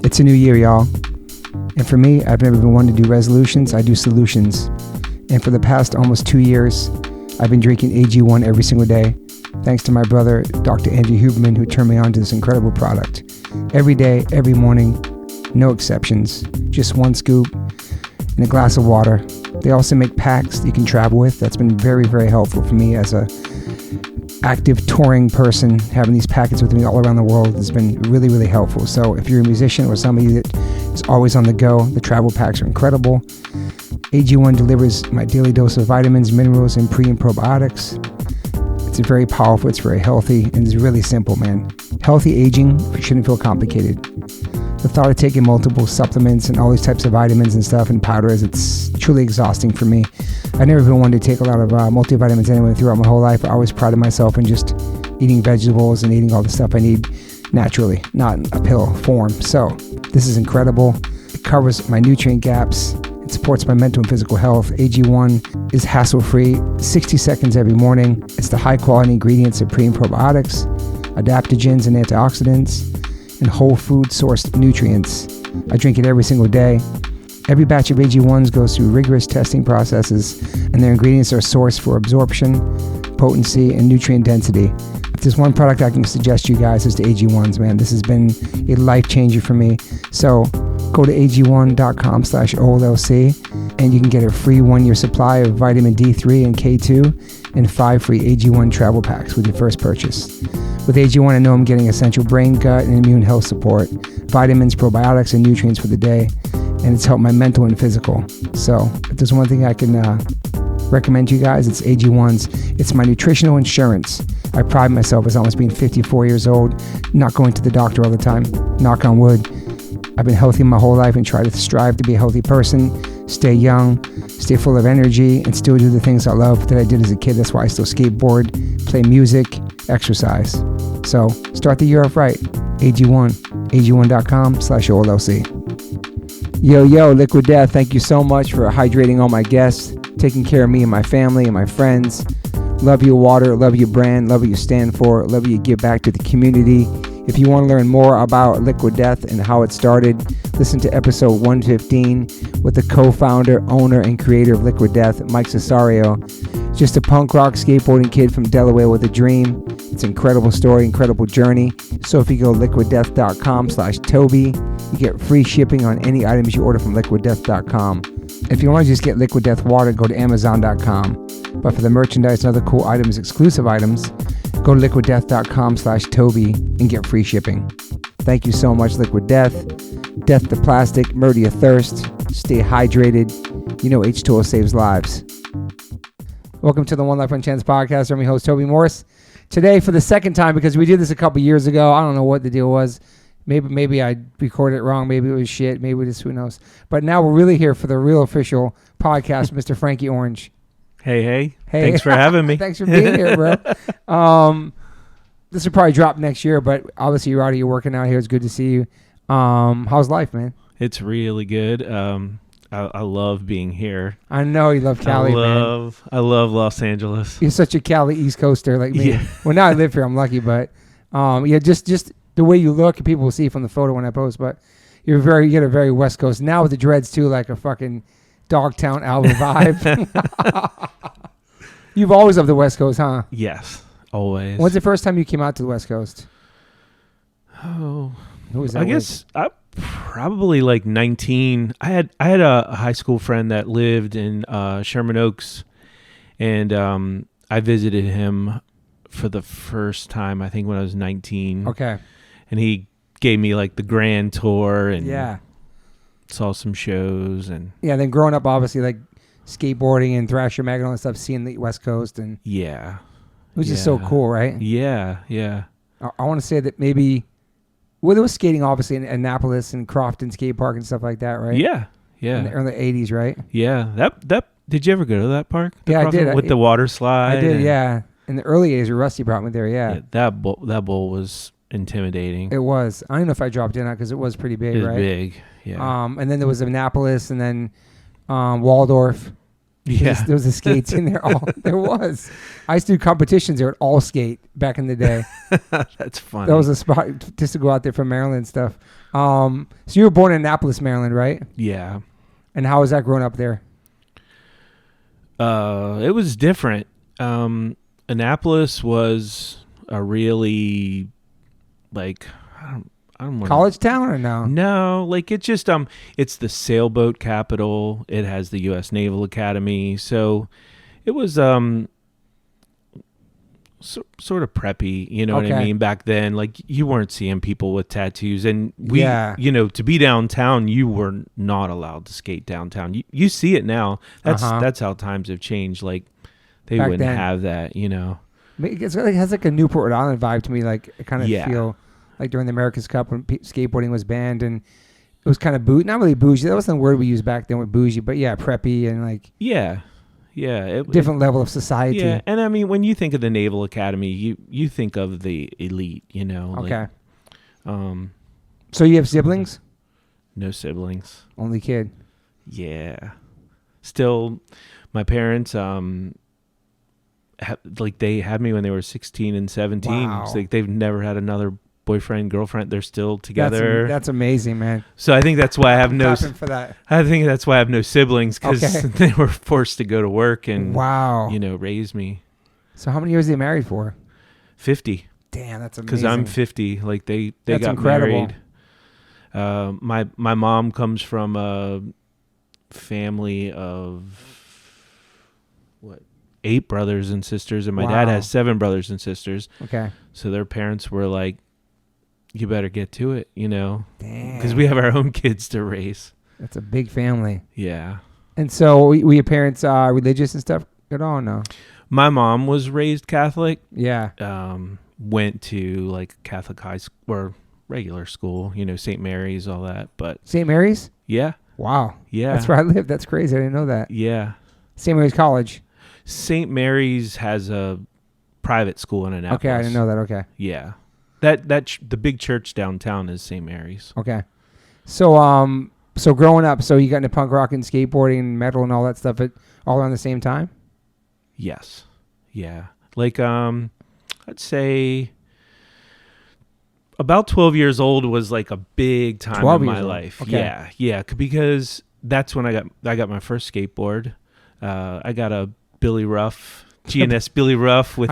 It's a new year, y'all. And for me, I've never been one to do resolutions. I do solutions. And for the past almost 2 years, I've been drinking AG1 every single day, thanks to my brother, Dr. Andrew Huberman, who turned me on to this incredible product. Every day, every morning, no exceptions. Just one scoop and a glass of water. They also make packs that you can travel with. That's been very, very helpful for me as a active touring person. Having these packets with me all around the world has been really, really helpful. So if you're a musician or somebody that is always on the go, the travel packs are incredible. AG1 delivers my daily dose of vitamins, minerals, and pre and probiotics. It's very powerful, it's very healthy, and it's really simple, man. Healthy aging shouldn't feel complicated. The thought of taking multiple supplements and all these types of vitamins and stuff and powders, it's truly exhausting for me. I've never been one to take a lot of multivitamins anyway throughout my whole life. I always prided myself in just eating vegetables and eating all the stuff I need naturally, not in a pill form. So this is incredible. It covers my nutrient gaps. It supports my mental and physical health. AG1 is hassle-free, 60 seconds every morning. It's the high-quality ingredients of pre and probiotics, adaptogens and antioxidants, and whole food sourced nutrients. I drink it every single day. Every batch of AG1s goes through rigorous testing processes, and their ingredients are sourced for absorption, potency, and nutrient density. If there's one product I can suggest you guys, is the AG1s, man. This has been a life changer for me. So go to ag1.com/OLLC and you can get a free 1-year supply of vitamin D3 and K2 and 5 free AG1 travel packs with your first purchase. With AG1, I know I'm getting essential brain, gut, and immune health support, vitamins, probiotics, and nutrients for the day, and it's helped my mental and physical. So if there's one thing I can recommend to you guys, it's AG1s. It's my nutritional insurance. I pride myself as almost being 54 years old, not going to the doctor all the time. Knock on wood. I've been healthy my whole life and try to strive to be a healthy person, stay young, stay full of energy, and still do the things I love that I did as a kid. That's why I still skateboard, play music, exercise. So start the year off right. AG1, ag1.com/OLLC. Yo, Liquid Death, thank you so much for hydrating all my guests, taking care of me and my family and my friends. Love your water, love your brand, love what you stand for, love what you give back to the community. If you want to learn more about Liquid Death and how it started, listen to episode 115 with the co-founder, owner, and creator of Liquid Death, Mike Cesario. Just a punk rock skateboarding kid from Delaware with a dream. It's an incredible story, incredible journey. So if you go liquiddeath.com/Toby, you get free shipping on any items you order from liquiddeath.com. If you want to just get Liquid Death water, go to amazon.com. But for the merchandise and other cool items, exclusive items, go to liquiddeath.com/Toby and get free shipping. Thank you so much, Liquid Death. Death to plastic, murder your thirst. Stay hydrated. You know H2O saves lives. Welcome to the One Life One Chance podcast. I'm your host, Toby Morse. Today, for the second time, because we did this a couple years ago, I don't know what the deal was. Maybe I recorded it wrong. Maybe it was shit. Maybe it is, who knows. But now we're really here for the real official podcast, Mr. Frankie Orange. Hey. Thanks for having me. Thanks for being here, bro. This will probably drop next year, but obviously you're out here working out here. It's good to see you. How's life, man? It's really good. I love being here. I know you love Cali, man. I love Los Angeles. You're such a Cali East Coaster like me. Yeah. Well, now I live here. I'm lucky, but just the way you look, people will see from the photo when I post, but you get a very West Coast. Now with the dreads too, like a fucking Dogtown album vibe. You've always loved the West Coast, huh? Yes, always. When's the first time you came out to the West Coast? Oh, who was that? I guess I probably like 19. I had a high school friend that lived in Sherman Oaks, and I visited him for the first time, I think, when I was 19. Okay. And he gave me like the grand tour and saw some shows. And then growing up, obviously, like skateboarding and Thrasher Mag and all that stuff, seeing the West Coast. And which is so cool, right? Yeah. I want to say that maybe, well, there was skating, obviously, in Annapolis and Crofton Skate Park and stuff like that, right? Yeah. In the early 80s, right? Yeah. That did you ever go to that park? I did. With the water slide? I did, yeah. In the early 80s, Rusty brought me there, yeah. That bowl was intimidating. It was. I don't know if I dropped in on it because it was pretty big, right? It was big, yeah. And then there was Annapolis and then Waldorf. Yeah. There was a skates in there. There was. I used to do competitions there at All Skate back in the day. That's funny. That was a spot just to go out there for Maryland and stuff. So you were born in Annapolis, Maryland, right? Yeah. And how was that growing up there? It was different. Annapolis was a really like I don't want College town or no? No, like it's just it's the sailboat capital. It has the U.S. Naval Academy, so it was sort of preppy. You know what I mean? Back then, like you weren't seeing people with tattoos, and to be downtown, you were not allowed to skate downtown. You see it now. That's how times have changed. Like they Back wouldn't then. have that. You know, It has like a Newport Island vibe to me. Like I kind of feel like during the America's Cup when skateboarding was banned and it was kind of not really bougie. That wasn't the word we used back then with bougie, but yeah, preppy and like different level of society. Yeah, and I mean when you think of the Naval Academy, you think of the elite. You know. Okay. Like, so you have siblings? No siblings. Only kid. Yeah. Still, my parents they had me when they were 16 and 17. Wow. It's like they've never had another boyfriend, girlfriend. They're still together. That's amazing, man. So I think that's why I have no. For that. I think that's why I have no siblings because they were forced to go to work and raise me. So how many years are they married for? 50. Damn, that's amazing. Because I'm 50. Like they that's got incredible. married. My mom comes from a family of 8 brothers and sisters, and my dad has 7 brothers and sisters. Okay. So their parents were like, you better get to it, you know, because Damn. we have our own kids to raise. That's a big family. Yeah. And so were your parents religious and stuff at all? No. My mom was raised Catholic. Yeah. Went to like Catholic high school or regular school, you know, St. Mary's, all that. But St. Mary's? Yeah. Wow. Yeah. That's where I live. That's crazy. I didn't know that. Yeah. St. Mary's College. St. Mary's has a private school in Annapolis. Okay, I didn't know that. Okay. Yeah. The big church downtown is St. Mary's. Okay. So so growing up, so you got into punk rock and skateboarding and metal and all that stuff all around the same time? Yes. Yeah. Like I'd say about 12 years old was like a big time in my life. Okay. Yeah, because that's when I got my first skateboard. I got a Billy Ruff, GNS Billy Ruff with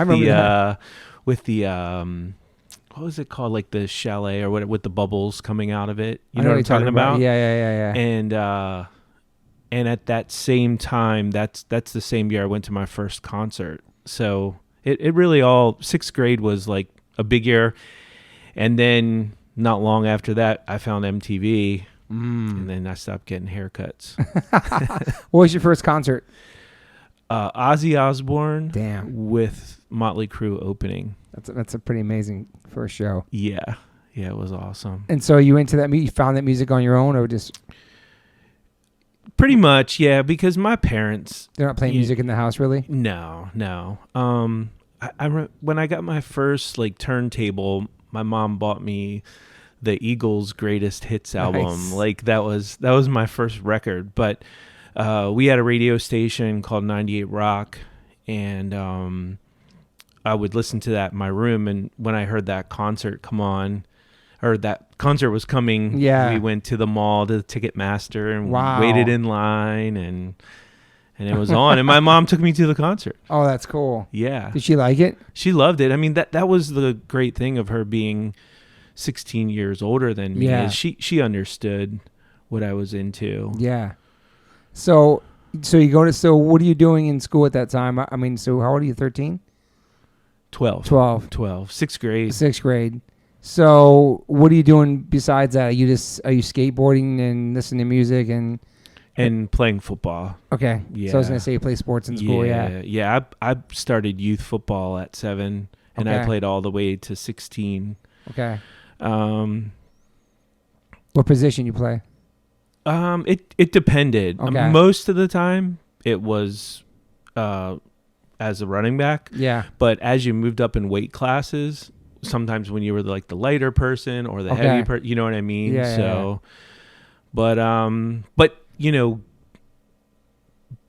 the what was it called, like the chalet or what, with the bubbles coming out of it. You know what I'm talking about? Yeah. And at that same time, that's the same year I went to my first concert. So it really all 6th grade was like a big year, and then not long after that, I found MTV, and then I stopped getting haircuts. What was your first concert? Ozzy Osbourne. Damn. With Motley Crue opening. That's a pretty amazing first show. Yeah, it was awesome. And so you into that? You found that music on your own, or just pretty much? Yeah, because my parents, they're not playing music in the house, really. No. When I got my first like turntable, my mom bought me the Eagles' Greatest Hits album. Nice. Like that was my first record. But we had a radio station called 98 Rock, and I would listen to that in my room. And when I heard that concert come on, or that concert was coming, we went to the mall to Ticketmaster and waited in line, and it was on. And my mom took me to the concert. Oh, that's cool. Yeah. Did she like it? She loved it. I mean, that was the great thing of her being 16 years older than me. Is she understood what I was into. Yeah. So you go to, so what are you doing in school at that time? I mean, so how old are you, 13? 12. 6th grade. 6th grade. So what are you doing besides that? Are you skateboarding and listening to music and playing football? Okay. Yeah. So I was going to say you play sports in school. Yeah. I started youth football at 7, and I played all the way to 16. Okay. What position you play? It depended. Okay. Most of the time it was as a running back. Yeah. But as you moved up in weight classes, sometimes when you were like the lighter person or the heavy person, you know what I mean? Yeah. So, but you know,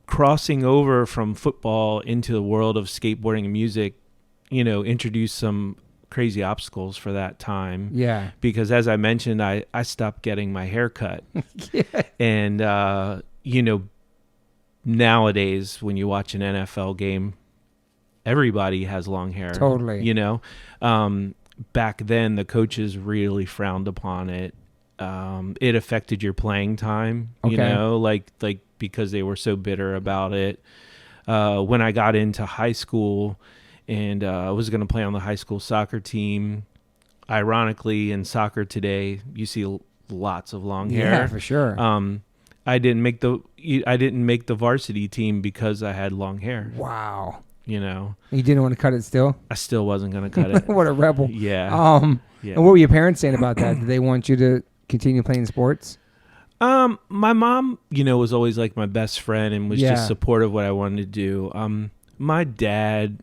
crossing over from football into the world of skateboarding and music, introduced some crazy obstacles for that time. Yeah. Because as I mentioned, I stopped getting my hair cut. Yeah. And, nowadays when you watch an NFL game, everybody has long hair. Totally. Back then the coaches really frowned upon it. It affected your playing time, like because they were so bitter about it. When I got into high school and I was going to play on the high school soccer team, ironically in soccer today, you see lots of long hair. Yeah, for sure. I didn't make the varsity team because I had long hair. Wow. You didn't want to cut it still? I still wasn't going to cut it. What a rebel. Yeah. And what were your parents saying about that? Did they want you to continue playing sports? My mom, was always like my best friend and was just supportive of what I wanted to do. My dad,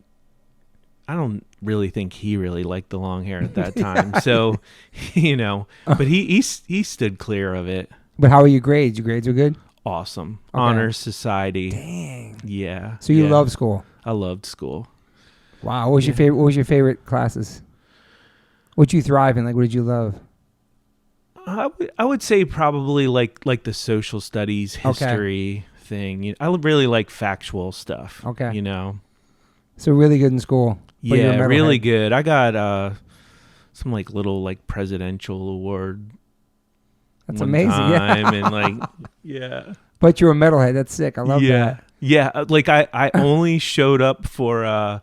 I don't really think he really liked the long hair at that time. So, but he stood clear of it. But how were your grades? Your grades were good? Awesome. Okay. Honor society. Dang. Yeah. So you love school? I loved school. Wow. What was your favorite classes? What you thrive in? Like, what did you love? I would say probably like the social studies, history thing. I really like factual stuff. Okay. So really good in school. Yeah, really good. I got some like little like presidential award. That's amazing. Yeah. And yeah. But you're a metalhead. That's sick. I love that. Yeah. Like I only showed up for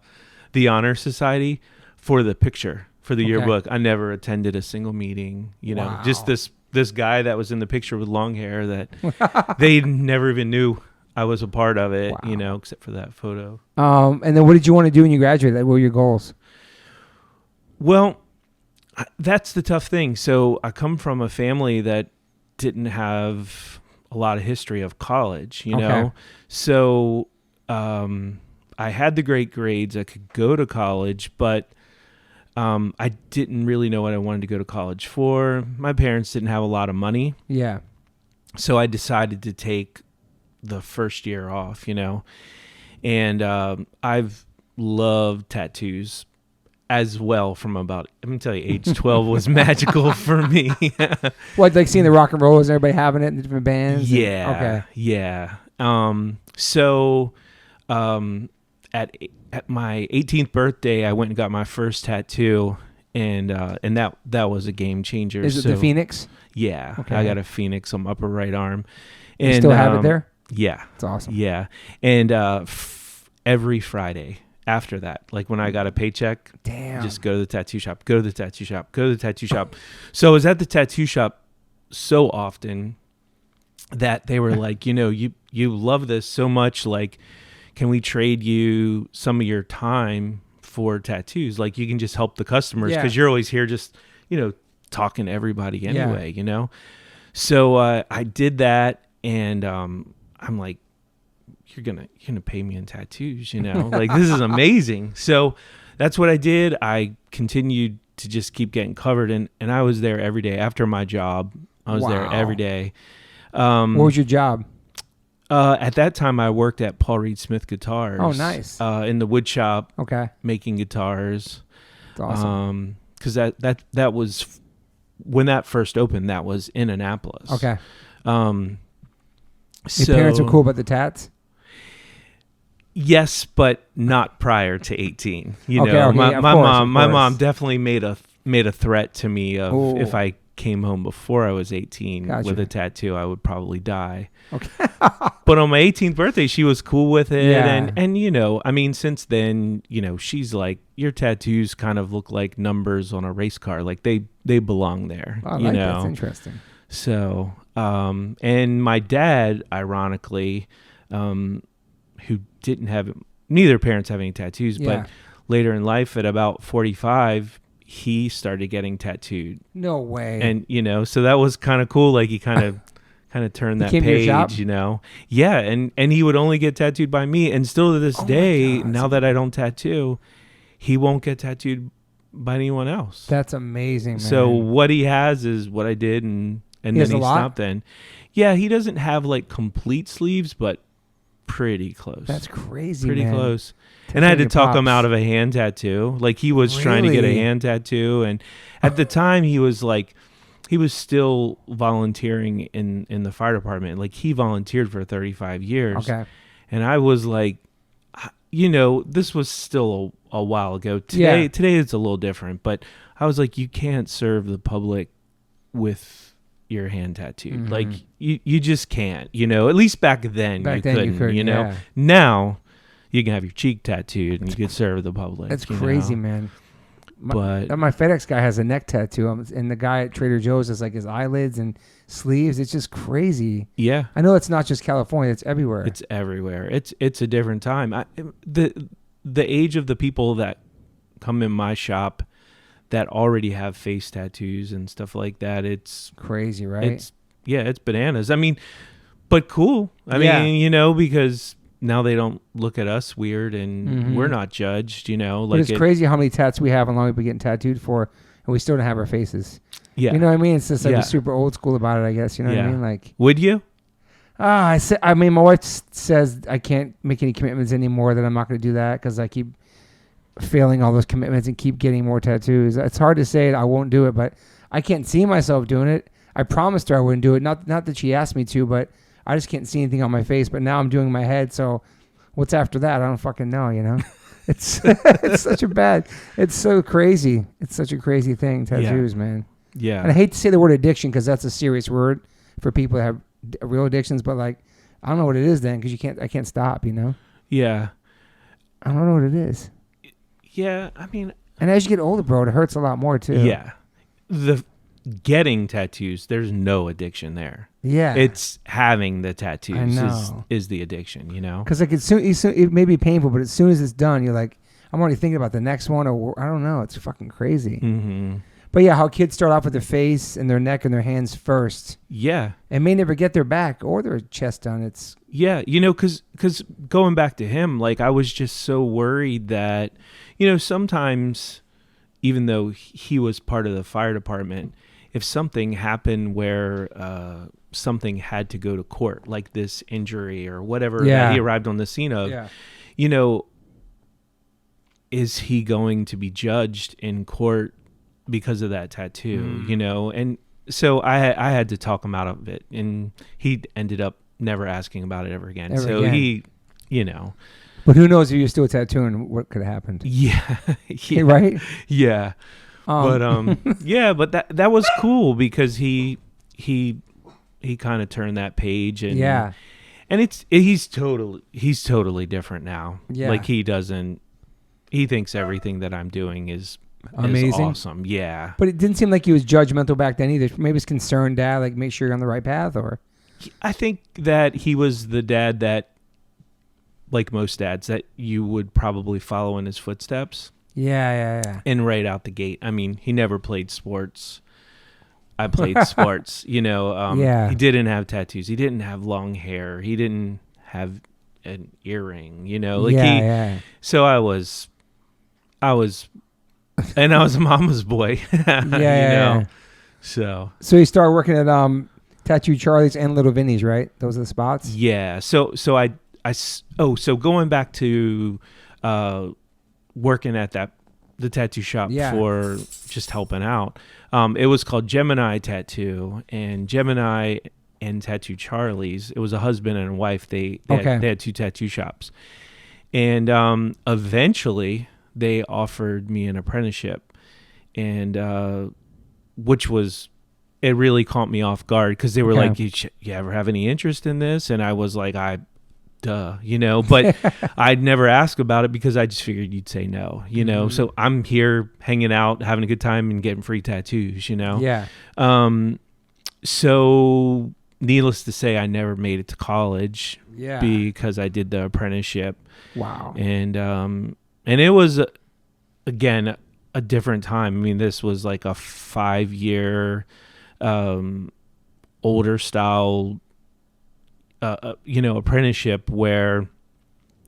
the Honor Society for the picture, for the yearbook. I never attended a single meeting, Wow. Just this guy that was in the picture with long hair that they never even knew I was a part of it, Wow. Except for that photo. And then what did you want to do when you graduated? What were your goals? Well, that's the tough thing. So I come from a family that didn't have a lot of history of college, know? So I had the great grades. I could go to college, but I didn't really know what I wanted to go to college for. My parents didn't have a lot of money. Yeah. So I decided to take the first year off, and I've loved tattoos as well from about, I'm going to tell you, age 12 was magical for me. What, like seeing the rock and rollers, everybody having it in the different bands? Yeah. Yeah. So at my 18th birthday, I went and got my first tattoo, and that was a game changer. Is it the Phoenix? Yeah. Okay. I got a Phoenix on my upper right arm. And you still have it there? Yeah. It's awesome. Yeah. And every Friday after that, like when I got a paycheck, just go to the tattoo shop, go to the tattoo shop, go to the tattoo shop. So I was at the tattoo shop so often that they were like, you love this so much, like, can we trade you some of your time for tattoos? Like, you can just help the customers because you're always here just, talking to everybody anyway, So I did that, and I'm like, you're gonna pay me in tattoos, like, this is amazing. So that's what I did. I continued to just keep getting covered, and I was there every day after my job. I was there every day. What was your job? At that time, I worked at Paul Reed Smith Guitars. Oh, nice. In the wood shop. Okay. Making guitars. That's awesome. Because that was when that first opened. That was in Annapolis. Okay. Your parents were cool about the tats? Yes, but not prior to 18. Okay, my course. mom definitely made a threat to me of if I came home before I was 18 with a tattoo, I would probably die. Okay. But on my 18th birthday, she was cool with it. Yeah. And since then, she's like, your tattoos kind of look like numbers on a race car. Like they belong there. I like that. That's interesting. So, and my dad, ironically, who didn't have, neither parents have any tattoos, but later in life at about 45, he started getting tattooed. No way. And, so that was kind of cool. Like he kind of turned that page, Yeah. And he would only get tattooed by me. And still to this day, now that I don't tattoo, he won't get tattooed by anyone else. That's amazing, man. So what he has is what I did, and then he stopped then. Yeah, he doesn't have like complete sleeves, but pretty close. That's crazy, pretty man. close. And I had to talk him pops. out of a hand tattoo. Like, he was trying to get a hand tattoo, and at the time he was still volunteering in the fire department. Like, he volunteered for 35 years. Okay. And I was like, this was still a while ago. Today it's a little different, but I was like, you can't serve the public with your hand tattooed. Mm-hmm. Like, you just can't, at least back then you couldn't, yeah. Now you can have your cheek tattooed and you can serve the public. That's crazy, man. But my FedEx guy has a neck tattoo, and the guy at Trader Joe's is like his eyelids and sleeves. It's just crazy. Yeah, I know it's not just California; it's everywhere. It's everywhere. It's a different time. The age of the people that come in my shop that already have face tattoos and stuff like that, it's crazy, right? It's bananas. I mean, but cool. I mean, because now they don't look at us weird, and we're not judged, Like, but it's crazy how many tats we have and how long we've been getting tattooed for, and we still don't have our faces. Yeah. You know what I mean? It's just like we're super old school about it, I guess. You know what I mean? Like, would you? My wife says I can't make any commitments anymore, that I'm not going to do that because I keep failing all those commitments and keep getting more tattoos. It's hard to say I won't do it, but I can't see myself doing it. I promised her I wouldn't do it. Not that she asked me to, but I just can't see anything on my face. But now I'm doing my head, so what's after that? I don't fucking know, It's it's so crazy. It's such a crazy thing, tattoos, man. Yeah. And I hate to say the word addiction because that's a serious word for people that have real addictions, but like, I don't know what it is then because I can't stop, Yeah. I don't know what it is. Yeah, I mean. And as you get older, bro, it hurts a lot more too. Yeah. The getting tattoos, there's no addiction there. Yeah. It's having the tattoos is the addiction, Because like it may be painful, but as soon as it's done, you're like, I'm already thinking about the next one, or I don't know. It's fucking crazy. Mm-hmm. But yeah, how kids start off with their face and their neck and their hands first. Yeah. And may never get their back or their chest done. It's because going back to him, like, I was just so worried that, sometimes, even though he was part of the fire department, if something happened where something had to go to court, like this injury or whatever that he arrived on the scene of, is he going to be judged in court because of that tattoo, And so I had to talk him out of it, and he ended up never asking about it ever again. He, But who knows if you're still tattooing, what could have happened? Yeah. Right? Yeah. But that was cool because he kind of turned that page, and he's totally different now. Yeah. Like, he thinks everything that I'm doing is amazing, awesome. Yeah. But it didn't seem like he was judgmental back then either. Maybe it's concerned dad, like, make sure you're on the right path, or I think that he was the dad that, like most dads, that you would probably follow in his footsteps. Yeah. And right out the gate. I mean, he never played sports. I played sports, He didn't have tattoos. He didn't have long hair. He didn't have an earring, So I was and I was a mama's boy. So you started working at Tattoo Charlie's and Little Vinny's, right? Those are the spots? Yeah. So going back to working at the tattoo shop for just helping out. It was called Gemini Tattoo, and Gemini and Tattoo Charlie's, it was a husband and a wife. They had two tattoo shops. And eventually they offered me an apprenticeship, and which was, it really caught me off guard because they were like, you ever have any interest in this? And I was like, but I'd never ask about it because I just figured you'd say no, So I'm here hanging out, having a good time, and getting free tattoos, Yeah. So needless to say, I never made it to college because I did the apprenticeship. Wow. And it was, again, a different time. I mean, this was like a 5-year, older style, apprenticeship where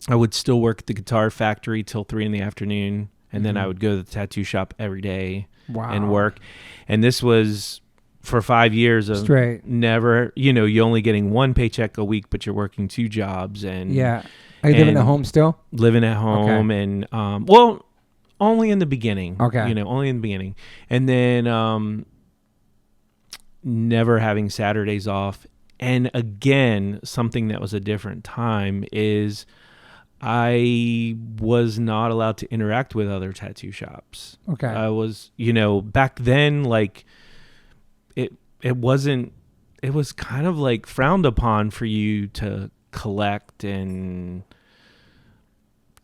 I would still work at the guitar factory till 3 p.m, and then I would go to the tattoo shop every day and work. And this was for 5 years of straight. Never, you're only getting one paycheck a week, but you're working 2 jobs. And Yeah. Are you living at home still? Living at home. Okay. And, well, only in the beginning. Okay. Only in the beginning. And then never having Saturdays off. And again, something that was a different time is I was not allowed to interact with other tattoo shops. Okay. I was, back then, like, it wasn't, it was kind of like frowned upon for you to collect and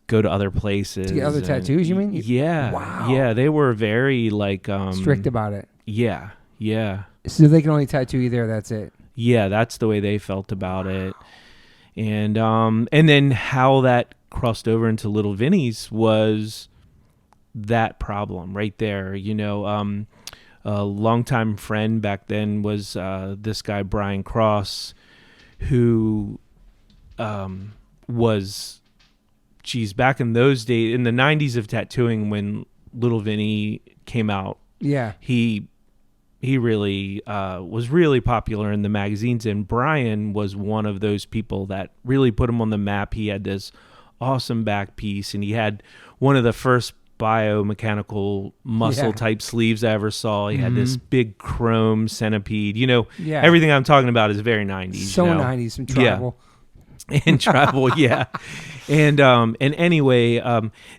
go to other places. To get other tattoos, you mean? Yeah. Wow. Yeah, they were very, like... strict about it. Yeah, yeah. So they can only tattoo you there, that's it? Yeah, that's the way they felt about it. And then how that crossed over into Little Vinny's was that problem right there. A longtime friend back then was this guy, Brian Cross, who was, back in those days, in the 90s of tattooing when Little Vinny came out. Yeah. He really was really popular in the magazines, and Brian was one of those people that really put him on the map. He had this awesome back piece, and he had one of the first biomechanical muscle type sleeves I ever saw. He had this big chrome centipede. Everything I'm talking about is very 90s. So 90s and travel. Yeah. And travel, yeah. And anyway,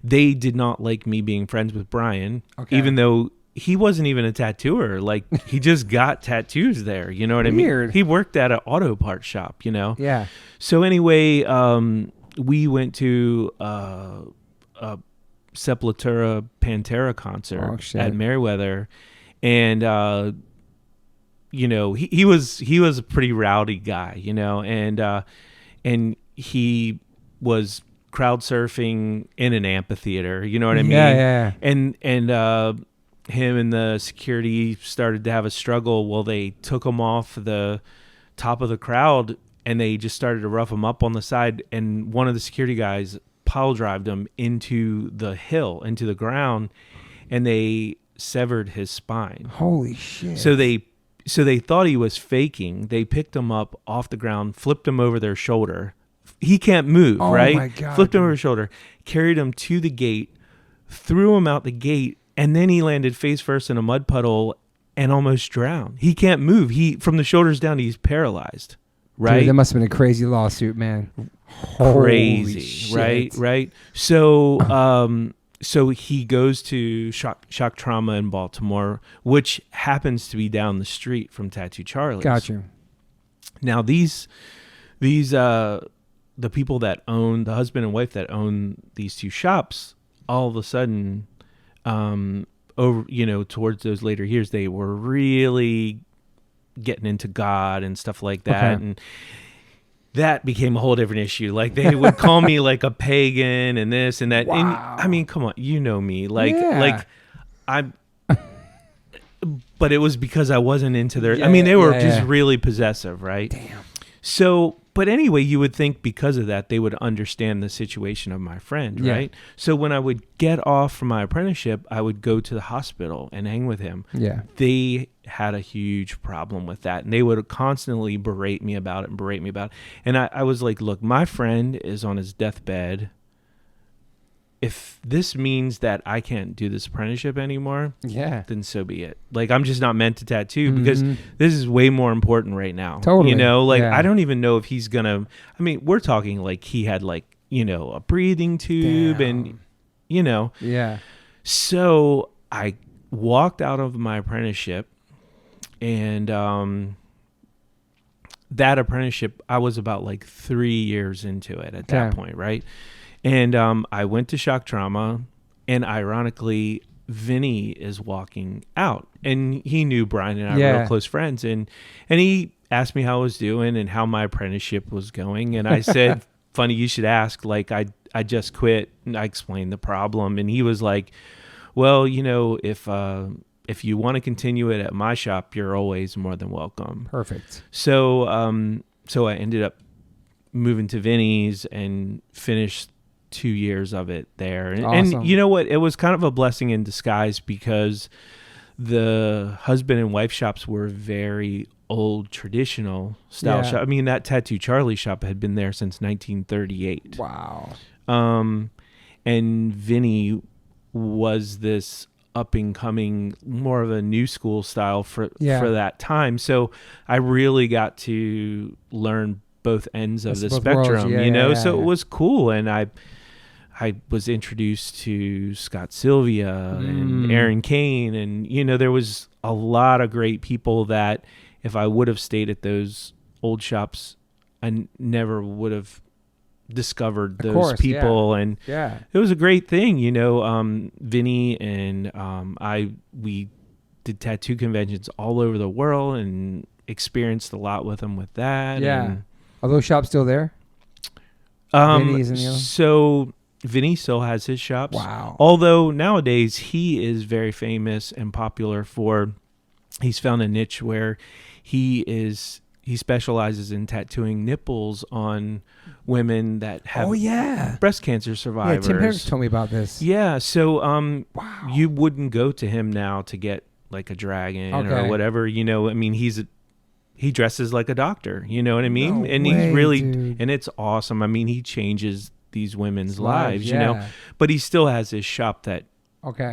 they did not like me being friends with Brian, even though he wasn't even a tattooer. Like, he just got tattoos there. You know what Weird. I mean? He worked at an auto part shop, Yeah. So anyway, we went to a Sepultura Pantera concert at Merriweather, and he was a pretty rowdy guy, and he was crowd surfing in an amphitheater, you know what I mean? Yeah. And him and the security started to have a struggle. Well, they took him off the top of the crowd and they just started to rough him up on the side, and one of the security guys pile drived him into the hill, into the ground, and they severed his spine. Holy shit. So they thought he was faking. They picked him up off the ground, flipped him over their shoulder. He can't move, right? My God, flipped him over his shoulder, carried him to the gate, threw him out the gate, and then he landed face first in a mud puddle and almost drowned. He can't move. From the shoulders down, he's paralyzed, right? Dude, that must have been a crazy lawsuit, man. Crazy, right? So, so he goes to shock trauma in Baltimore, which happens to be down the street from Tattoo Charlie's. Gotcha. Now, these the people that own, the husband and wife that own these 2 shops, all of a sudden, over, towards those later years, they were really getting into God and stuff like that. Okay. And that became a whole different issue. Like, they would call me like a pagan and this and that. Wow. And I mean, come on, you know me. Like but it was because I wasn't into their, they were just really possessive, right? Damn. So, but anyway, you would think because of that, they would understand the situation of my friend, right? So when I would get off from my apprenticeship, I would go to the hospital and hang with him. Yeah. They had a huge problem with that, and they would constantly berate me about it. And I was like, look, my friend is on his deathbed. If this means that I can't do this apprenticeship anymore, then so be it. Like, I'm just not meant to tattoo because this is way more important right now. Totally. I don't even know if he's gonna. I mean, we're talking like he had like a breathing tube. Damn. And Yeah. So I walked out of my apprenticeship, and that apprenticeship, I was about like 3 years into it at that point, right? And I went to shock trauma, and ironically, Vinny is walking out, and he knew Brian and I were real close friends, and he asked me how I was doing and how my apprenticeship was going, and I said, "Funny you should ask. Like, I just quit." And I explained the problem, and he was like, "Well, if you want to continue it at my shop, you're always more than welcome." Perfect. So I ended up moving to Vinny's and finished 2 years of it there. And, awesome. and you know what? It was kind of a blessing in disguise because the husband and wife shops were very old traditional style shop. I mean, that Tattoo Charlie shop had been there since 1938. Wow. And Vinny was this up and coming, more of a new school style for that time. So I really got to learn both ends of the spectrum, you know. So it was cool, and I was introduced to Scott Sylvia and Aaron Kane, and you know, there was a lot of great people that if I would have stayed at those old shops, I never would have discovered those people. And it was a great thing, you know. Vinny and we did tattoo conventions all over the world and experienced a lot with them with that. And, are those shops still there? Vinny's and the other? So Vinny still has his shops. Wow. Although nowadays he is very famous and popular he's found a niche where he specializes in tattooing nipples on women that have breast cancer survivors. Yeah, Tim Harris told me about this. Yeah, so you wouldn't go to him now to get like a dragon or whatever, you know. I mean, he dresses like a doctor, you know what I mean? And he's really, and it's awesome. I mean, he changes these women's lives, you know, but he still has his shop that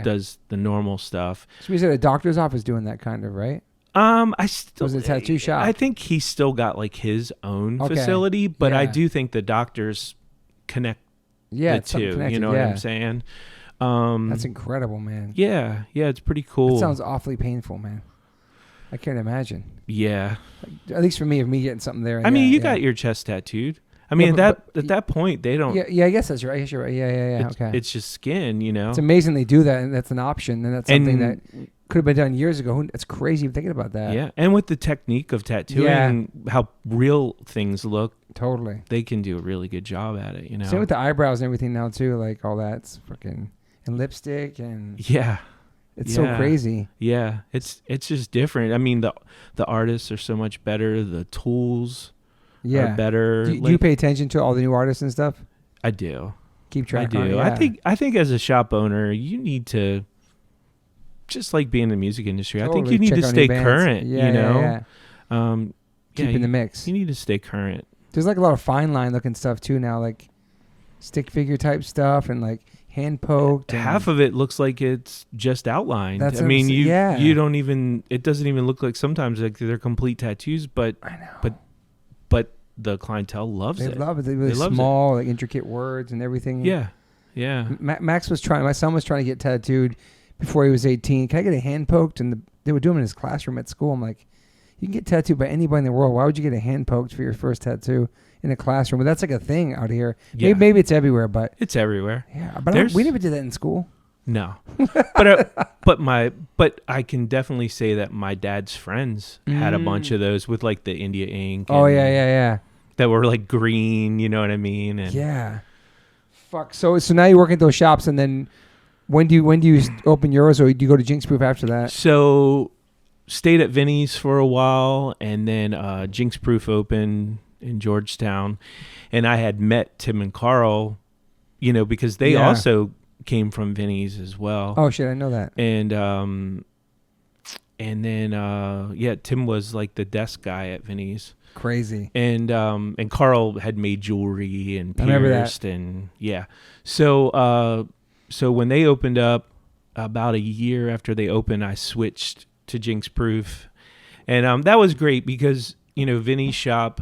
does the normal stuff. So he's at a doctor's office doing that kind of, right? Was it a tattoo shop? I think he's still got like his own facility, but I do think the doctors connect the two. You know what I'm saying? That's incredible, man. Yeah, it's pretty cool. It sounds awfully painful, man. I can't imagine. Yeah. At least for me, getting something there. I mean, you got your chest tattooed. I mean, at that point, they don't. Yeah, I guess that's right. I guess you're right. Yeah. It's just skin, you know. It's amazing they do that, and that's an option, and that's something that could have been done years ago. It's crazy thinking about that. Yeah, and with the technique of tattooing, how real things look. Totally. They can do a really good job at it, you know. Same with the eyebrows and everything now too, like all that's fucking and lipstick and it's so crazy. Yeah, it's just different. I mean, the artists are so much better. The tools are better. Do you pay attention to all the new artists and stuff? I do. Keep track. I do. I think as a shop owner, you need to, just like being in the music industry, I think you need to stay current. You know, keep in the mix. You need to stay current. There's like a lot of fine line looking stuff too now, like stick figure type stuff and like hand poked. Half of it looks like it's just outlined. I mean, you don't even. It doesn't even look like sometimes like they're complete tattoos, but I know. But the clientele loves it. They love it. They really small, like intricate words and everything. Yeah. My son was trying to get tattooed before he was 18. Can I get a hand poked? And they were doing it in his classroom at school. I'm like, you can get tattooed by anybody in the world. Why would you get a hand poked for your first tattoo in a classroom? But that's like a thing out here. Yeah. Maybe it's everywhere, but it's everywhere. Yeah, but we never did that in school. No, but I can definitely say that my dad's friends had a bunch of those with like the India ink. Oh yeah. That were like green, you know what I mean? And fuck. So now you work at those shops, and then when do you open yours, or do you go to Jinx Proof after that? So stayed at Vinny's for a while, and then Jinx Proof opened in Georgetown, and I had met Tim and Carl, you know, because they also came from Vinny's as well. Oh shit, I know that. And then Tim was like the desk guy at Vinny's. Crazy. And Carl had made jewelry and pierced and So when they opened up, about a year after they opened, I switched to Jinx Proof, and that was great because, you know, Vinny's shop,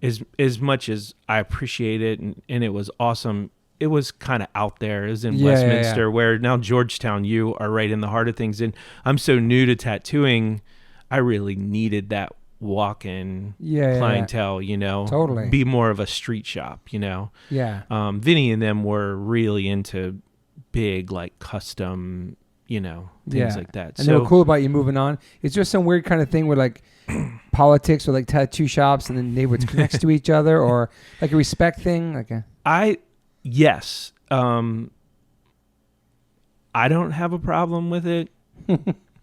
as much as I appreciate it and it was awesome, it was kind of out there. It was in Westminster, where now Georgetown, you are right in the heart of things. And I'm so new to tattooing, I really needed that walk-in clientele, you know. Totally. Be more of a street shop, you know. Yeah. Vinny and them were really into big, like, custom, you know, things like that. And they were cool about you moving on. Is there some weird kind of thing where, like, politics or, like, tattoo shops and the neighborhoods next to each other, or, like, a respect thing? Yes. I don't have a problem with it,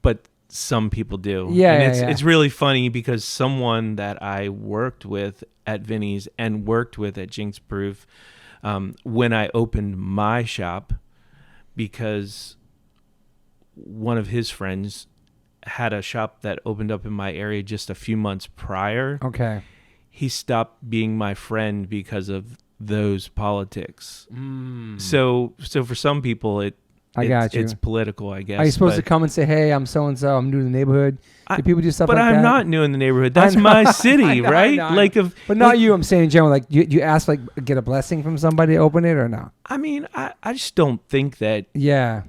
but some people do. It's really funny because someone that I worked with at Vinny's and worked with at Jinx Proof, when I opened my shop, because one of his friends had a shop that opened up in my area just a few months prior. Okay. He stopped being my friend because of those politics. So for some people, it's political, I guess. Are you supposed to come and say, "Hey, I'm so and so. I'm new to the neighborhood"? Do people do stuff like that? But I'm not new in the neighborhood. That's my city, right? But not you. I'm saying in general. Like you ask, like, get a blessing from somebody to open it, or no? I mean, I just don't think that. Yeah.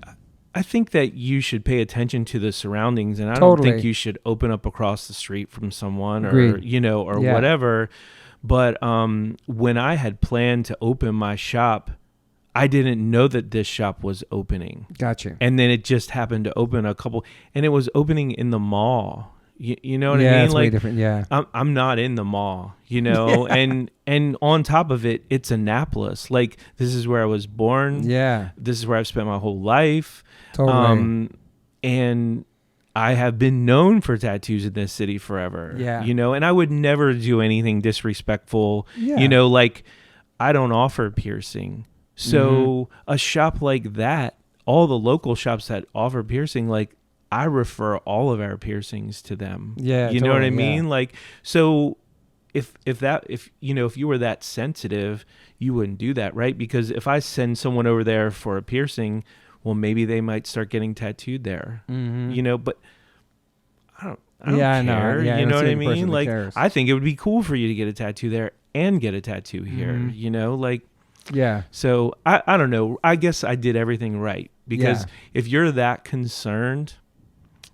I think that you should pay attention to the surroundings, and I Totally. don't think you should open up across the street from someone, Agreed. or whatever. But when I had planned to open my shop, I didn't know that this shop was opening. Gotcha. And then it just happened to open a couple, and it was opening in the mall. You know what I mean? Yeah, it's way different. Yeah. I'm not in the mall, and on top of it, it's Annapolis. Like, this is where I was born. Yeah. This is where I've spent my whole life. Totally. And I have been known for tattoos in this city forever. Yeah. And I would never do anything disrespectful. Yeah. Like, I don't offer piercing. So a shop like that, all the local shops that offer piercing, like, I refer all of our piercings to them. Yeah. You know what I totally, mean? yeah. Like, so if you were that sensitive, you wouldn't do that, right? Because if I send someone over there for a piercing, well, maybe they might start getting tattooed there. But I don't care. Yeah, you know what I mean? Like, cares. I think it would be cool for you to get a tattoo there and get a tattoo here. Like. Yeah. So I don't know. I guess I did everything right, because Yeah. if you're that concerned,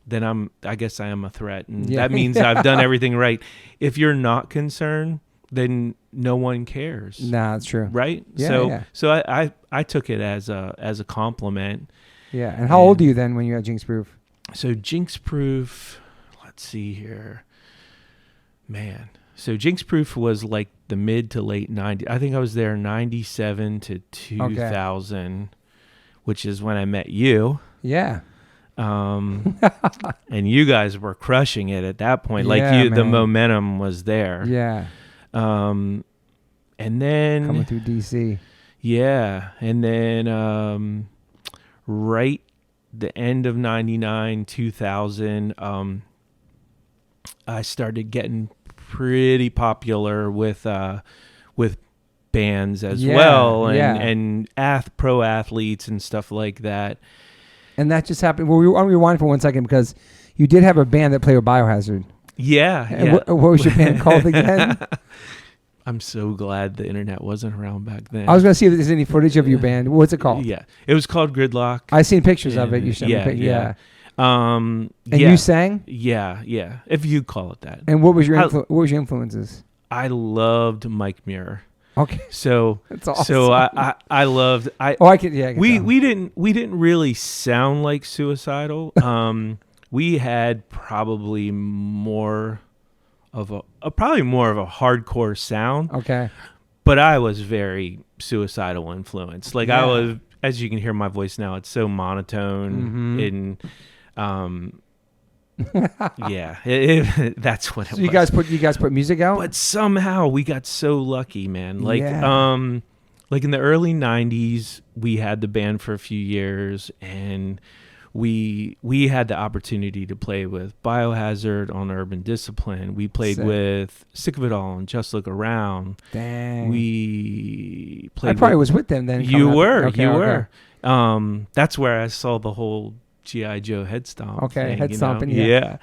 then I guess I am a threat, and Yeah. that means I've done everything right. If you're not concerned, then no one cares. Nah, that's true. Right? Yeah, So I took it as a compliment. Yeah. And how old are you then when you had Jinx Proof? So Jinx Proof, let's see here. Man. So Jinx Proof was like the mid to late 90s. I think I was there 97 to 2000, which is when I met you. Yeah. And you guys were crushing it at that point. Like, Yeah, the man. momentum was there. Yeah. And then Coming through DC. yeah, and then right the end of 99, 2000, I started getting pretty popular with bands as well, and pro athletes and stuff like that. And that just happened. Well, I'll rewind for 1 second, because you did have a band that played with Biohazard. Yeah. And what was your band called again? I'm so glad the internet wasn't around back then. I was going to see if there's any footage of your band. What's it called? Yeah, it was called Gridlock. I seen pictures of it. You sent me pictures. Yeah. And you sang? Yeah, if you call it that. And what was your influences? I loved Mike Muir. Okay. So that's awesome. So I loved I can tell. We didn't really sound like Suicidal. We had probably more of a hardcore sound. Okay. But I was very Suicidal influenced. Like, Yeah. I was, as you can hear my voice now, it's so monotone and that's what it was. So you guys put music out? But somehow we got so lucky, man. Like, Yeah. like in the early 90s, we had the band for a few years, and we had the opportunity to play with Biohazard on Urban Discipline. We played Sick. with Sick of It All and Just Look Around. Dang. We played I probably was with them then. You were. Okay, you okay. were. That's where I saw the whole G.I. Joe head stomp. Okay, thing, head stomping, Yeah.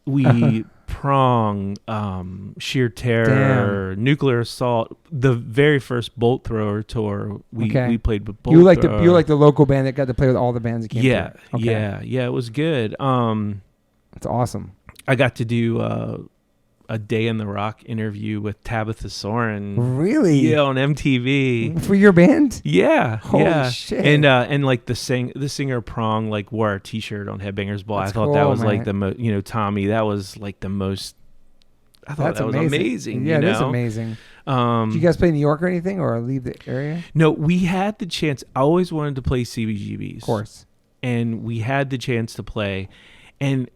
We Prong, Sheer Terror, Nuclear Assault, the very first Bolt Thrower tour. We played with Bolt You were like Thrower. you were like the local band that got to play with all the bands that came Yeah, through. Okay. yeah, it was good. That's awesome. I got to do a Day in the Rock interview with Tabitha Soren. Really? Yeah, on MTV. For your band? Yeah. Holy shit. And like the singer Prong like wore a t-shirt on Headbangers Ball. That's I thought cool, that was man. like the most, Tommy, that was like the most, I thought That's that was amazing. Yeah, you know? it is amazing. Did you guys play New York or anything, or leave the area? No, we had the chance. I always wanted to play CBGBs. Of course. And we had the chance to play, and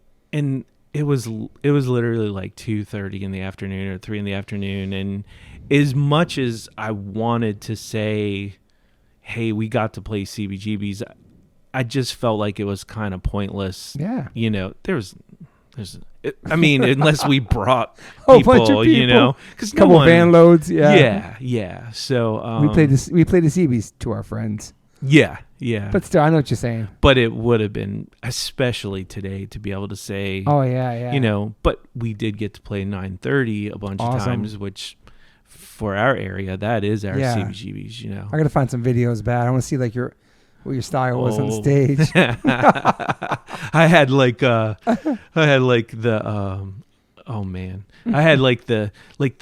it was literally like 2:30 in the afternoon or 3 in the afternoon, and as much as I wanted to say, hey, we got to play CBGBs, I just felt like it was kind of pointless. Yeah. You know, I mean, unless we brought Oh, people, bunch of you know, people. because Couple van loads. Yeah. Yeah. So we played the CBs to our friends. Yeah. But still, I know what you're saying. But it would have been, especially today, to be able to say, oh yeah. You know, but we did get to play 930 a bunch of times, which for our area, that is our CBGBs, you know. I got to find some videos bad. I want to see like what your style was on stage. I had like the oh man, I had like the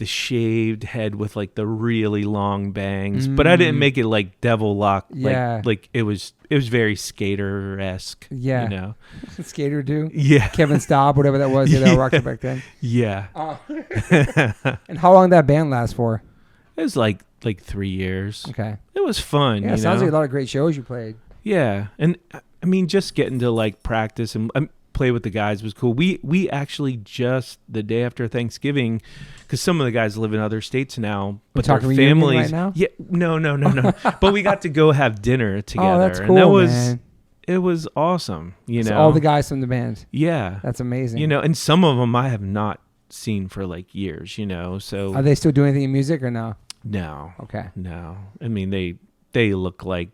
shaved head with like the really long bangs, but I didn't make it like devil lock. Like it was very skater-esque. Yeah, you know, skater do. Yeah, Kevin Staub, whatever that was. Yeah, that rocked back then. Yeah. And how long did that band last for? It was like 3 years. Okay. It was fun. Yeah, it sounds like a lot of great shows you played. Yeah, and I mean, just getting to like practice and play with the guys was cool. We actually just the day after Thanksgiving, because some of the guys live in other states now, but their families. Right now? Yeah, no. But we got to go have dinner together. Oh, that's cool, and that was, man. It was awesome. You know, all the guys from the band. Yeah, that's amazing. You know, and some of them I have not seen for like years. You know, so are they still doing anything in music or no? No. Okay. No, I mean they look like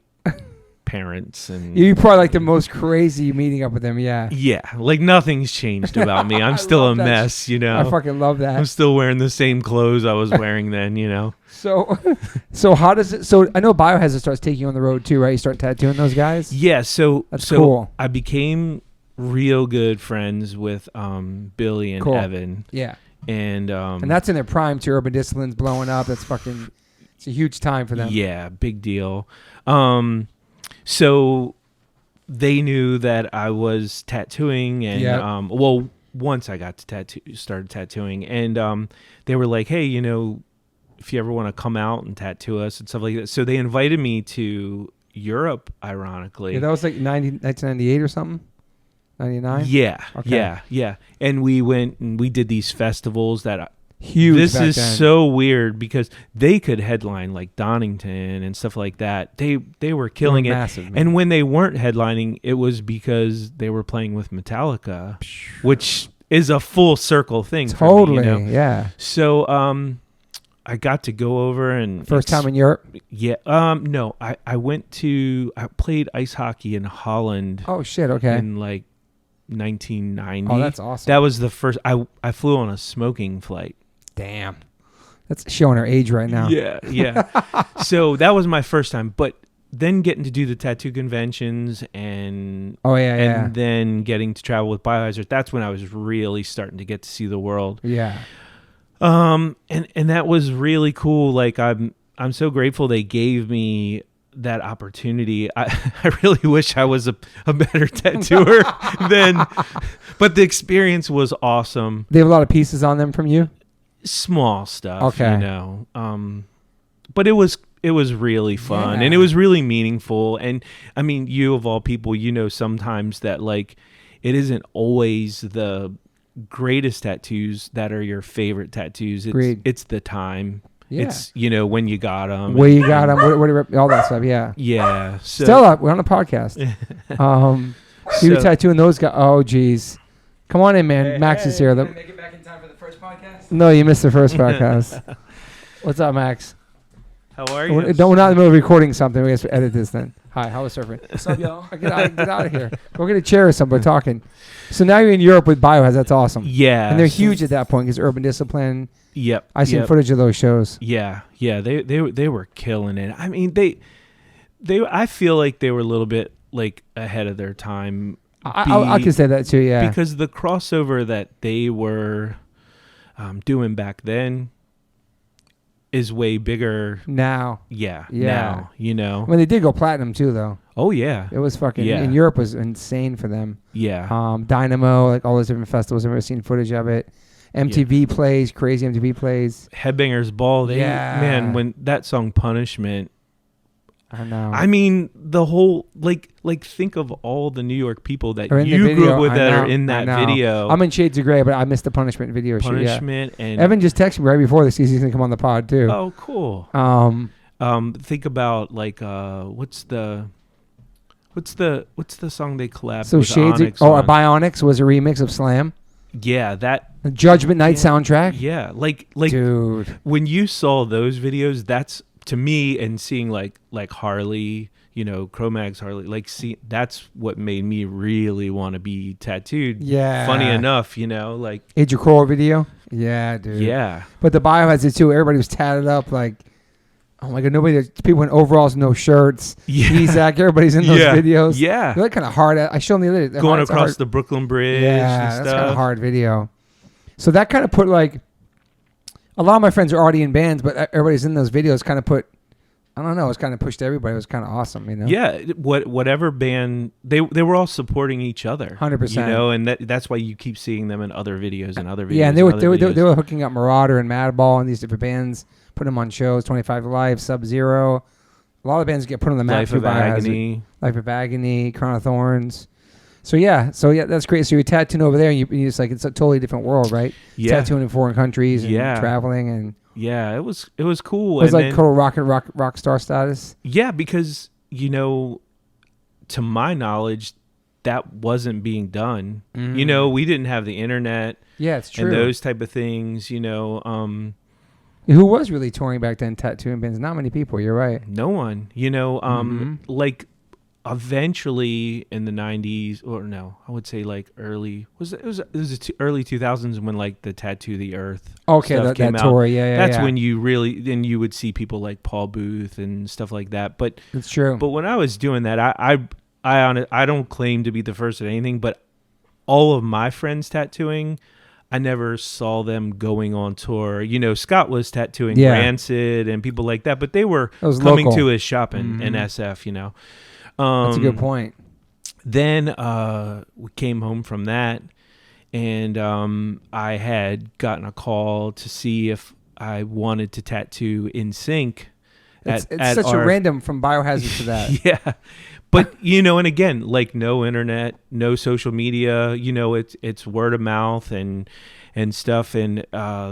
parents, and you probably like the most crazy meeting up with them. Yeah, like nothing's changed about me. I'm still a mess, you know. I fucking love that. I'm still wearing the same clothes I was wearing then, you know. So how does it? So I know Biohazard starts taking you on the road too, right? You start tattooing those guys. Yeah, so that's cool. I became real good friends with Billy and Evan. Yeah, and that's in their prime too. Urban Discipline's blowing up. That's fucking. It's a huge time for them. Yeah, big deal. So they knew that I was tattooing, and well, once I got to started tattooing, and they were like, "Hey, you know, if you ever want to come out and tattoo us and stuff like that." So they invited me to Europe. Ironically, yeah, that was like 1998 or something. 99. Yeah, okay. yeah. And we went and we did these festivals that. Huge. This is so weird because they could headline like Donington and stuff like that. They were killing it. Massive, man. And when they weren't headlining, it was because they were playing with Metallica, which is a full circle thing. Totally, for me, you know? Yeah. So I got to go over and first time in Europe. Yeah. No, I played ice hockey in Holland. Oh shit. Okay. In like 1990. Oh, that's awesome. That was the first. I flew on a smoking flight. Damn. That's showing our age right now. Yeah. So that was my first time. But then getting to do the tattoo conventions and then getting to travel with Biohazard, that's when I was really starting to get to see the world. Yeah. And that was really cool. Like I'm so grateful they gave me that opportunity. I really wish I was a better tattooer but the experience was awesome. They have a lot of pieces on them from you? Small stuff, okay. You know. But it was really fun and it was really meaningful. And I mean, you of all people, you know, sometimes that like it isn't always the greatest tattoos that are your favorite tattoos. It's the time. Yeah. It's, you know, when you got them. Where you got them, all that stuff, yeah. Yeah. So. Stella, we're on a podcast. You were tattooing those guys. Oh, geez. Come on in, man. Max is here. Did I make it back in time for the first podcast? No, you missed the first podcast. What's up, Max? How are you? We're not in the middle of recording something. We have to edit this then. Hi, how was surfing? What's up, y'all? Get out of here. Go get a chair or something. We're talking. So now you're in Europe with Biohazard. That's awesome. Yeah. And they're huge at that point because Urban Discipline. Yep. I seen footage of those shows. Yeah. They were killing it. I mean, I feel like they were a little bit like ahead of their time. I can say that too. Yeah. Because the crossover that they were doing back then is way bigger now. Yeah. Now, you know. When they did go platinum too, though. Oh yeah. It was fucking. In Europe was insane for them. Yeah. Dynamo, like all those different festivals. I've never seen footage of it. MTV plays, crazy MTV plays. Headbangers Ball. Man, when that song Punishment. I know. I mean, the whole like think of all the New York people that you grew up with that are in that video. I'm in Shades of Grey, but I missed the Punishment video. Punishment and Evan just texted me right before this. He's gonna come on the pod too. Oh, cool. Think about like what's the What's the song they collabed So with Shades. Onyx Oh, on? Bionics was a remix of Slam. Yeah, that The Judgment Night soundtrack. Yeah, like Dude. when you saw those videos, that's to me, and seeing like Harley, Cro-Mags Harley, that's what made me really want to be tattooed. Yeah. Funny enough, like Age of Core video. Yeah, dude. yeah. But the bio has it too. Everybody was tatted up like, oh my god, people in overalls, no shirts. Yeah. Ezak, everybody's in those videos. Yeah. They're kind of hard. I showed them the other day. Going across the Brooklyn Bridge and stuff. That's kind of hard video. So that kind of put like, a lot of my friends are already in bands, but everybody's in those videos kind of put, I don't know, it's kind of pushed everybody. It was kind of awesome, Yeah, whatever band, they were all supporting each other. 100%. And that's why you keep seeing them in other videos and other videos. Yeah, and they were hooking up Marauder and Madball and these different bands, putting them on shows, 25 to Life, Sub-Zero. A lot of bands get put on the map. Life of Agony, Crown of Thorns. So yeah, that's great. So you're tattooing over there, and you just like, it's a totally different world, right? Yeah. Tattooing in foreign countries and traveling and. Yeah, it was cool. It was like total rock star status. Yeah, because to my knowledge, that wasn't being done. We didn't have the internet. Yeah, it's true. And those type of things. Who was really touring back then, tattooing bands? Not many people. You're right. No one. Like eventually in the 90s, or no, I would say like early early 2000s when like the Tattoo the Earth stuff came that out. tour. That's when you would see people like Paul Booth and stuff like that. But it's true. But when I was doing that, I don't claim to be the first at anything, but all of my friends tattooing, I never saw them going on tour. Scott was tattooing Rancid and people like that, but they were coming to his shop in SF. That's a good point. Then we came home from that, and I had gotten a call to see if I wanted to tattoo NSYNC. It's such a random from Biohazard to that. Yeah. But, and again, like no internet, no social media, it's word of mouth and stuff. And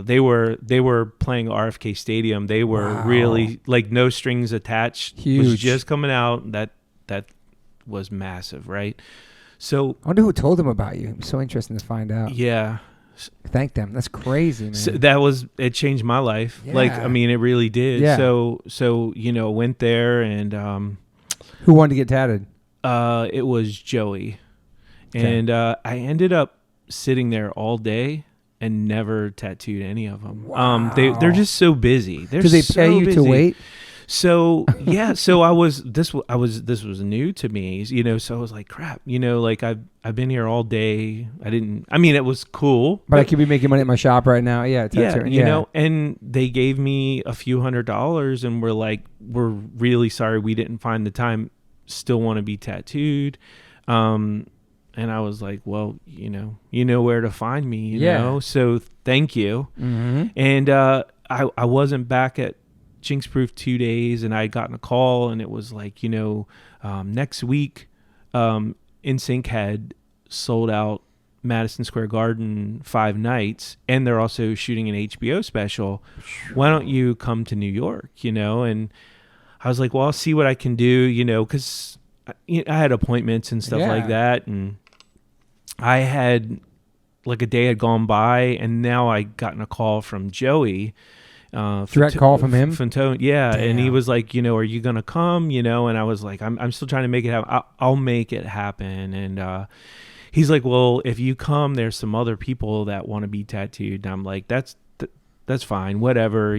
they were playing RFK Stadium. They were really like no strings attached. Huge. Was just coming out. That was massive, right? So I wonder who told them about you. It's so interesting to find out. Yeah. Thank them. That's crazy, man. So it changed my life. Yeah. Like, I mean, it really did. Yeah. So went there and who wanted to get tatted? It was Joey. Okay. And I ended up sitting there all day and never tattooed any of them. Wow. They're just so busy. Did they pay you to wait? So yeah, so this was new to me, so I was like, crap, like I've been here all day. It was cool. But I could be making money at my shop right now. Yeah. And they gave me a few $100s and were like, we're really sorry we didn't find the time, still want to be tattooed. And I was like, well, you know where to find me, you know, so thank you. Mm-hmm. And I wasn't back at Jinx Proof 2 days, and I had gotten a call, and it was like, next week, NSYNC had sold out Madison Square Garden 5 nights, and they're also shooting an HBO special. Why don't you come to New York, And I was like, well, I'll see what I can do, because I had appointments and stuff like that, and I had, like, a day had gone by, and now I gotten a call from Joey. Direct call from him? Fantone, yeah. Damn. And he was like, are you going to come? And I was like, I'm still trying to make it happen. I'll make it happen. And he's like, well, if you come, there's some other people that want to be tattooed. And I'm like, that's fine, whatever,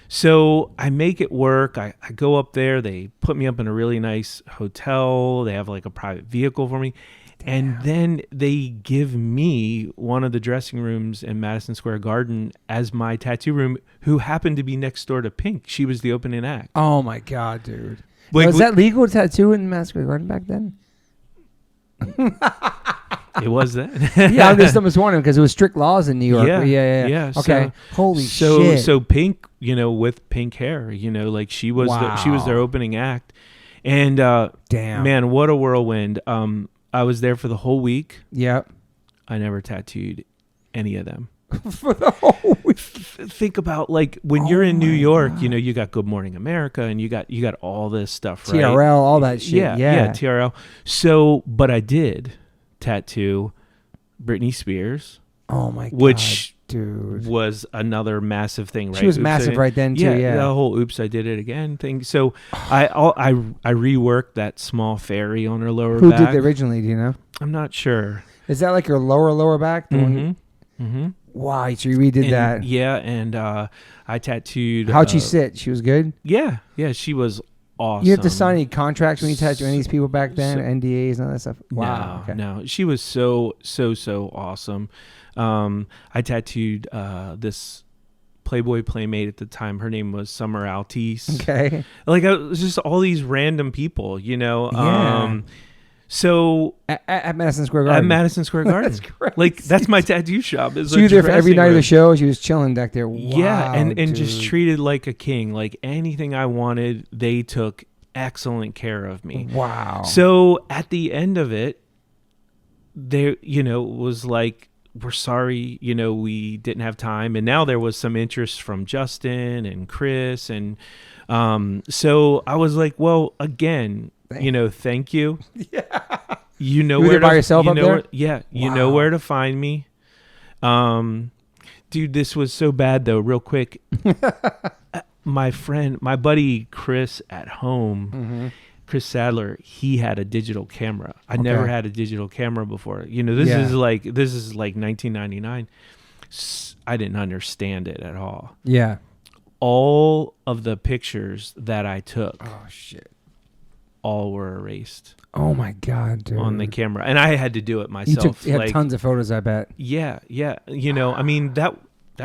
So I make it work. I go up there. They put me up in a really nice hotel. They have like a private vehicle for me. Damn. And then they give me one of the dressing rooms in Madison Square Garden as my tattoo room, who happened to be next door to Pink. She was the opening act. Oh, my God, dude. Was that legal to tattoo in Madison Square Garden back then? It was that. Yeah, I'm just wondering because it was strict laws in New York. Yeah. Okay. Holy shit. So Pink, with pink hair, like she was their opening act. And damn, man, what a whirlwind. I was there for the whole week. Yep. I never tattooed any of them. For the whole week. Think about like when you're in New York, you got Good Morning America and you got all this stuff, right? TRL, all that shit. Yeah, TRL. So, but I did tattoo Britney Spears. Oh my God, which dude, was another massive thing, right? She was massive right then too. Yeah, the whole "Oops, I Did It Again" thing. So I reworked that small fairy on her lower Who back. did that originally? Do you know? I'm not sure. Is that like your lower back? The one? Mm-hmm. Wow, so you redid that. Yeah, and I tattooed. How'd she sit? She was good? Yeah, she was awesome. You have to sign any contracts when you tattoo any of these people back then, NDAs and all that stuff? Wow. No, she was so awesome. I tattooed this Playboy Playmate at the time. Her name was Summer Altice. Okay. Like, it was just all these random people, Yeah. So at Madison Square Garden. At Madison Square Garden. That's crazy. Like, that's my tattoo shop. She was there for every night of the show. She was chilling back there. Wow, yeah, and dude. just treated like a king. Like, anything I wanted, they took excellent care of me. Wow. So at the end of it, there, was like, we're sorry, we didn't have time. And now there was some interest from Justin and Chris. And so I was like, well, again, thank you. Yeah. You know where where by to, yourself you up know there? where, yeah, you know where to find me. Dude, this was so bad though. Real quick, my buddy Chris at home, Chris Sadler, he had a digital camera. I never had a digital camera before. This is like 1999. I didn't understand it at all. Yeah. All of the pictures that I took, oh shit, all were erased. Oh my God, dude. On the camera, and I had to do it myself. You had tons of photos, I bet. Yeah. I mean, that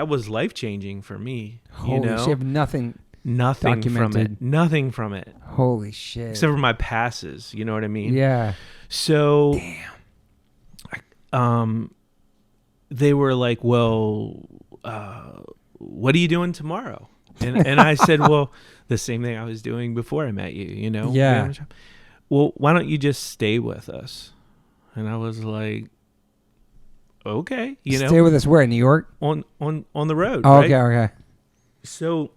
was life changing for me. Holy shit, you have nothing documented. Nothing from it. Holy shit. Except for my passes. You know what I mean? Yeah. So, they were like, "Well, what are you doing tomorrow?" And I said, "Well, the same thing I was doing before I met you. Yeah. Well, why don't you just stay with us?" And I was like, "Okay, stay with us where, in New York? On the road." Oh, right? okay. So,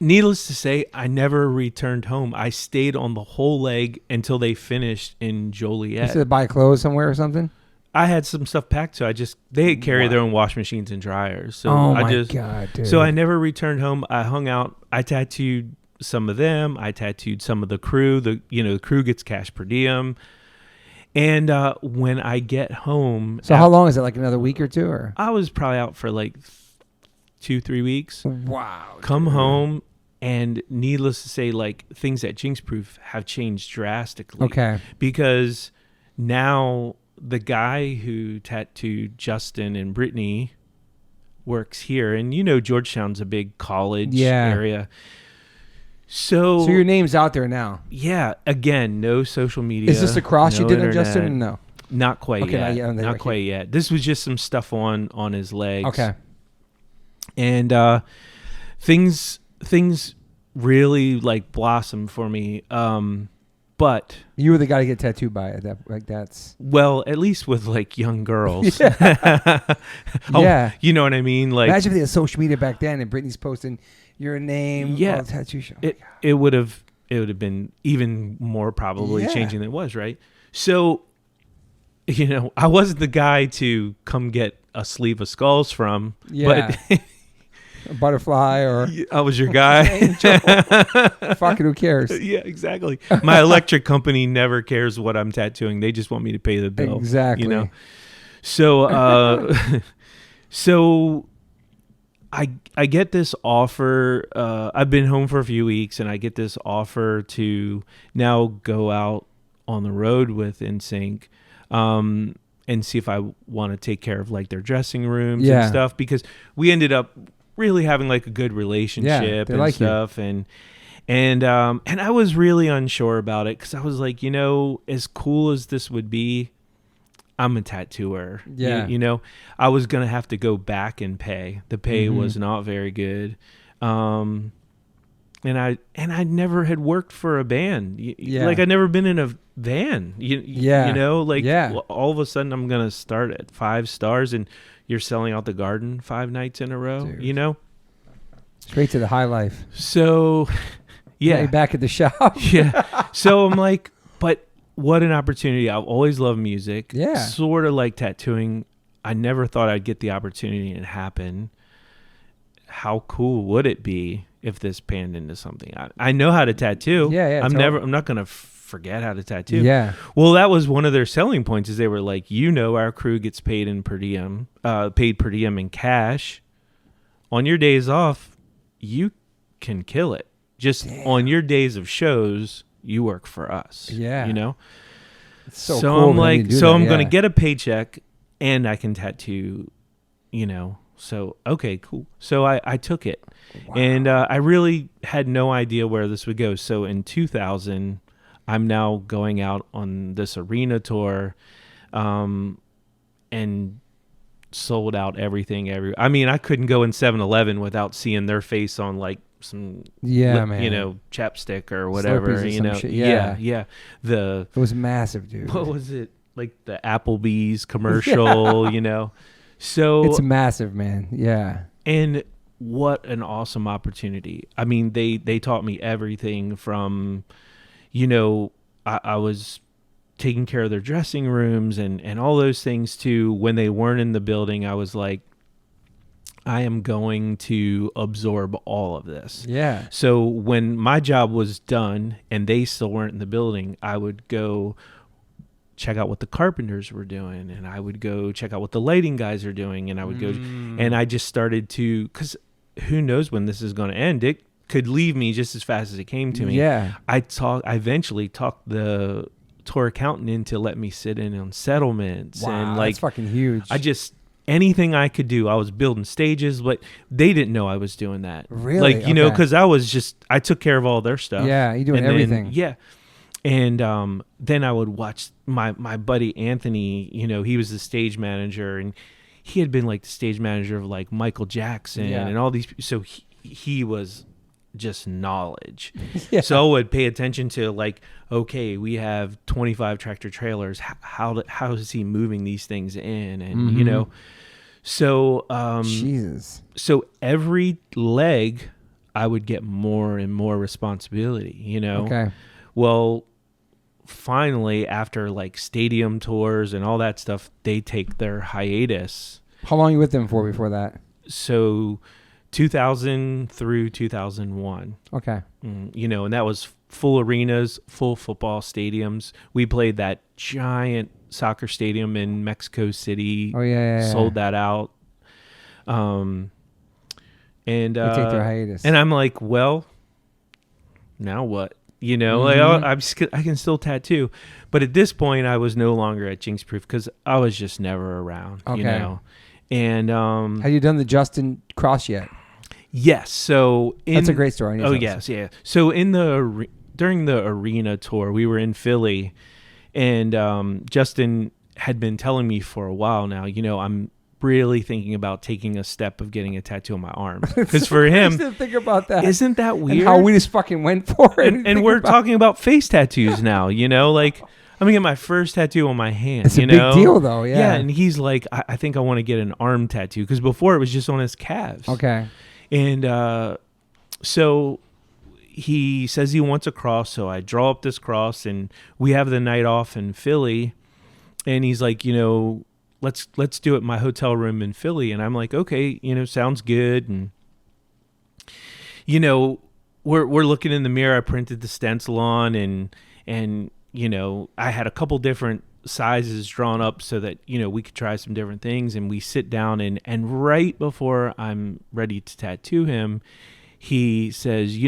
needless to say, I never returned home. I stayed on the whole leg until they finished in Joliet. You said buy clothes somewhere or something? I had some stuff packed, so they carry their own wash machines and dryers. So God, dude. So I never returned home. I hung out. I tattooed some of them. I tattooed some of the crew. The crew gets cash per diem. And when I get home, so how long is it? Like another week or two, or? I was probably out for like 2-3 weeks. Wow. Come home, and needless to say, like, things at Jinx Proof have changed drastically. Okay. Because now the guy who tattooed Justin and Britney works here, and Georgetown's a big college area. So your name's out there now. Yeah. Again, no social media. Is this a cross you did on internet. Justin? Or no. Not quite yet. Not quite yet. This was just some stuff on his legs. Okay. And things really like blossomed for me. But you were the guy to get tattooed by it. That's well, at least with like young girls. Yeah. You know what I mean? Like, imagine if they had social media back then and Britney's posting your name. Yeah. Tattoo show. It would have been even more probably changing than it was, right? So, I wasn't the guy to come get a sleeve of skulls from. Yeah. But a butterfly or I was your guy. Fucking who cares? Yeah, exactly. My electric company never cares what I'm tattooing. They just want me to pay the bill. Exactly. So so I get this offer. I've been home for a few weeks, and I get this offer to now go out on the road with NSYNC, and see if I want to take care of like their dressing rooms and stuff, because we ended up really having like a good relationship and like stuff. And I was really unsure about it, because I was like, as cool as this would be, I'm a tattooer. Yeah. I was going to have to go back and pay. The pay was not very good. I never had worked for a band. Yeah. Like I'd never been in a van. You know, like all of a sudden I'm gonna start at 5 stars and you're selling out the Garden 5 nights in a row. Dude. You know, straight to the high life. So yeah, back at the shop. Yeah. So I'm like, but what an opportunity. I've always loved music. Yeah. Sort of like tattooing. I never thought I'd get the opportunity and it happened. How cool would it be if this panned into something? I know how to tattoo. Yeah. I'm not going to forget how to tattoo. Yeah. Well, that was one of their selling points is they were like, our crew gets paid per diem in cash. On your days off, you can kill it. Just on your days of shows, you work for us. Yeah. You know? It's so cool I'm like, I'm going to get a paycheck and I can tattoo, So, okay, cool. So I took it. Wow. And I really had no idea where this would go. So in 2000, I'm now going out on this arena tour and sold out everything. I mean, I couldn't go in 7-Eleven without seeing their face on like some, man. chapstick or whatever, shit. Yeah. It was massive, dude. What was it? Like the Applebee's commercial, So it's massive, man. Yeah. And what an awesome opportunity. I mean, they taught me everything from, I was taking care of their dressing rooms and all those things to when they weren't in the building. I was like, I am going to absorb all of this. Yeah. So when my job was done and they still weren't in the building, I would go check out what the carpenters were doing, and I would go check out what the lighting guys are doing, and I would go, and I just started to, because who knows when this is going to end. It could leave me just as fast as it came to me. Yeah. I eventually talked the tour accountant into let me sit in on settlements. Wow, and like, that's fucking huge. Anything I could do. I was building stages, but they didn't know I was doing that. Really? Like, because I took care of all their stuff. Yeah, you're doing everything. Yeah. And then I would watch my buddy Anthony, he was the stage manager, and he had been like the stage manager of like Michael Jackson and all these. So he was just knowledge. Yeah. So I would pay attention to like, okay, we have 25 tractor trailers. How is he moving these things in? And, so Jesus. So every leg I would get more and more responsibility, Okay. Well, finally, after like stadium tours and all that stuff, they take their hiatus. How long were you with them for before that? So 2000 through 2001. Okay. And that was full arenas, full football stadiums. We played that giant soccer stadium in Mexico City. Oh, yeah. Sold that out. And they take their hiatus. And I'm like, well, now what? I can still tattoo. But at this point, I was no longer at Jinx Proof because I was just never around, Okay. And have you done the Justin Cross yet? Yes. So that's a great story. Yes, yeah. So during the arena tour, we were in Philly, and Justin had been telling me for a while now, I'm really thinking about taking a step of getting a tattoo on my arm, because for him, think about that. Isn't that weird? And how we just fucking went for it. And we're talking about face tattoos now, like I'm gonna get my first tattoo on my hand. It's a big deal, though. Yeah. Yeah, and he's like, I think I want to get an arm tattoo, because before it was just on his calves. Okay. And so he says he wants a cross, so I draw up this cross, and we have the night off in Philly, and he's like, let's do it in my hotel room in Philly. And I'm like, okay, sounds good. And, we're looking in the mirror. I printed the stencil on, and I had a couple different sizes drawn up so that, we could try some different things. And we sit down, and right before I'm ready to tattoo him, he says,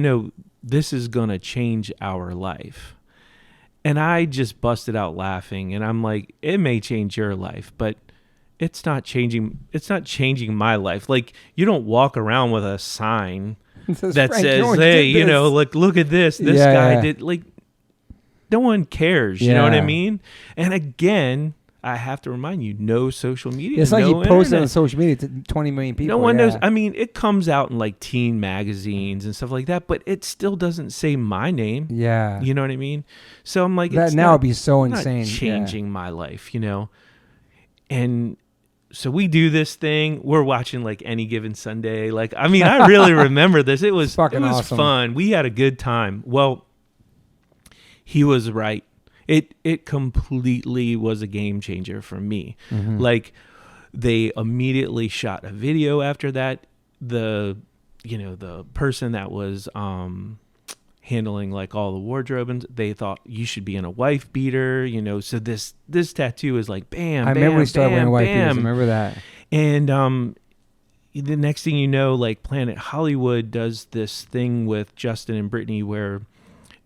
this is going to change our life. And I just busted out laughing, and I'm like, it may change your life, but it's not changing my life. Like, you don't walk around with a sign that says, hey, look at this. This guy did, like, no one cares. You know what I mean? And again, I have to remind you, no social media. It's like no you posted internet. on social media to 20 million people. No one yeah. knows. I mean, it comes out in like teen magazines and stuff like that, but it still doesn't say my name. Yeah. You know what I mean? So I'm like, that it's now not, would be so not insane. changing my life, you know? And so we do this thing. We're watching like Any Given Sunday. Like, I mean, I really remember this. It was awesome. fun. We had a good time. Well, he was right. It completely was a game changer for me. Mm-hmm. Like, they immediately shot a video after that. The person that was handling like all the wardrobe, and they thought you should be in a wife beater, so this tattoo is like bam, I bam, remember we started bam, wearing white beaters. I bam. remember that. And the next thing you know, like Planet Hollywood does this thing with Justin and Britney where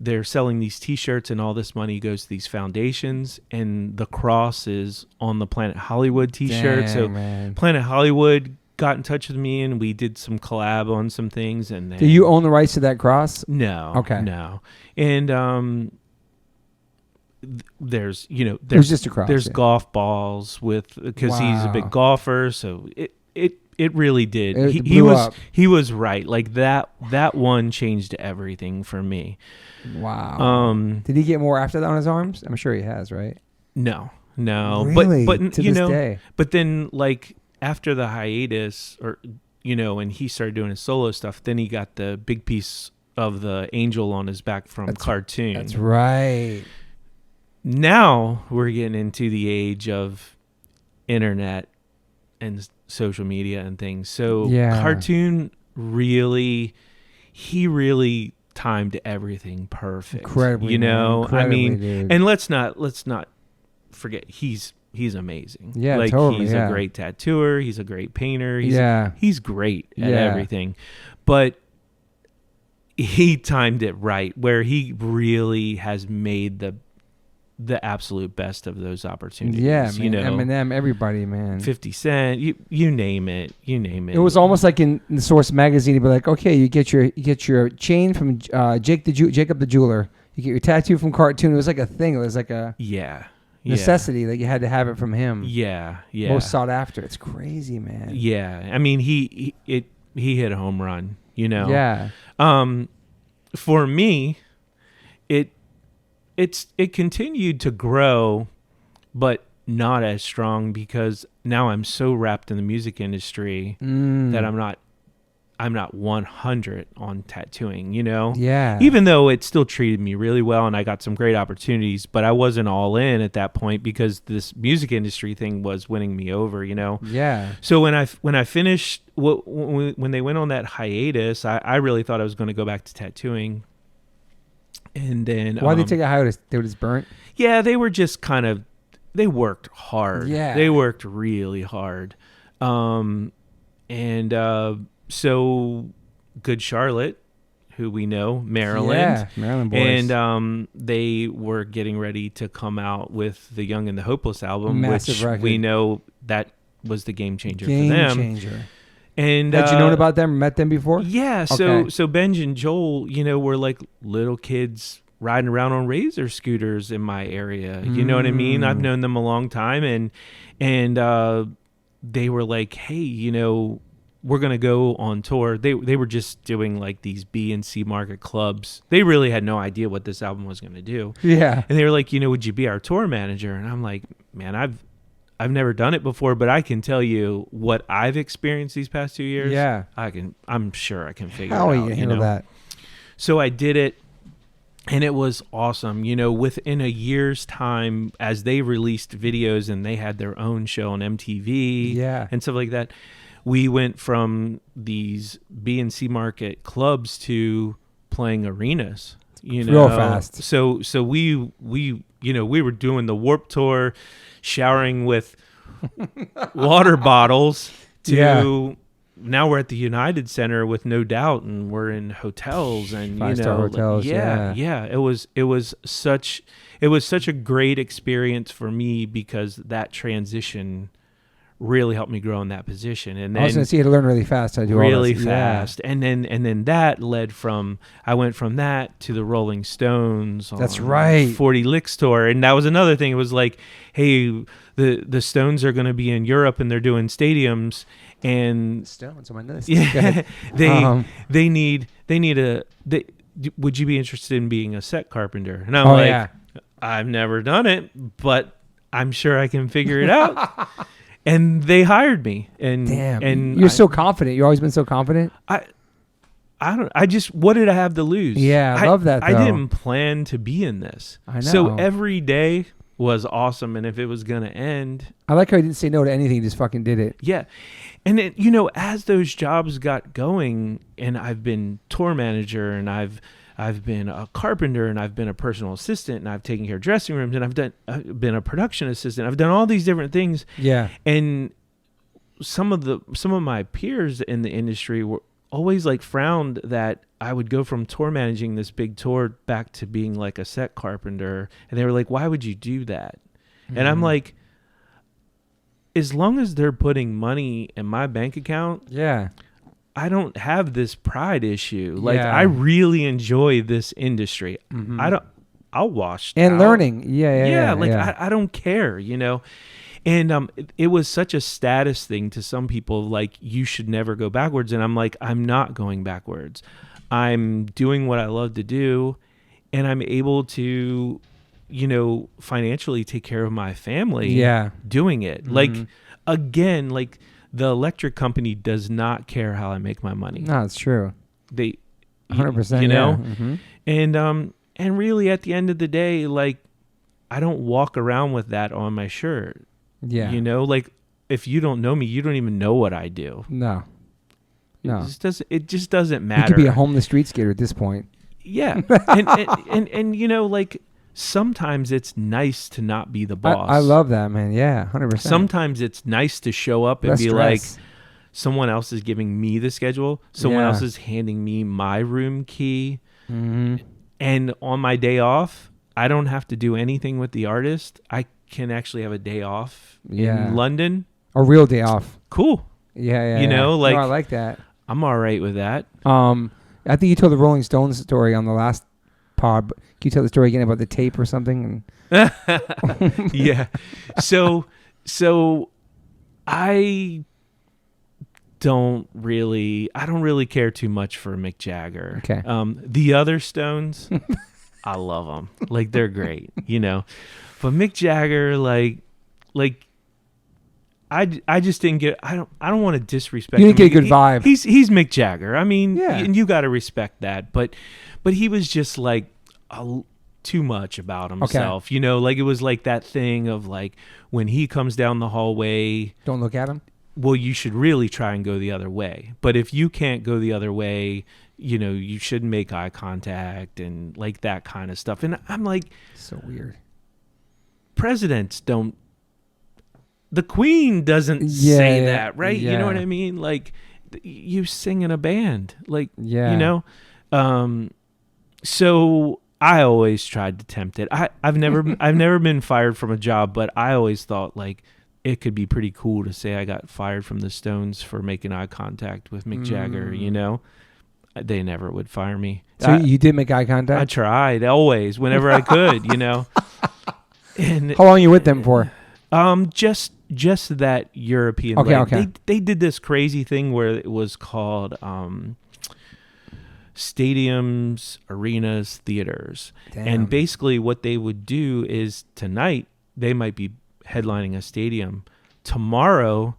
they're selling these t-shirts and all this money goes to these foundations, and the cross is on the Planet Hollywood t-shirt. Dang, so man. Planet Hollywood got in touch with me and we did some collab on some things. And then, Do you own the rights to that cross? No. Okay. No. And there's It was just a cross. there's yeah. golf balls because he's a Wow. big golfer, so it really did. It He blew was up. he was right. Like that one changed everything for me. Wow. Did he get more after that on his arms? I'm sure he has, right? No. Really? But To you this know, day? but then like after the hiatus, or and he started doing his solo stuff, then he got the big piece of the angel on his back from Cartoon. That's right. Now we're getting into the age of internet and social media and things. So Yeah. Cartoon really timed everything perfect. Incredibly, man. I mean, Incredibly, dude. and let's not forget he's amazing. Yeah, like totally, he's yeah. a great tattooer, he's a great painter, he's great at Yeah. everything. But he timed it right where he really has made the absolute best of those opportunities. Yeah, man. Eminem, everybody, man. 50 Cent, you name it. It was almost like in the Source magazine, he'd be like, okay, you get your chain from Jacob the Jeweler. You get your tattoo from Cartoon. It was like a thing. It was like a necessity that you had to have it from him. Yeah. Most sought after. It's crazy, man. Yeah. I mean, he hit a home run, Yeah. For me, it continued to grow, but not as strong because now I'm so wrapped in the music industry that I'm not 100 on tattooing, Yeah. Even though it still treated me really well and I got some great opportunities, but I wasn't all in at that point because this music industry thing was winning me over, Yeah. So when I finished, when they went on that hiatus, I really thought I was going to go back to tattooing. And then Why did they take a hiatus? They were just burnt? Yeah, they were just they worked hard. Yeah. They worked really hard. So Good Charlotte, who we know, Maryland. Yeah, Maryland boys. And they were getting ready to come out with the Young and the Hopeless album, Massive which record. we know that was the game changer for Game them. changer. And Had you known about them or met them before? Yeah, Okay. so Benj and Joel, were like little kids riding around on Razor scooters in my area. You know what I mean? I've known them a long time, and they were like, hey, we're gonna go on tour. They were just doing like these B and C market clubs. They really had no idea what this album was gonna do. Yeah. And they were like, would you be our tour manager? And I'm like, man, I've never done it before, but I can tell you what I've experienced these past 2 years. Yeah. I'm sure I can figure How it are out. you gonna handle that? So I did it, and it was awesome. Within a year's time, as they released videos and they had their own show on MTV and stuff like that, we went from these B and C market clubs to playing arenas. Real fast. So we were doing the Warped Tour, showering with water bottles to now we're at the United Center with No Doubt, and we're in hotels and 5-star hotels. yeah. It was such a great experience for me because that transition really helped me grow in that position. And I was then going to say you had to learn really fast how to do all really this. fast. And then that led from, I went from that to the Rolling Stones on That's right. 40 Licks tour. And that was another thing. It was like, hey, the Stones are going to be in Europe and they're doing stadiums, and Stones on my list. yeah, would you be interested in being a set carpenter? And I'm like, I've never done it, but I'm sure I can figure it out. And they hired me. And damn, and you're so confident. You've always been so confident. I just, what did I have to lose? Yeah, I love that, I though. didn't plan to be in this. I know. So every day was awesome. And if it was going to end. I like how you didn't say no to anything. You just fucking did it. Yeah. And it, as those jobs got going, and I've been tour manager, and I've been a carpenter, and I've been a personal assistant, and I've taken care of dressing rooms, and I've been a production assistant. I've done all these different things. Yeah. And some of my peers in the industry were always like frowned that I would go from tour managing this big tour back to being like a set carpenter. And they were like, why would you do that? Mm-hmm. And I'm like, as long as they're putting money in my bank account, yeah, I don't have this pride issue. Like, I really enjoy this industry. Mm-hmm. I'll wash and out. learning. Yeah. I don't care, And it was such a status thing to some people, like, you should never go backwards. And I'm like, I'm not going backwards. I'm doing what I love to do, and I'm able to, financially take care of my family doing it. Mm-hmm. Like, again, like, the electric company does not care how I make my money. No, it's true. They 100%, Mm-hmm. And really at the end of the day, like, I don't walk around with that on my shirt. Yeah. Like, if you don't know me, you don't even know what I do. No. It just doesn't matter. You could be a homeless street skater at this point. Yeah. and like, sometimes it's nice to not be the boss. I love that, man. Yeah, 100%. Sometimes it's nice to show up and be like, someone else is giving me the schedule. Someone else is handing me my room key. Mm-hmm. And on my day off, I don't have to do anything with the artist. I can actually have a day off in London. A real day off. Cool. Yeah. Like, I like that. I'm all right with that. I think you told the Rolling Stones story on the last pod. But can you tell the story again about the tape or something? Yeah. So I don't really care too much for Mick Jagger. Okay. The other Stones, I love them. Like, they're great, But Mick Jagger, like I just didn't get. I don't want to disrespect. You didn't get a good vibe. He's Mick Jagger. I mean, and you got to respect that. But he was just like too much about himself. Okay. Like, it was like that thing of like, when he comes down the hallway, don't look at him. Well, you should really try and go the other way. But if you can't go the other way, you shouldn't make eye contact and like that kind of stuff. And I'm like, so weird. Presidents don't. The Queen doesn't say that, right? Yeah. You know what I mean? Like, you sing in a band, like, So I always tried to tempt it. I've never been fired from a job, but I always thought, like, it could be pretty cool to say I got fired from the Stones for making eye contact with Mick Jagger. They never would fire me. So you did make eye contact? I tried always, whenever I could. And how long are you with them for? Just that European. Okay. They did this crazy thing where it was called stadiums, arenas, theaters. Damn. And basically what they would do is, tonight they might be headlining a stadium. Tomorrow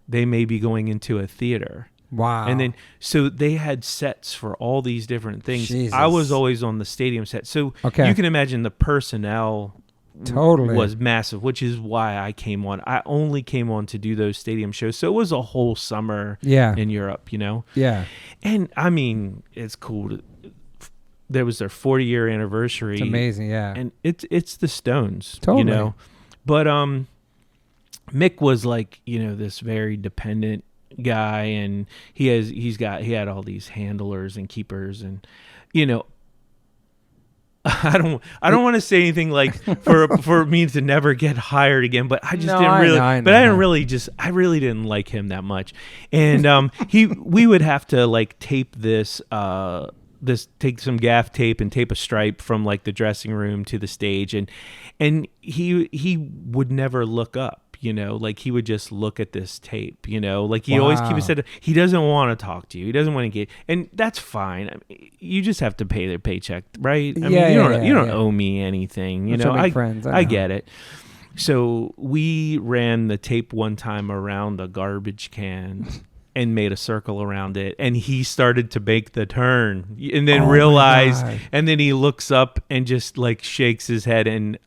they may be going into a theater. Wow. And then, so they had sets for all these different things. Jesus. I was always on the stadium set. So you can imagine the personnel was massive, which is why I came on. I only came on to do those stadium shows. So it was a whole summer in Europe, Yeah. And I mean, it's cool. There was their 40-year anniversary. It's amazing, yeah. And it's the Stones, totally. But Mick was like, this very dependent guy, and he had all these handlers and keepers, and I don't want to say anything like for me to never get hired again, but I just didn't really. I really didn't like him that much, and we would have to like tape this. Take some gaff tape and tape a stripe from like the dressing room to the stage, and he would never look up. Like he would just look at this tape, like he always keep his head. He doesn't want to talk to you. He doesn't want to get, and that's fine. I mean, you just have to pay their paycheck, right? I mean, you don't owe me anything, I get it. So we ran the tape one time around a garbage can and made a circle around it, and he started to make the turn and then realized, and then he looks up and just like shakes his head, and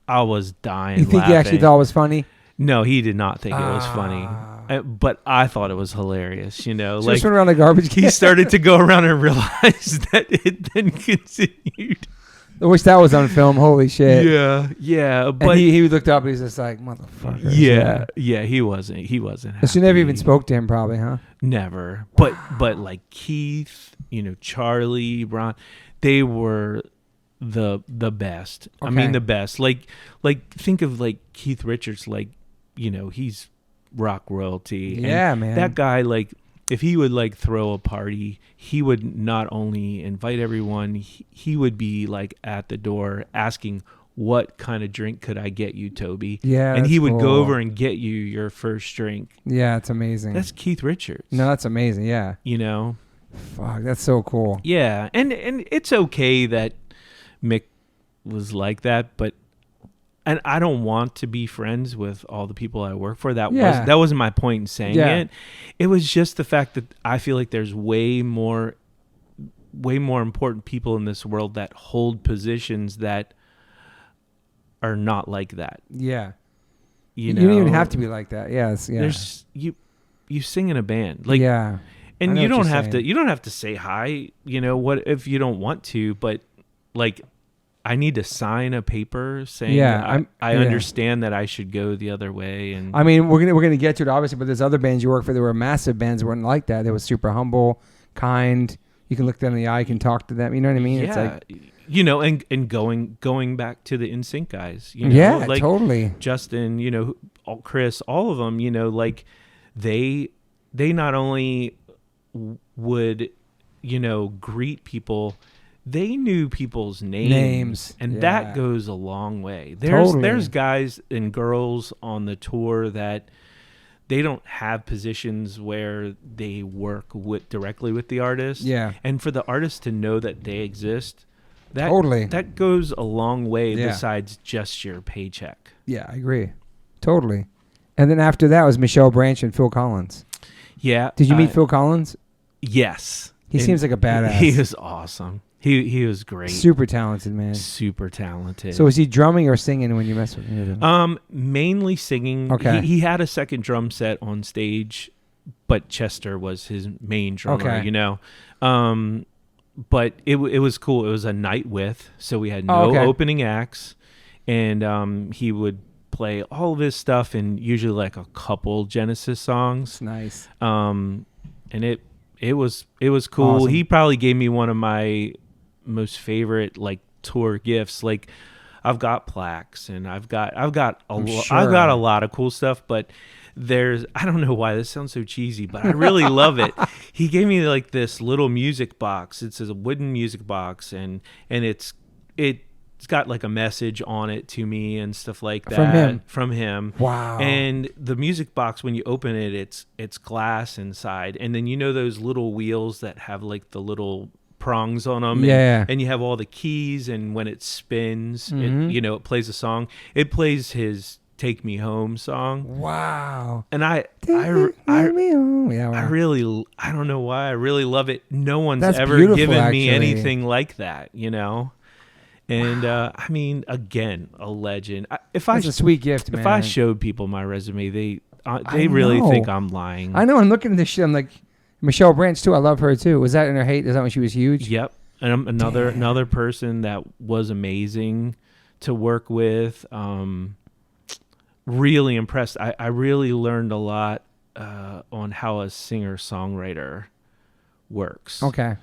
I was dying. You think laughing. He actually thought it was funny? No, he did not think it was funny. But I thought it was hilarious, So like went around a garbage can. he started to go around and realize that it then continued. I wish that was on film. Holy shit. Yeah. But and he looked up and he's just like, motherfucker. Yeah, he wasn't happy. So you never even spoke to him probably, huh? Never. But like Keith, Charlie, Ron, they were the best. Okay. I mean the best. Like think of like Keith Richards, like, he's rock royalty. Yeah, and man. That guy, like, if he would like throw a party, he would not only invite everyone, he would be like at the door asking, what kind of drink could I get you, Toby? Yeah. And he would cool. go over and get you your first drink. Yeah, it's amazing. That's Keith Richards. No, that's amazing. Yeah. Fuck, that's so cool. Yeah. And it's okay that Mick was like that, and I don't want to be friends with all the people I work for. That wasn't my point in saying it. It was just the fact that I feel like there's way more important people in this world that hold positions that are not like that. Yeah. You don't even have to be like that. Yes. Yeah. There's you sing in a band. Like, yeah. And you don't have to say hi, what if you don't want to, but like, I need to sign a paper saying I understand that I should go the other way. And I mean, we're gonna get to it obviously, but there's other bands you work for. There were massive bands that weren't like that. They were super humble, kind. You can look them in the eye, you can talk to them. You know what I mean? Yeah. It's like, and going back to the NSYNC guys. Like totally. Justin, Chris, all of them. Like they not only would greet people. They knew people's names, and that goes a long way. There's guys and girls on the tour that they don't have positions where they work directly with the artist. Yeah. And for the artist to know that they exist, that goes a long way besides just your paycheck. Yeah, I agree. Totally. And then after that was Michelle Branch and Phil Collins. Yeah. Did you meet Phil Collins? Yes. He seems like a badass. He is awesome. He was great. Super talented, man. Super talented. So was he drumming or singing when you messed with him? Mainly singing. Okay. He had a second drum set on stage, but Chester was his main drummer, But it was cool. It was a night with, so we had no opening acts, and he would play all of his stuff and usually like a couple Genesis songs. Nice. And it was cool. Awesome. He probably gave me one of my most favorite like tour gifts. Like I've got plaques and I've got a lot of cool stuff, but I don't know why this sounds so cheesy, but I really love it. He gave me like this little music box. It's a wooden music box and it's got like a message on it to me and stuff like that from him. Wow. And the music box, when you open it, it's glass inside. And then those little wheels that have like the little prongs on them. Yeah. And you have all the keys, and when it spins, it plays a song. It plays his Take Me Home song. Wow. And I really, I don't know why, I really love it. No one's ever given me anything like that, And I mean, again, a legend. That's a sweet gift, man. If I showed people my resume, they really think I'm lying. I know. I'm looking at this shit. I'm like, Michelle Branch too. I love her too. Was that in her hate? Is that when she was huge? Yep. And another person that was amazing to work with. Really impressed. I really learned a lot on how a singer-songwriter works. Okay.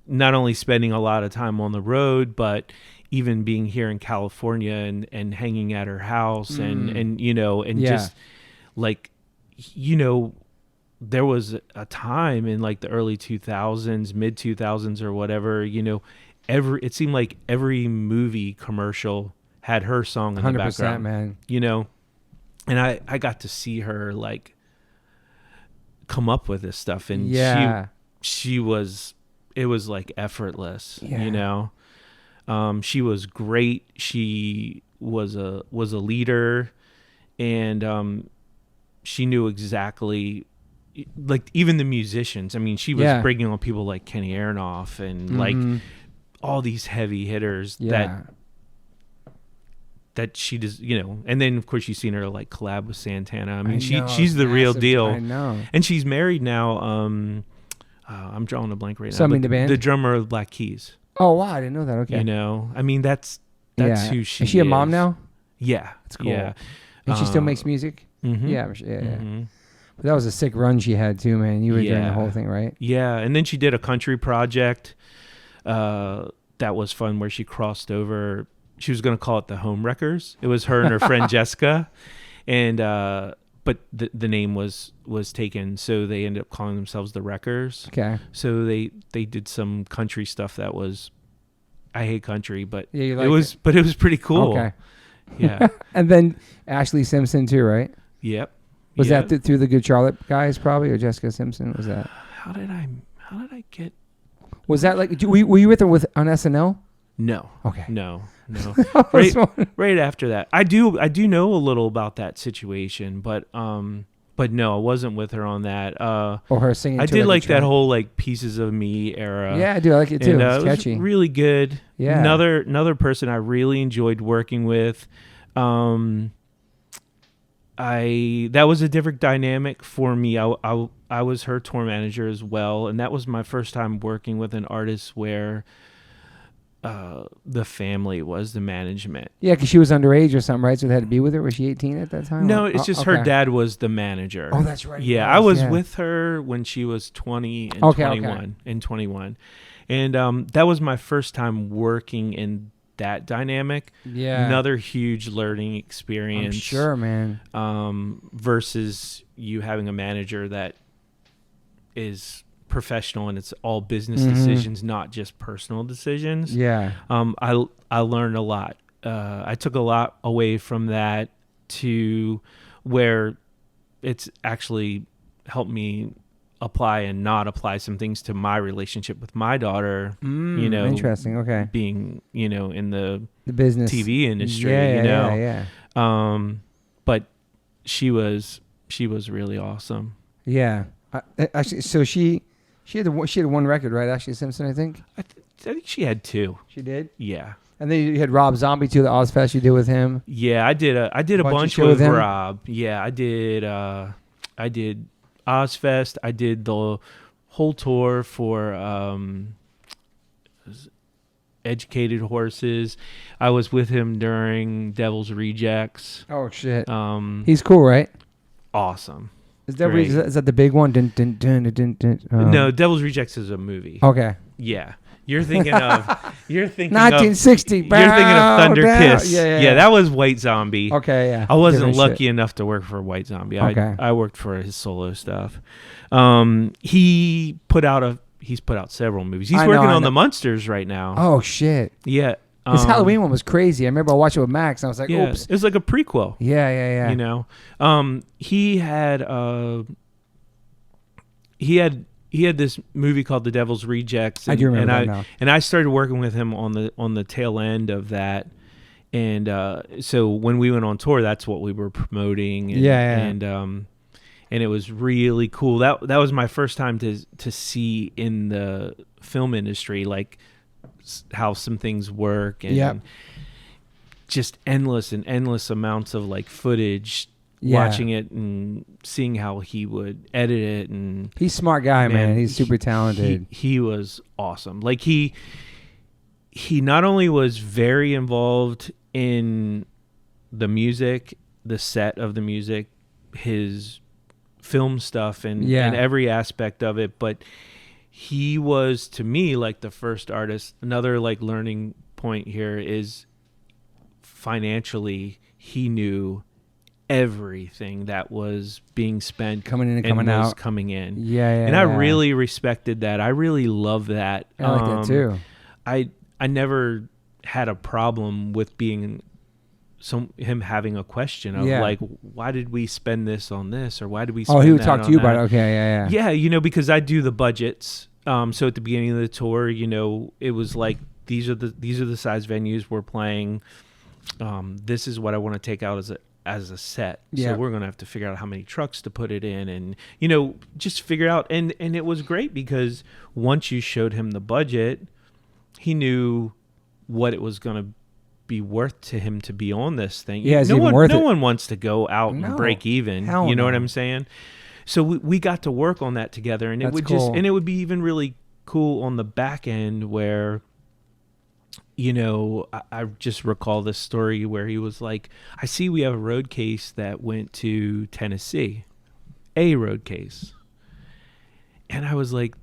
not only spending a lot of time on the road, but even being here in California and hanging at her house and you know, and just like, you know, there was a time in like the early 2000s, mid 2000s or whatever, you know, it seemed like every movie commercial had her song in the background, man. You know, and I got to see her like come up with this stuff, and she was, it was like effortless, you know. She was great. She was a leader, and she knew exactly, like, even the musicians. I mean, she was bringing on people like Kenny Aronoff and like all these heavy hitters that she does, you know. And then of course you've seen her like collab with Santana. I mean, she's the real deal. I know. And she's married now. I'm drawing a blank right now. Something the band? The drummer of Black Keys. Oh wow, I didn't know that. Okay. You know, I mean, that's who she is. Is she a mom now? Yeah. That's cool. Yeah. And she still makes music? Mm-hmm. Yeah. But that was a sick run she had too, man. You were doing the whole thing, right? Yeah. And then she did a country project that was fun, where she crossed over. She was going to call it the Home Wreckers. It was her and her friend Jessica. And but the name was taken, so they ended up calling themselves the Wreckers. Okay. So they did some country stuff that was, I hate country, but it was pretty cool. Okay. Yeah. And then Ashley Simpson too, right? Yep. Was that through the Good Charlotte guys probably, or Jessica Simpson? Was that? How did I get? Was that like? Were you with her on SNL? No. Okay. No. Right after that, I do know a little about that situation, but no, I wasn't with her on that. Or her singing. I did like that whole like Pieces of Me era. Yeah, I do. I like it too. It's catchy. It was really good. Yeah. Another person I really enjoyed working with. That was a different dynamic for me. I was her tour manager as well, and that was my first time working with an artist where the family was the management. Yeah, because she was underage or something, right? So they had to be with her. Was she 18 at that time? No, it's just her dad was the manager. Oh, that's right. Yeah, I was with her when she was 20 and 21. And that was my first time working in that dynamic. Yeah. Another huge learning experience. I'm sure, man. Versus you having a manager that is professional and it's all business decisions, not just personal decisions. Yeah. I learned a lot. I took a lot away from that to where it's actually helped me apply and not apply some things to my relationship with my daughter. You know, interesting. Okay. Being, you know, in the business TV industry, you know. But she was really awesome. Yeah. Actually, so she had one record, right? Ashley Simpson, I think. I think she had two. She did. Yeah. And then you had Rob Zombie too, the Ozfest you did with him. Yeah, I did a bunch with Rob. Yeah, I did Ozfest. I did the whole tour for Educated Horses. I was with him during Devil's Rejects. Oh shit. He's cool, right? Awesome. Is that the big one? No, Devil's Rejects is a movie. Okay. Yeah. You're thinking of 1960. You're thinking of Thunder Kiss. Yeah, that was White Zombie. Okay, yeah. I wasn't lucky enough to work for White Zombie. Okay. I worked for his solo stuff. He's put out several movies. He's working on the Munsters right now. Oh shit. Yeah. His Halloween one was crazy. I remember I watched it with Max and I was like, oops. It was like a prequel. Yeah. You know. He had this movie called The Devil's Rejects. I do remember that now. And I started working with him on the tail end of that. And so when we went on tour, that's what we were promoting. And, and it was really cool. That was my first time to see in the film industry, like how some things work, and just endless amounts of like footage. Watching it and seeing how he would edit it, and he's a smart guy, man. He's super talented. He was awesome. Like he not only was very involved in the music, the set of the music, his film stuff, and every aspect of it, but he was, to me, like the first artist. Another like learning point here is financially, he knew everything that was being spent coming in and coming out, coming in. Yeah. And I really respected that. I really love that. I like that too. I never had a problem with him having a question of like, why did we spend this on this, or why did we spend he would that talk to on you that? about it. Okay, Yeah, because I do the budgets. So at the beginning of the tour, it was like, these are the size venues we're playing. This is what I want to take out as a set. Yeah. So we're going to have to figure out how many trucks to put it in, and just figure out. And it was great because once you showed him the budget, he knew what it was going to be worth to him to be on this thing. Yeah, no one wants to go out and break even. Hell you know no. what I'm saying? So we got to work on that together, and That's it would cool. and it would be even really cool on the back end where, I just recall this story where he was like, I see we have a road case that went to Tennessee, a road case. And I was like,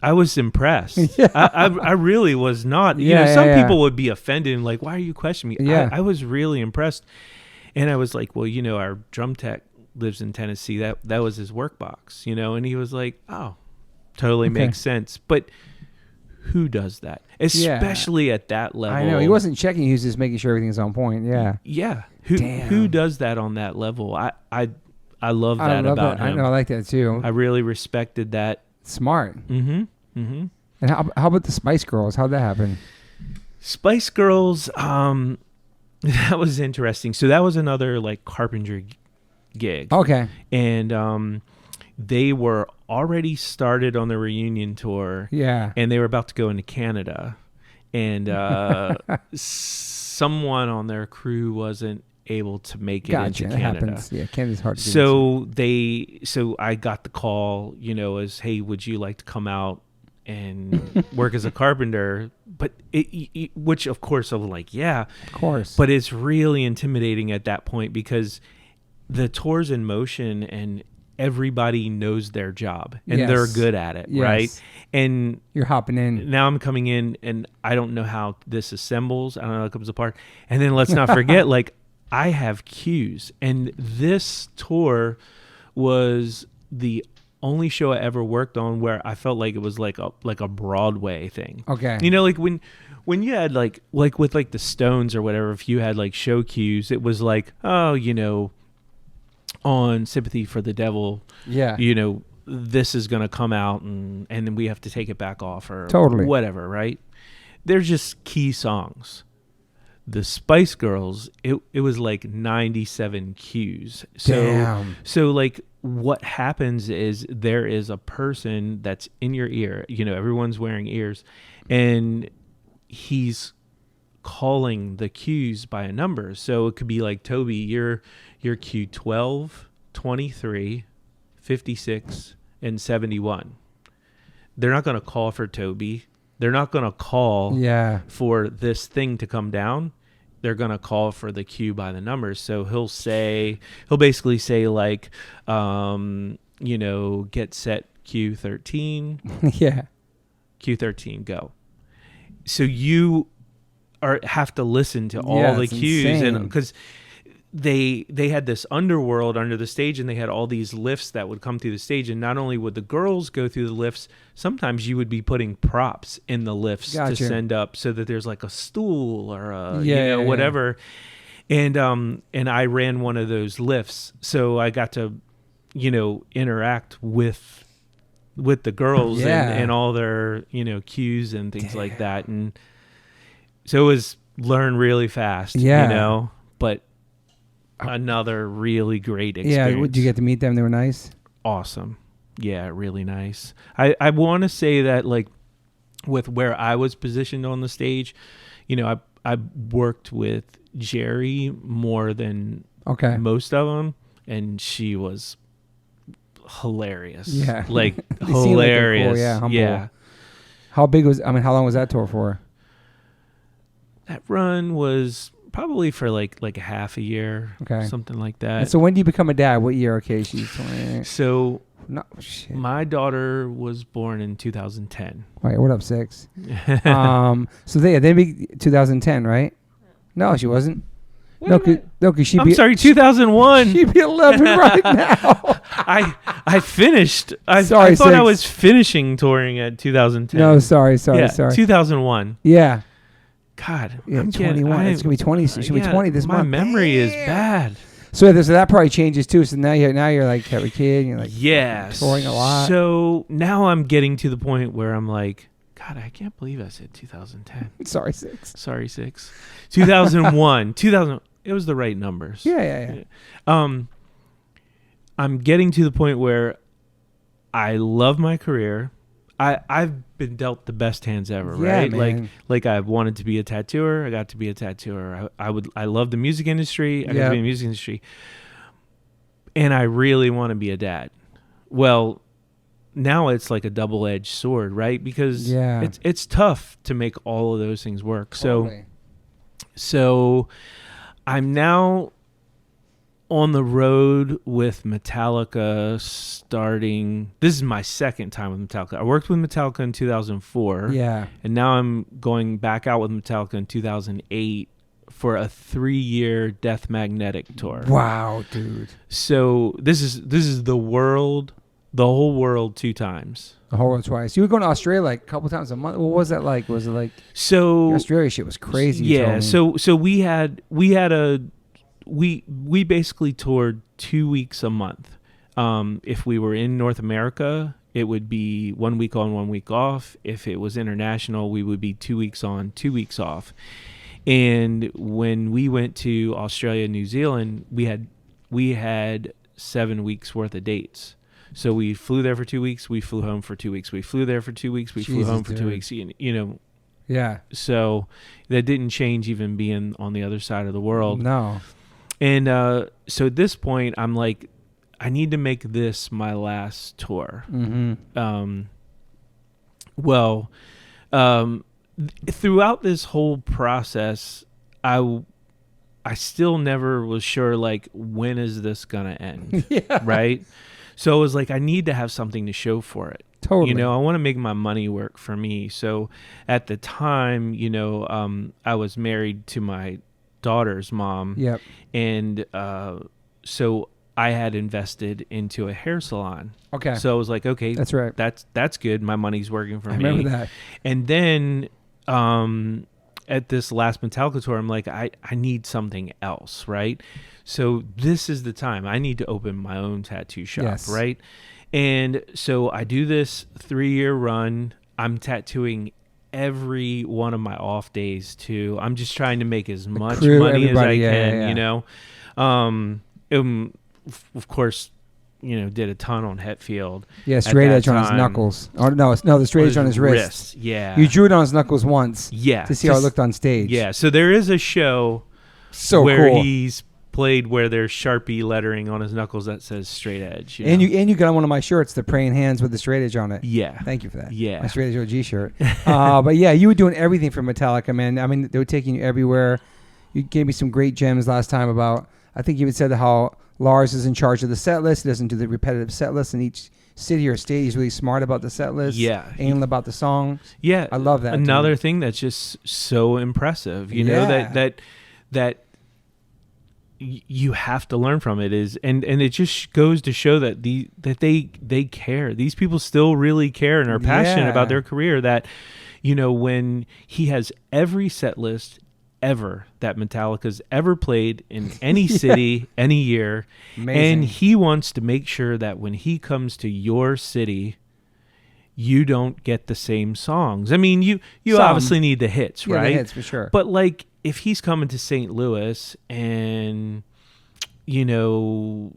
I was impressed. Yeah. I really was not. Some people would be offended and like, why are you questioning me? Yeah. I was really impressed. And I was like, well, our drum tech lives in Tennessee. That was his work box, and he was like, oh, totally makes sense. But who does that? Especially at that level. I know. He wasn't checking. He was just making sure everything's on point. Yeah. Yeah. Who does that on that level? I love that about him. I know. I like that too. I really respected that. Smart. Mm-hmm. Mm-hmm. And how about the Spice Girls? How'd that happen? Spice Girls, that was interesting. So that was another like carpentry gig. Okay. And they were already started on the reunion tour. Yeah. And they were about to go into Canada. And someone on their crew wasn't able to make it into Canada. Happens. Yeah, Canada's hard to do. So I got the call, as, hey, would you like to come out and work as a carpenter? But which of course I'm like, yeah, of course. But it's really intimidating at that point because the tour's in motion and everybody knows their job and they're good at it, right? And you're hopping in. Now I'm coming in and I don't know how this assembles. I don't know how it comes apart. And then let's not forget, like, I have cues, and this tour was the only show I ever worked on where I felt like it was like a Broadway thing. Okay. Like when you had like with like the Stones or whatever, if you had like show cues, it was like, oh, on Sympathy for the Devil, this is going to come out and then we have to take it back off or whatever, right? They're just key songs. The Spice Girls, it was like 97 cues. So like what happens is there is a person that's in your ear, everyone's wearing ears, and he's calling the cues by a number. So it could be like, Toby, your cue 12, 23, 56, and 71. They're not going to call for Toby. They're not going to call for this thing to come down. They're going to call for the cue by the numbers. So he'll basically say like, get set cue 13. Yeah. Cue 13, go. So you have to listen to all the cues. Insane. And because they had this underworld under the stage, and they had all these lifts that would come through the stage, and not only would the girls go through the lifts, sometimes you would be putting props in the lifts to send up so that there's like a stool or whatever. And I ran one of those lifts, so I got to interact with the girls and all their cues and things like that. And so it was learn really fast, but another really great experience. Yeah, did you get to meet them? They were nice? Awesome. Yeah, really nice. I want to say that, like, with where I was positioned on the stage, I worked with Jerry more than most of them, and she was hilarious. Yeah. Like, hilarious. Like humble. Yeah. How long was that tour for? That run was probably for like a half a year, something like that. And so when do you become a dad? What year? Okay, she's 28. So No shit. My daughter was born in 2010. Wait, what up, 6? So they be 2010, right? No, she wasn't. No, cause she'd I'm be. sorry, 2001. She'd be 11 right now. I finished. I Sorry, thought I 6. was finishing touring at 2010. No, sorry. Yeah, Sorry. 2001. Yeah. God, Yeah, I'm 21. It's gonna be 20. She should be 20 this month. My memory is Damn. bad. So that probably changes too. So now you're like have a kid. And you're like touring a lot. So now I'm getting to the point where I'm like, God, I can't believe I said 2010. Sorry, 6. Sorry, 6. 2001. 2000. It was the right numbers. Yeah. I'm getting to the point where I love my career. I've been dealt the best hands ever, Yeah, right? man. Like I wanted to be a tattooer. I got to be a tattooer. I love the music industry. I got to be in the music industry. And I really want to be a dad. Well, now it's like a double-edged sword, right? Because it's tough to make all of those things work. Totally. So I'm now on the road with Metallica starting. This is my second time with Metallica. I worked with Metallica in 2004. Yeah. And now I'm going back out with Metallica in 2008 for a 3-year Death Magnetic tour. Wow, dude. So this is the whole world 2 times. The whole world twice. You were going to Australia like a couple times a month. What was that like? Was it like so the Australia shit was crazy? Yeah. So we basically toured 2 weeks a month. If we were in North America, it would be 1 week on, 1 week off. If it was international, we would be 2 weeks on, 2 weeks off. And when we went to Australia and New Zealand, we had 7 weeks worth of dates. So we flew there for 2 weeks. We flew home for 2 weeks. We flew there for 2 weeks. We flew home for 2 weeks. You know. Yeah. So that didn't change even being on the other side of the world. No. And so at this point, I'm like, I need to make this my last tour. Mm-hmm. Throughout this whole process, I still never was sure, like, when is this gonna end? Yeah. Right. So it was like, I need to have something to show for it. Totally. You know, I want to make my money work for me. So at the time, you know, I was married to my daughter's mom. Yep. And so I had invested into a hair salon. Okay. So I was like, okay, that's right. That's good. My money's working for me. I remember that. And then at this last Metallica tour, I'm like, I need something else, right? So this is the time. I need to open my own tattoo shop, Yes. right? And so I do this 3-year run. I'm tattooing every one of my off days too. I'm just trying to make as much money as I can, you know. Of course, you know, did a ton on Hetfield. Yeah, straight edge on his knuckles. Oh no, the straight edge on his wrist. Yeah. You drew it on his knuckles once. Yeah. To see how it looked on stage. Yeah. So there is a show where he's played where there's Sharpie lettering on his knuckles that says straight edge. You know? And you got on one of my shirts, the praying hands with the straight edge on it. Yeah. Thank you for that. Yeah. My straight edge OG shirt. But yeah, you were doing everything for Metallica, man. I mean, they were taking you everywhere. You gave me some great gems last time about, I think you even said how Lars is in charge of the set list. He doesn't do the repetitive set list in each city or state. He's really smart about the set list. Yeah. Anal about the song. Yeah. I love that. Another thing that's just so impressive, you know, that you have to learn from it is, and it just goes to show that they care. These people still really care and are passionate about their career. That, you know, when he has every set list ever that Metallica's ever played in any city, any year. Amazing. And he wants to make sure that when he comes to your city, you don't get the same songs. I mean, you obviously need the hits, right? The hits for sure. But like, if he's coming to St. Louis and, you know,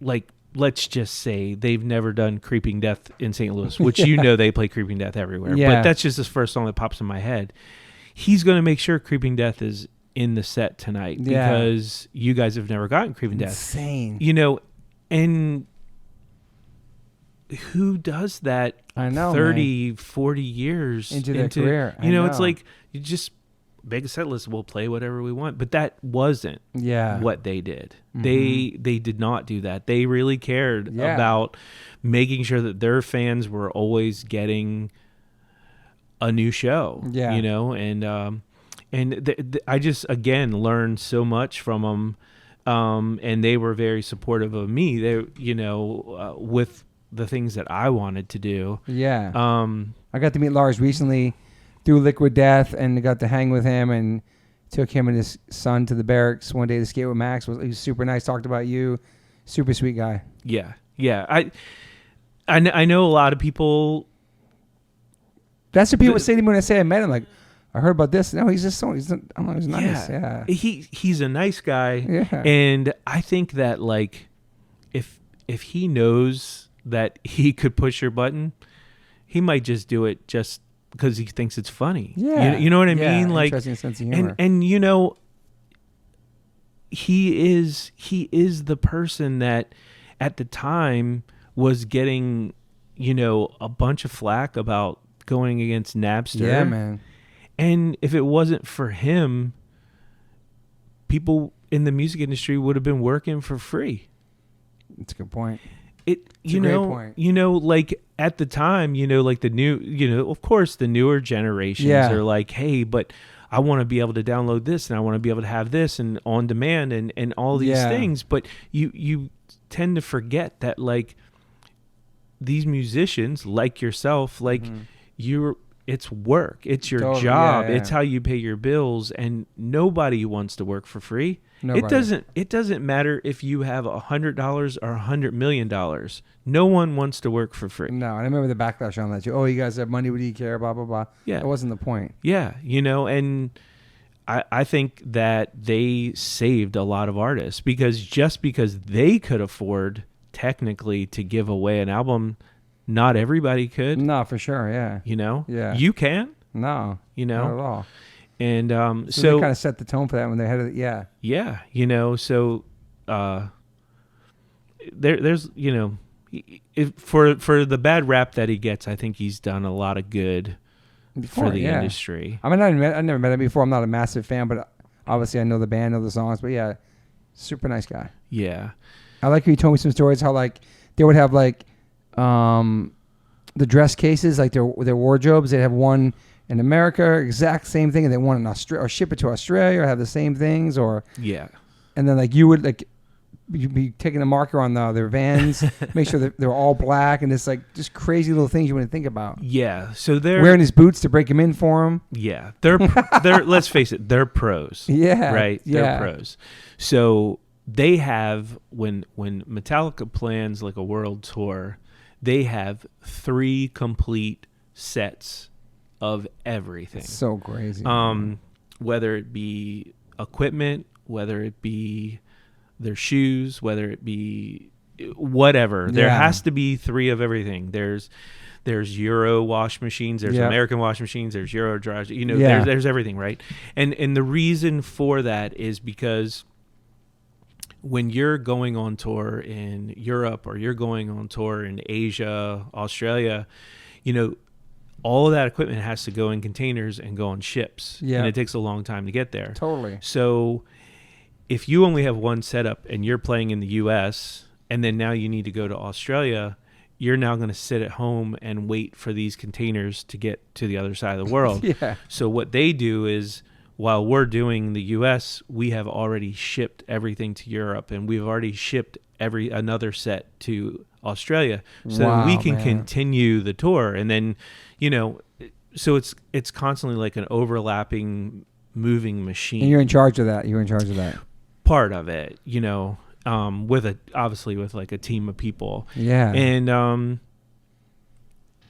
like, let's just say they've never done Creeping Death in St. Louis, which you know they play Creeping Death everywhere. Yeah. But that's just the first song that pops in my head. He's going to make sure Creeping Death is in the set tonight because you guys have never gotten Creeping Death. Insane. You know, and who does that? I know, 30, 40 years into their career. You know, it's like you just big set list, we'll play whatever we want. But that wasn't what they did. They did not do that. They really cared about making sure that their fans were always getting a new show, you know, and I just, again, learned so much from them. And they were very supportive of me. They, you know, with the things that I wanted to do. Yeah. I got to meet Lars recently through Liquid Death, and got to hang with him, and took him and his son to the barracks one day to skate with Max. He was super nice. Talked about you. Super sweet guy. Yeah. Yeah. I know a lot of people. That's what people say to me when I say I met him. Like, I heard about this. No, he's just he's nice. Yeah. He's a nice guy. Yeah. And I think that, like, if he knows that he could push your button, he might just do it just because he thinks it's funny. Yeah. You know what I mean? Like, interesting sense of humor. And you know, he is the person that at the time was getting, you know, a bunch of flack about going against Napster. Yeah, man. And if it wasn't for him, people in the music industry would have been working for free. That's a good point. You know, like at the time, you know, like the new, you know, of course the newer generations are like, hey, but I want to be able to download this, and I want to be able to have this and on demand and all these things. But you tend to forget that, like, these musicians like yourself, like it's work. It's your job. It's how you pay your bills, and nobody wants to work for free. Nobody. It doesn't matter if you have $100 or $100 million. No one wants to work for free. No, I remember the backlash on that. Oh, you guys have money. What do you care? Blah, blah, blah. Yeah. That wasn't the point. Yeah. You know, and I think that they saved a lot of artists because they could afford technically to give away an album, not everybody could. No, for sure. Yeah. You know? Yeah. You can. No. You know? Not at all. And so they kind of set the tone for that when they had it. Yeah. Yeah. You know, so there's, you know, for the bad rap that he gets, I think he's done a lot of good for the industry. I mean, I never met him before. I'm not a massive fan, but obviously I know the band, know the songs. But yeah, super nice guy. Yeah. I like how you told me some stories how, like, they would have, like, the dress cases, like their wardrobes. They'd have one in America, exact same thing, and they want in Australia, or ship it to Australia, or have the same things, or and then, like, you would, like, you'd be taking a marker on their Vans, make sure that they're all black, and it's like just crazy little things you wouldn't think about. Yeah, so they're wearing his boots to break him in for him. Yeah, they're let's face it, they're pros. Yeah, right. They're pros. So they have when Metallica plans like a world tour, they have 3 complete sets of everything. It's so crazy. Whether it be equipment, whether it be their shoes, whether it be whatever. There has to be 3 of everything. There's Euro wash machines, there's American wash machines, there's Euro dry, you know, there's everything, right? And the reason for that is because when you're going on tour in Europe or you're going on tour in Asia, Australia, you know, all of that equipment has to go in containers and go on ships. Yeah. And it takes a long time to get there. Totally. So if you only have one setup and you're playing in the US and then now you need to go to Australia, you're now going to sit at home and wait for these containers to get to the other side of the world. Yeah. So what they do is, while we're doing the US, we have already shipped everything to Europe, and we've already shipped another set to Australia, so that we can continue the tour. And then, you know, so it's constantly like an overlapping moving machine. And you're in charge of that. Part of it, you know, obviously with like a team of people. Yeah. And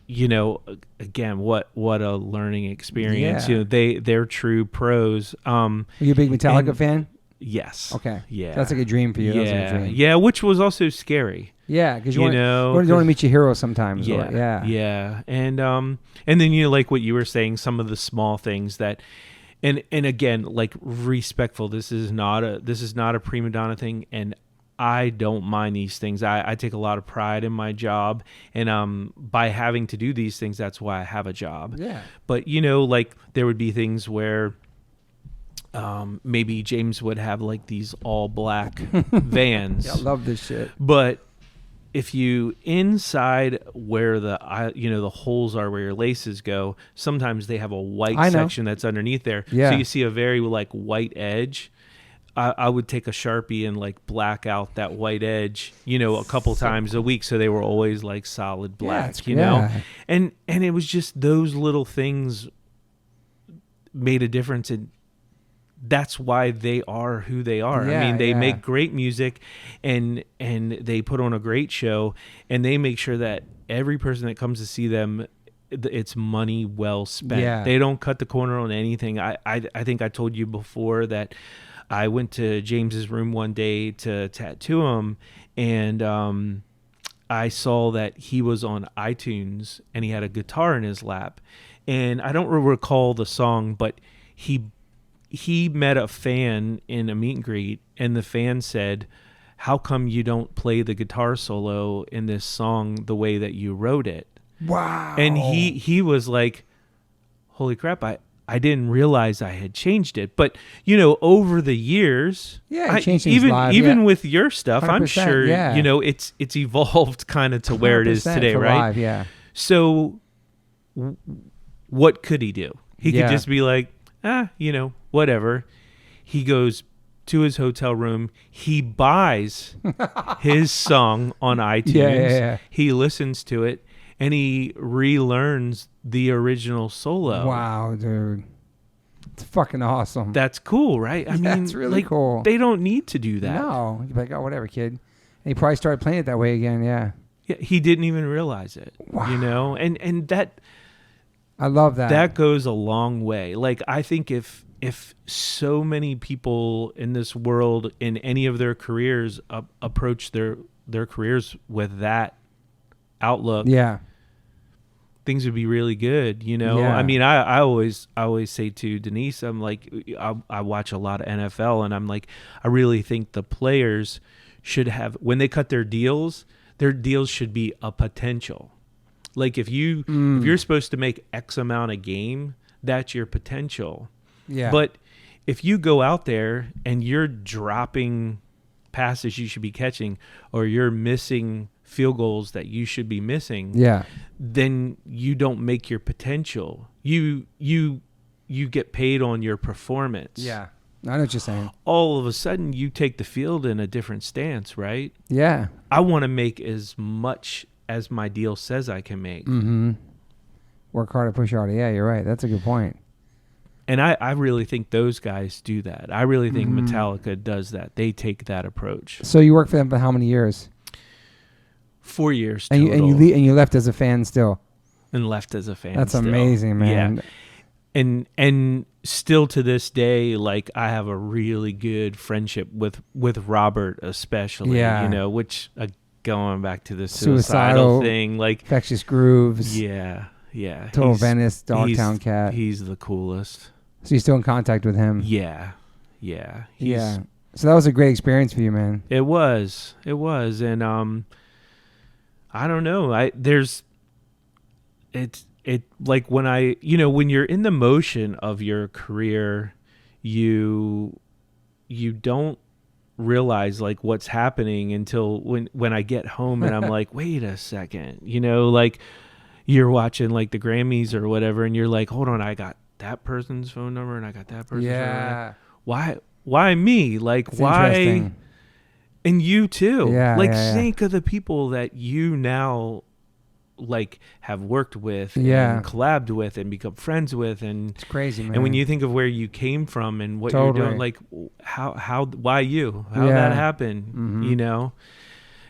you know, again, what a learning experience. Yeah. You know, they're true pros. Are you a big Metallica fan? Yes. Okay. Yeah. That's like a dream for you. Yeah. That's like a dream. Yeah, which was also scary. Yeah, because you want to meet your heroes sometimes. Yeah. Yeah. And then, you know, like what you were saying, some of the small things that, and again, like, respectful. This is not a prima donna thing, and I don't mind these things. I take a lot of pride in my job, and by having to do these things, that's why I have a job. Yeah. But, you know, like, there would be things where maybe James would have like these all black Vans. Yeah, I love this shit. But if you inside where the holes are where your laces go, sometimes they have a white section that's underneath there. Yeah. So you see a very like white edge. I would take a Sharpie and like black out that white edge, a couple times a week. So they were always like solid black, know? And it was just those little things made a difference. And that's why they are who they are. Yeah, I mean, they make great music and they put on a great show, and they make sure that every person that comes to see them, it's money well spent. Yeah. They don't cut the corner on anything. I think I told you before that I went to James's room one day to tattoo him, and I saw that he was on iTunes and he had a guitar in his lap. And I don't recall the song, but he met a fan in a meet and greet, and the fan said, "How come you don't play the guitar solo in this song the way that you wrote it?" Wow. And he was like, "Holy crap, I didn't realize I had changed it." But, over the years, changed things live, even with your stuff, I'm sure, yeah. it's evolved kind of to where it is today, right? Live, yeah. So what could he do? He could just be like, whatever. He goes to his hotel room. He buys his song on iTunes. Yeah. He listens to it, and he relearns the original solo. Wow, dude. It's fucking awesome. That's cool, right? I mean, it's really cool. They don't need to do that. No. You'd be like, oh, whatever, kid. And he probably started playing it that way again, yeah. Yeah, he didn't even realize it. Wow. And that... I love that. That goes a long way. Like, I think if so many people in this world in any of their careers approach their careers with that outlook, things would be really good. Yeah. I mean, I always say to Denise, I'm like, I watch a lot of NFL, and I'm like, I really think the players should have, when they cut their deals should be a potential. Like if you're supposed to make X amount a game, that's your potential. Yeah. But if you go out there and you're dropping passes you should be catching, or you're missing field goals that you should be missing, then you don't make your potential. You get paid on your performance. Yeah. I know what you're saying. All of a sudden you take the field in a different stance, right? Yeah. I want to make as much as my deal says I can make. Mm-hmm. Work harder, push harder. Yeah, you're right. That's a good point. And I really think those guys do that. I really think Metallica does that. They take that approach. So you worked for them for how many years? 4 years and total. You left as a fan still. And left as a fan. That's still. Amazing, man. Yeah. And still to this day, like I have a really good friendship with Robert, especially. Yeah. Which going back to the suicidal thing, like Infectious Grooves. Yeah. Total Venice, Dogtown Cat. He's the coolest. So you're still in contact with him? Yeah. So that was a great experience for you, man. It was, and I don't know. It like when when you're in the motion of your career, you don't realize like what's happening until when I get home and I'm like, wait a second, like you're watching like the Grammys or whatever, and you're like, hold on, I got that person's phone number and I got that person's phone number. Why me? Like, it's why? And you too. Yeah. Think of the people that you now like have worked with and collabed with and become friends with, and it's crazy, man. And when you think of where you came from and what you're doing, like why you? How that happened,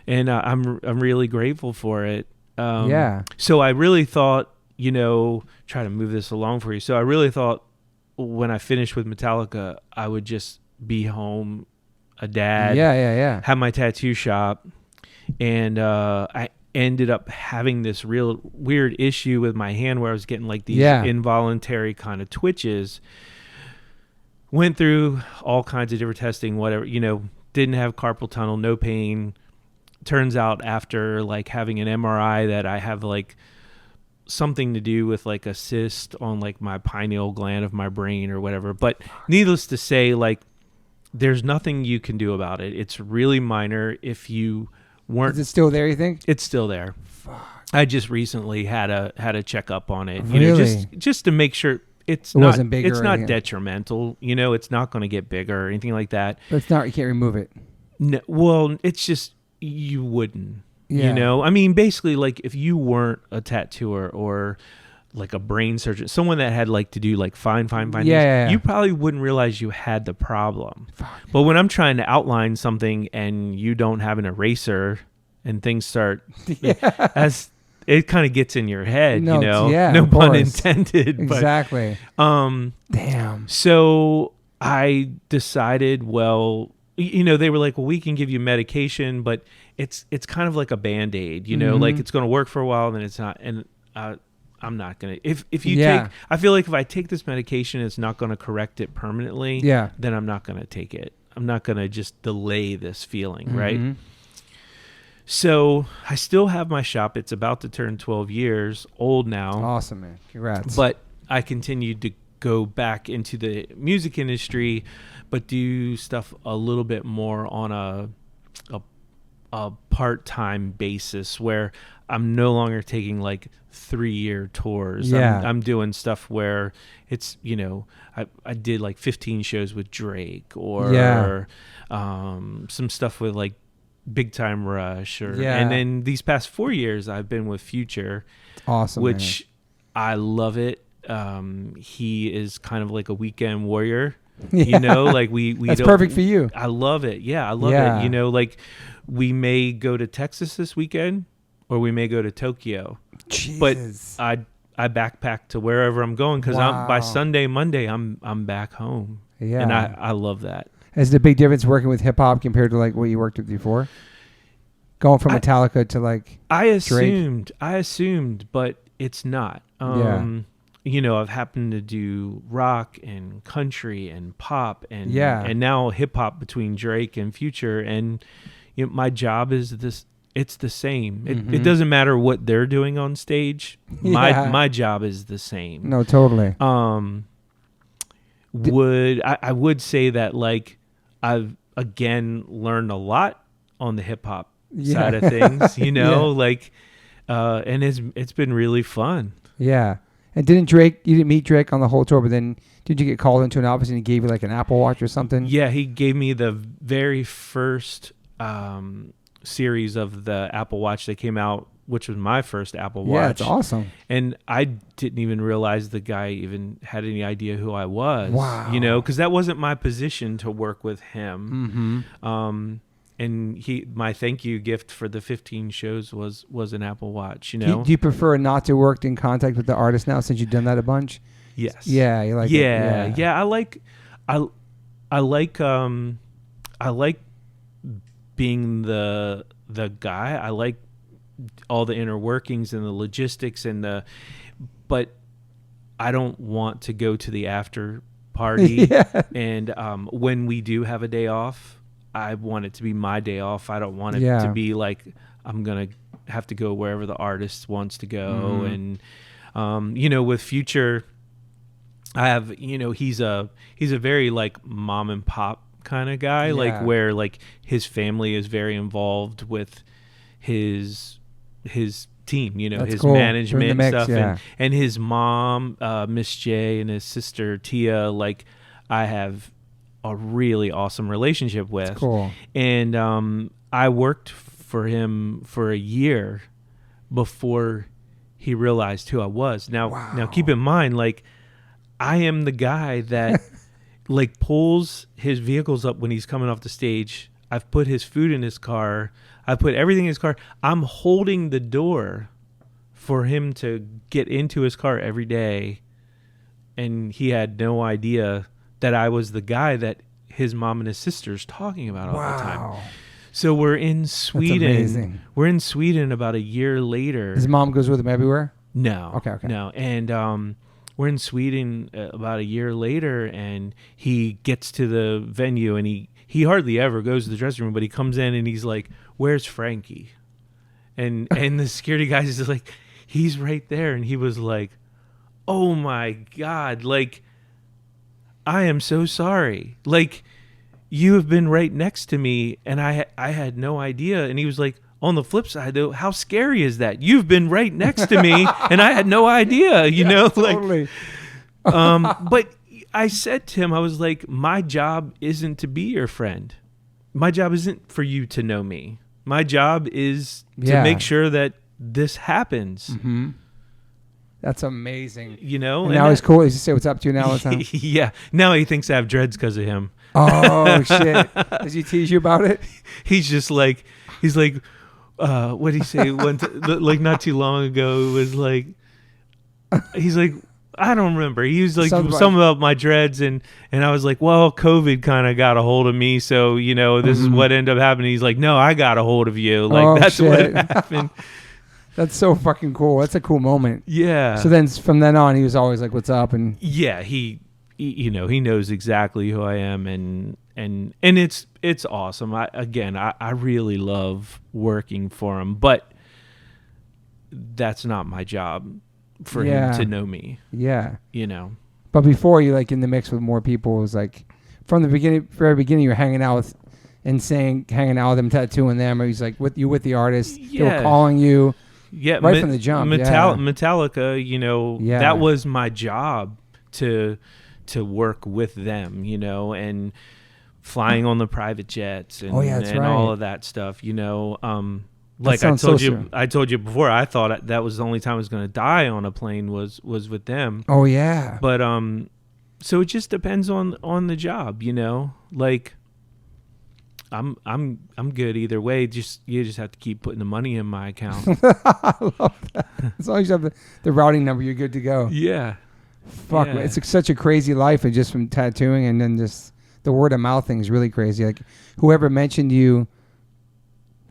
And I'm really grateful for it. So I really thought, try to move this along for you. So I really thought when I finished with Metallica, I would just be home, a dad, have my tattoo shop, and I ended up having this real weird issue with my hand where I was getting like these involuntary kind of twitches. Went through all kinds of different testing, whatever, didn't have carpal tunnel, no pain. Turns out after like having an MRI that I have like something to do with like a cyst on like my pineal gland of my brain or whatever. But needless to say, like there's nothing you can do about it. It's really minor. If you weren't, Is it still there, you think? it's still there. Fuck. I just recently had a checkup on it, Really? just to make sure it It wasn't bigger it's or not anything. detrimental. It's not going to get bigger or anything like that. But it's not, you can't remove it. No, well, it's just you wouldn't. Yeah. I mean, basically, like if you weren't a tattooer or like a brain surgeon, someone that had like to do like fine things, Yeah. you probably wouldn't realize you had the problem. Fuck. But when I'm trying to outline something and you don't have an eraser and things start, as it kind of gets in your head, No, yeah, no of pun course. intended. Exactly. But, Damn. so I decided, well, they were like, well, we can give you medication, but it's kind of like a Band-Aid, like it's going to work for a while, then it's not. And I'm not going to, if you take, I feel like if I take this medication, it's not going to correct it permanently. Yeah. Then I'm not going to take it. I'm not going to just delay this feeling. Right. So I still have my shop. It's about to turn 12 years old now. Awesome, man. Congrats. But I continued to go back into the music industry, but do stuff a little bit more on a part-time basis where I'm no longer taking like 3-year tours. Yeah. I'm doing stuff where it's, I did like 15 shows with Drake or some stuff with like Big Time Rush and then these past 4 years I've been with Future. Awesome, which I love it. He is kind of like a weekend warrior. Like we That's don't, perfect for you. I love it. Yeah, I love it. Like we may go to Texas this weekend or we may go to Tokyo. Jesus. But I backpack to wherever I'm going because by Sunday, Monday I'm back home. Yeah. And I love that. Is the big difference working with hip hop compared to like what you worked with before? Going from Metallica to like I Drake? assumed, but it's not. I've happened to do rock and country and pop and now hip hop between Drake and Future, and my job is this. It's the same. It doesn't matter what they're doing on stage. My job is the same. No, totally. I would say that like I've again learned a lot on the hip hop side of things. Like and it's been really fun. Yeah. And you didn't meet Drake on the whole tour, but then did you get called into an office and he gave you like an Apple Watch or something? Yeah, he gave me the very first series of the Apple Watch that came out, which was my first Apple Watch. Yeah, it's awesome. And I didn't even realize the guy even had any idea who I was. Wow. Because that wasn't my position to work with him. And my thank you gift for the 15 shows was an Apple Watch. Do you prefer not to work in contact with the artist now since you've done that a bunch? Yes. Yeah, you like it. Yeah. I like being the guy. I like all the inner workings and the logistics but I don't want to go to the after party. And when we do have a day off, I want it to be my day off. I don't want it to be like I'm gonna have to go wherever the artist wants to go. And with Future, I have he's a very like mom and pop kind of guy, like where like his family is very involved with his team, That's his cool. management Mix, and stuff, and his mom, Miss J, and his sister Tia, like I have a really awesome relationship with. That's cool. And I worked for him for a year before he realized who I was. Now keep in mind, like I am the guy that like pulls his vehicles up when he's coming off the stage. I've put his food in his car. I put everything in his car. I'm holding the door for him to get into his car every day. And he had no idea that I was the guy that his mom and his sister's talking about all the time. So we're in Sweden. That's amazing. We're in Sweden about a year later. His mom goes with him everywhere? No. Okay. No. And we're in Sweden about a year later, and he gets to the venue, and he hardly ever goes to the dressing room, but he comes in and he's like, "Where's Frankie?" And the security guys is like, he's right there. And he was like, oh my God, like, I am so sorry. Like, you have been right next to me, and I had no idea. And he was like, on the flip side, though, how scary is that? You've been right next to me, and I had no idea, you know? Totally. But I said to him, I was like, my job isn't to be your friend. My job isn't for you to know me. My job is to make sure that this happens. Mm-hmm. That's amazing. You know? And now he's cool. He's just say what's up to you now all the time. Yeah. Now he thinks I have dreads because of him. Oh, shit. Does he tease you about it? He's just like, what did he say? Like not too long ago, it was like, he's like, I don't remember. He was like something about my dreads, and I was like, well, COVID kind of got a hold of me, so you know this is what ended up happening. He's like, no, I got a hold of you. Like that's what happened. That's so fucking cool. That's a cool moment. Yeah. So then from then on, he was always like, what's up? And yeah, he you know, he knows exactly who I am, and it's awesome. I really love working for him, but that's not my job for him to know me. Yeah. You know. But before you like in the mix with more people, it was like from the very beginning, you were hanging out with NSYNC, hanging out with them, tattooing them, or he's like with the artist. Yeah. They were calling you. Yeah, right from the jump. Metallica, you know, that was my job to work with them, you know, and flying on the private jets and, all of that stuff, you know. Like I told you before, I thought that was the only time I was going to die on a plane was with them. Oh yeah. But so it just depends on the job, you know. Like I'm good either way. You just have to keep putting the money in my account. I love that. As long as you have the routing number, you're good to go. Yeah. Fuck, man. It's such a crazy life, and just from tattooing, and then just the word of mouth thing is really crazy. Like whoever mentioned you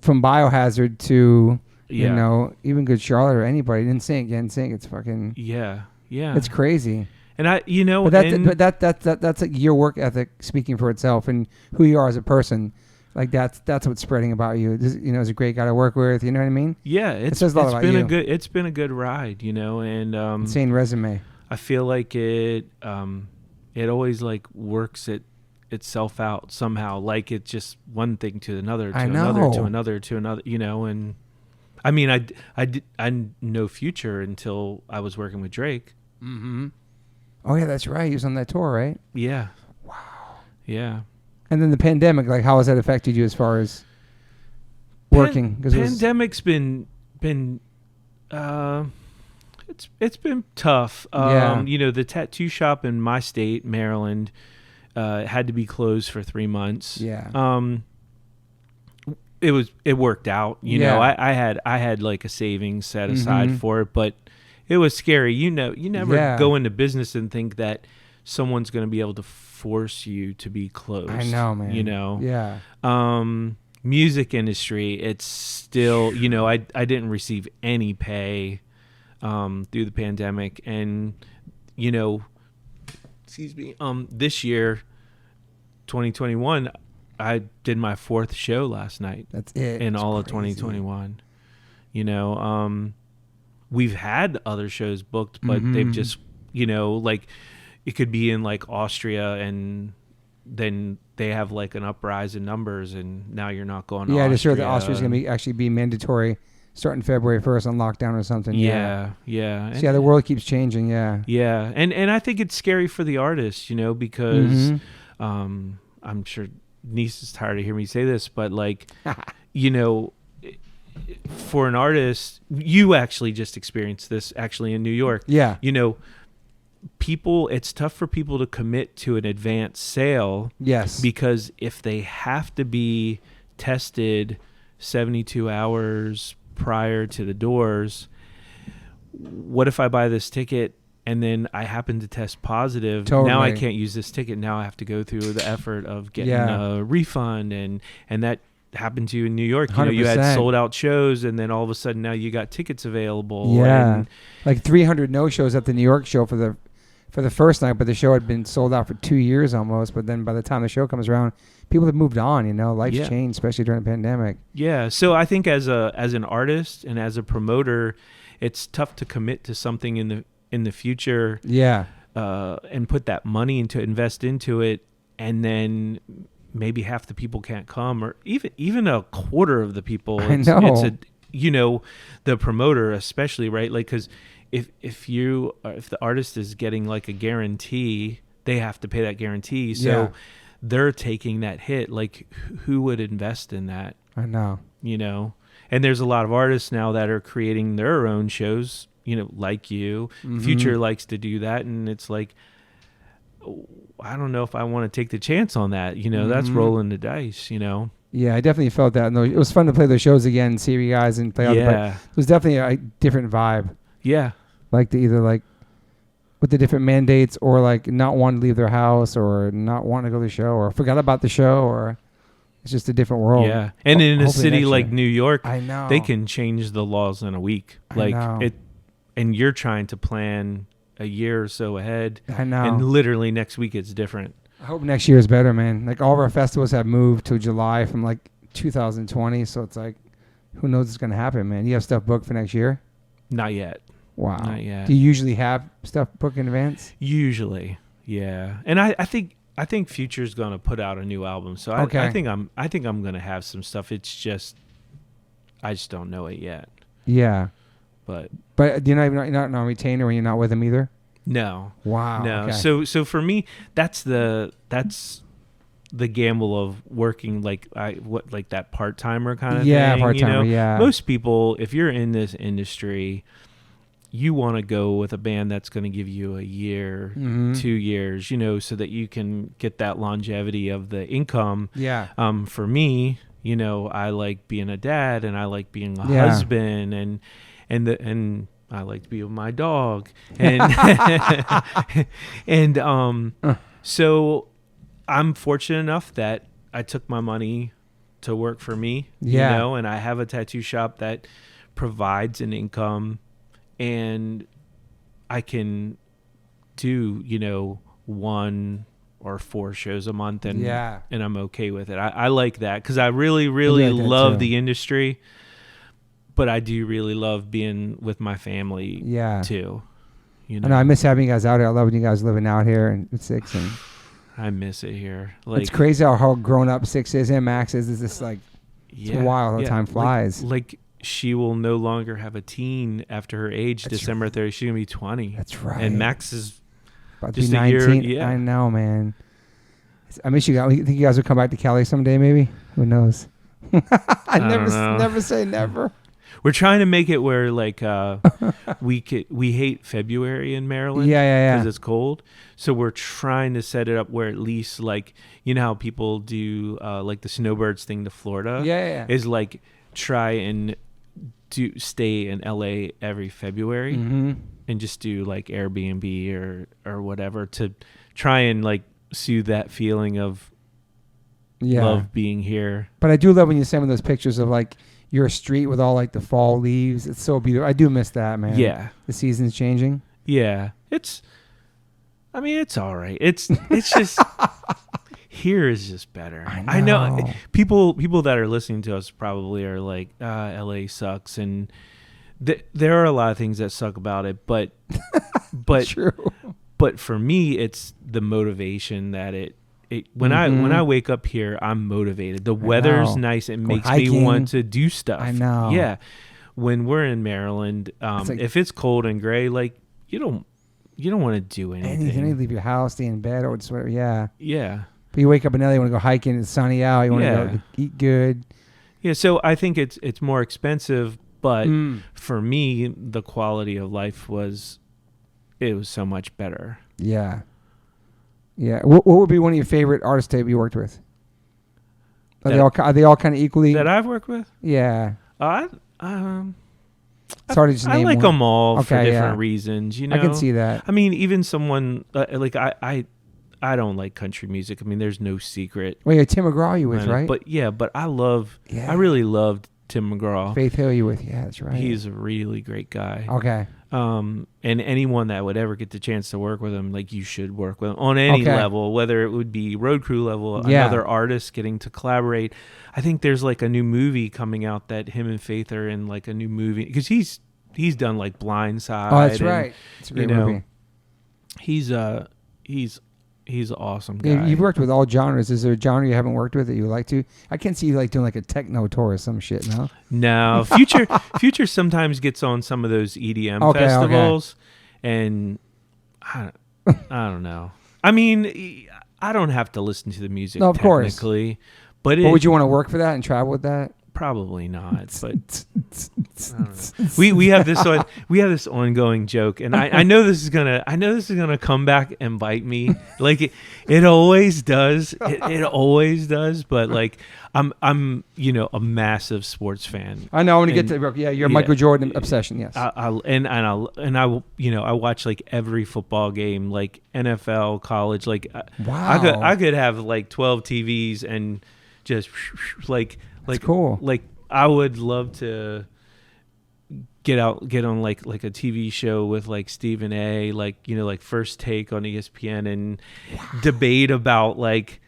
from Biohazard to you know even Good Charlotte or anybody NSYNC, it's fucking yeah. It's crazy. And that's like your work ethic speaking for itself, and who you are as a person. Like that's what's spreading about you. You know, as a great guy to work with. You know what I mean? Yeah, it says a lot about you. It's been a good ride, you know, and insane resume. I feel like it always like works itself out somehow. Like it's just one thing to another, to another, you know. And I mean, I know Future until I was working with Drake. Mm-hmm. Oh yeah, that's right. He was on that tour, right? Yeah. Wow. Yeah. And then the pandemic, like how has that affected you as far as working? Pandemic's been it's been tough. You know, the tattoo shop in my state, Maryland, had to be closed for 3 months. Yeah. It worked out. You know, I had like a savings set aside for it, but it was scary. You know, you never go into business and think that someone's going to be able to force you to be closed. I know, man. You know? Yeah. Music industry, it's still, you know, I didn't receive any pay through the pandemic. And, you know, excuse me, this year, 2021, I did my 4th show last night. That's it. In all of 2021. You know, we've had other shows booked, but they've just, you know, like it could be in like Austria, and then they have like an uprise in numbers, and now you're not going to Austria. Yeah, just sure that Austria's going to be mandatory starting February 1st on lockdown or something. Yeah. So the world keeps changing. Yeah. Yeah. And I think it's scary for the artists, you know, because I'm sure Niece is tired of hearing me say this, but like, you know, for an artist, you actually just experienced this actually in New York. Yeah. You know, it's tough for people to commit to an advance sale. Yes. Because if they have to be tested 72 hours prior to the doors, what if I buy this ticket and then I happen to test positive? Totally. Now I can't use this ticket. Now I have to go through the effort of getting a refund, and that happened to you in New York. You know, you had sold out shows, and then all of a sudden now you got tickets available. Yeah. Like 300 no-shows at the New York show for the first night, but the show had been sold out for 2 years almost. But then by the time the show comes around, people have moved on, you know, life's changed, especially during the pandemic. Yeah. So I think as an artist and as a promoter, it's tough to commit to something in the future. Yeah. And put that money invest into it, and then maybe half the people can't come, or even a quarter of the people. I know. It's the promoter especially, right? Like, because if the artist is getting like a guarantee, they have to pay that guarantee. So they're taking that hit. Like, who would invest in that? I know. And there's a lot of artists now that are creating their own shows, like you. Mm-hmm. Future likes to do that. And it's like, I don't know if I want to take the chance on that. That's rolling the dice, Yeah, I definitely felt that. It was fun to play those shows again, see you guys and play. It was definitely a different vibe. Yeah. Like either like with the different mandates, or like not want to leave their house, or not want to go to the show, or forgot about the show, or it's just a different world. Yeah. And in a city like New York, I know they can change the laws in a week. And you're trying to plan a year or so ahead. I know. And literally next week it's different. I hope next year is better, man. Like all of our festivals have moved to July from like 2020, so it's like, who knows what's going to happen, man? You have stuff booked for next year? Not yet. Wow. Not yet. Do you usually have stuff booked in advance? Usually, yeah. And I think Future's gonna put out a new album, so I think I'm gonna have some stuff. It's just I just don't know it yet. Yeah. But you're not on retainer when you're not with them either? No. Wow. No. Okay. So for me, that's the gamble of working like that part timer kind of thing. Yeah, part timer. Yeah. Most people, if you're in this industry, you want to go with a band that's going to give you a year, 2 years, so that you can get that longevity of the income. Yeah. For me, I like being a dad, and I like being a husband, and I like to be with my dog, and so I'm fortunate enough that I took my money to work for me, and I have a tattoo shop that provides an income. And I can do, 1 or 4 shows a month, and I'm okay with it. I like that because I really, really love the industry, but I do really love being with my family too. I know I miss having you guys out here. I love when you guys living out here in 6. And I miss it here. Like, it's crazy how grown up 6 is and Max is. It's just like, it's wild how time flies. Like she will no longer have a teen after her age. That's December 30th. She's gonna be 20. That's right. And Max is about to be 19. Yeah, I know, man. I miss you guys. You think you guys would come back to Cali someday? Maybe. Who knows? I never say never. We're trying to make it where like we hate February in Maryland. Yeah. Because it's cold. So we're trying to set it up where at least like how people do like the snowbirds thing to Florida. Yeah. Is like try and stay in LA every February and just do like Airbnb or whatever to try and like soothe that feeling of love being here. But I do love when you send me those pictures of like your street with all like the fall leaves. It's so beautiful. I do miss that, man. Yeah. The season's changing. Yeah. It's all right. It's just here is just better. I know people that are listening to us probably are like, LA sucks, and there are a lot of things that suck about it, but true. But for me, it's the motivation that when I wake up here, I'm motivated. The weather's nice. It makes me want to do stuff. I know. Yeah. When we're in Maryland, if it's cold and gray, like you don't want to do anything. You leave your house, stay in bed, or just whatever. Yeah. Yeah. But you wake up in LA, you want to go hiking, it's sunny out, you want to go eat good. Yeah, so I think it's more expensive, but for me, the quality of life was so much better. Yeah. Yeah. What would be one of your favorite artists that you worked with? Are they all kind of equally? That I've worked with? Yeah. It's hard to just name like one. them all for different reasons, I can see that. I mean, even someone like I don't like country music. I mean, there's no secret. Well, yeah, Tim McGraw you with, right? But I really loved Tim McGraw. Faith Hill you with, yeah, that's right. He's a really great guy. Okay. And anyone that would ever get the chance to work with him, like you should work with him on any level, whether it would be road crew level, another artist getting to collaborate. I think there's like a new movie coming out that him and Faith are in, like a new movie, because he's he's done like Blind Side. Oh, that's right. It's a great movie. He's an awesome guy. Yeah, you've worked with all genres. Is there a genre you haven't worked with that you would like to? I can't see you like doing like a techno tour or some shit. No, Future sometimes gets on some of those EDM festivals, and I don't know. I mean, I don't have to listen to the music technically, but would you want to work for that and travel with that? Probably not, but I don't know. We have this ongoing joke, and I know this is gonna come back and bite me, like it always does. It always does. But like I'm a massive sports fan. I know. I want to get to you're a Michael Jordan obsession. Yes. I watch like every football game, like NFL, college. Like wow, I could have like 12 TVs and just like. That's cool. Like I would love to get on like a TV show with like Stephen A. Like like First Take on ESPN and debate about like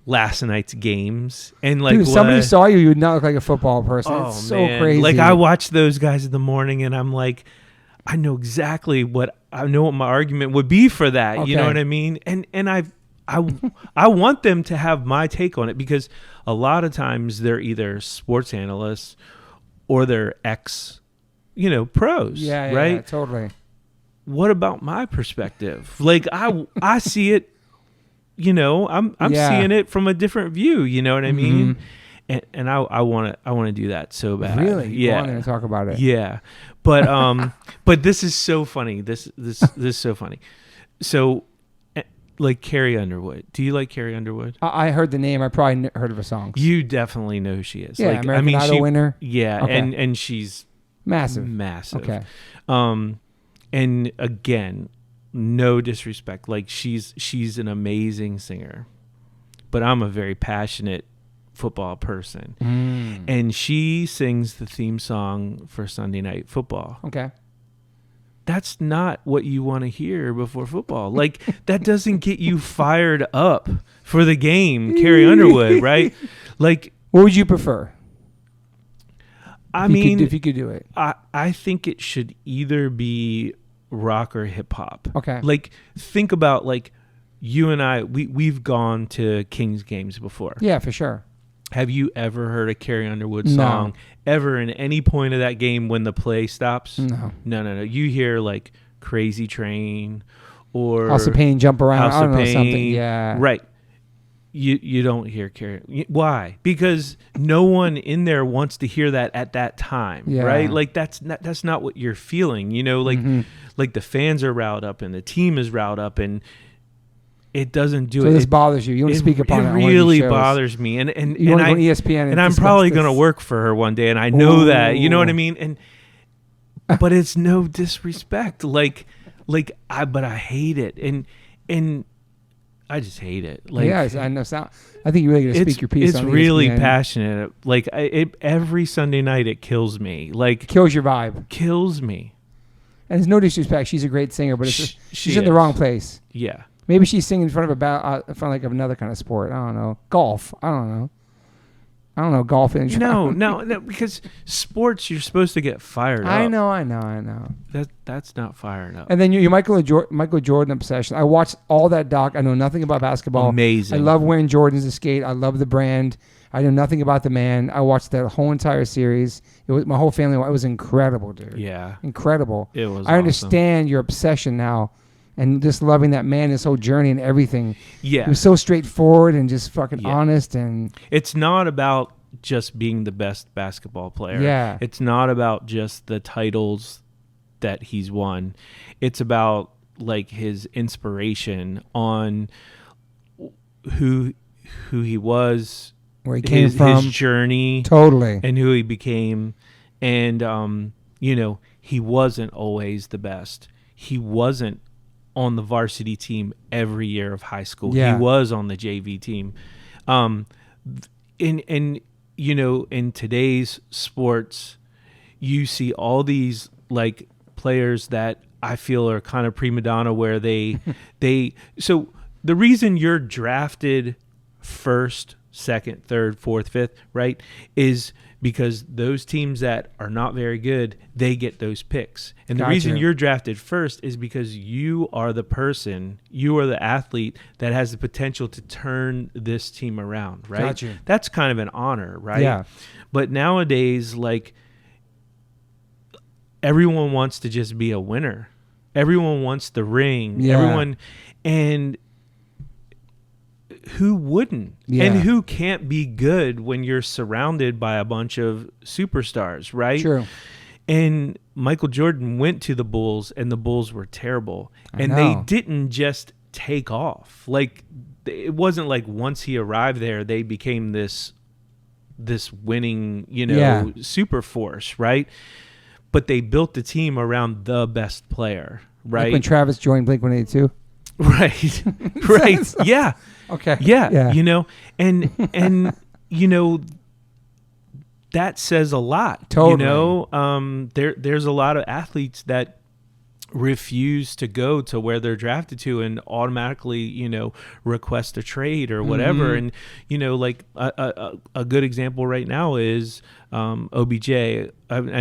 last night's games and like. Dude, somebody saw you would not look like a football person. Oh, it's so man. crazy. Like I watch those guys in the morning and I'm like, I know exactly what my argument would be for that. Okay. You know what I mean? And I want them to have my take on it because a lot of times they're either sports analysts or they're ex, pros. Yeah, right? Yeah, totally. What about my perspective? Like I see it, I'm seeing it from a different view. You know what I mean? And I want to do that so bad. Really? Yeah. Go on there and talk about it. Yeah. But but this is so funny. This is so funny. So. Like Carrie Underwood. Do you like Carrie Underwood? I heard the name. I probably heard of her songs. You definitely know who she is. Yeah, like, American Idol winner. Yeah, okay. and she's massive. Okay. And again, no disrespect. Like she's an amazing singer, but I'm a very passionate football person, and she sings the theme song for Sunday Night Football. Okay. That's not what you want to hear before football. Like that doesn't get you fired up for the game, Carrie Underwood, right? Like, what would you prefer? If you could do it, I think it should either be rock or hip hop. Okay. Like think about like you and I, we've gone to Kings games before. Yeah, for sure. Have you ever heard a Carrie Underwood song ever in any point of that game when the play stops? No. You hear like Crazy Train or House of Pain, Jump Around. House of Pain. Something. Yeah. Right. You don't hear Carrie. Why? Because no one in there wants to hear that at that time. Yeah. Right? Like that's not what you're feeling. Like the fans are riled up and the team is riled up and it doesn't do it. So this bothers you. You want to speak upon it. It really bothers me. And you want to go on ESPN and I'm probably going to work for her one day. And I know that. You know what I mean? But it's no disrespect. But I hate it. And I just hate it. Like, yeah, I know. I think you really got to speak your piece. It's really passionate. Like every Sunday night, it kills me. Like kills your vibe. Kills me. And there's no disrespect. She's a great singer, but she's in the wrong place. Yeah. Maybe she's singing in front of like another kind of sport. I don't know. Golf. I don't know. Golf. No. Because sports, you're supposed to get fired up. I know. That's not firing up. And then your Michael Jordan obsession. I watched all that doc. I know nothing about basketball. Amazing. I love wearing Jordans to skate. I love the brand. I know nothing about the man. I watched that whole entire series. It was my whole family. It was incredible, dude. Yeah. Incredible. It was. I understand your obsession now. And just loving that man, his whole journey and everything. Yeah. He was so straightforward and just fucking honest. And it's not about just being the best basketball player. Yeah. It's not about just the titles that he's won. It's about like his inspiration on who he was, where he came from, his journey, totally, and who he became. And he wasn't always the best. He wasn't on the varsity team every year of high school. Yeah. He was on the JV team. In today's sports, you see all these like players that I feel are kind of prima donna where so the reason you're drafted first, second, third, fourth, fifth, right, is because those teams that are not very good, they get those picks. And the Gotcha. reason you're drafted first is because you are the person, you are the athlete that has the potential to turn this team around, right? Gotcha. That's kind of an honor, right? Yeah. But nowadays, like, everyone wants to just be a winner. Everyone wants the ring. Yeah. Everyone, and who wouldn't? Yeah. And who can't be good when you're surrounded by a bunch of superstars, right? True. And Michael Jordan went to the Bulls, and the Bulls were terrible. And know. they didn't just take off. Like, it wasn't like once he arrived there, they became this winning, super force, right? But they built the team around the best player, right? Like when Travis joined Blink-182. Right. Right. Yeah. Okay. Yeah. And that says a lot. Totally. There's a lot of athletes that refuse to go to where they're drafted to and automatically, request a trade or whatever. And, like a good example right now is OBJ. I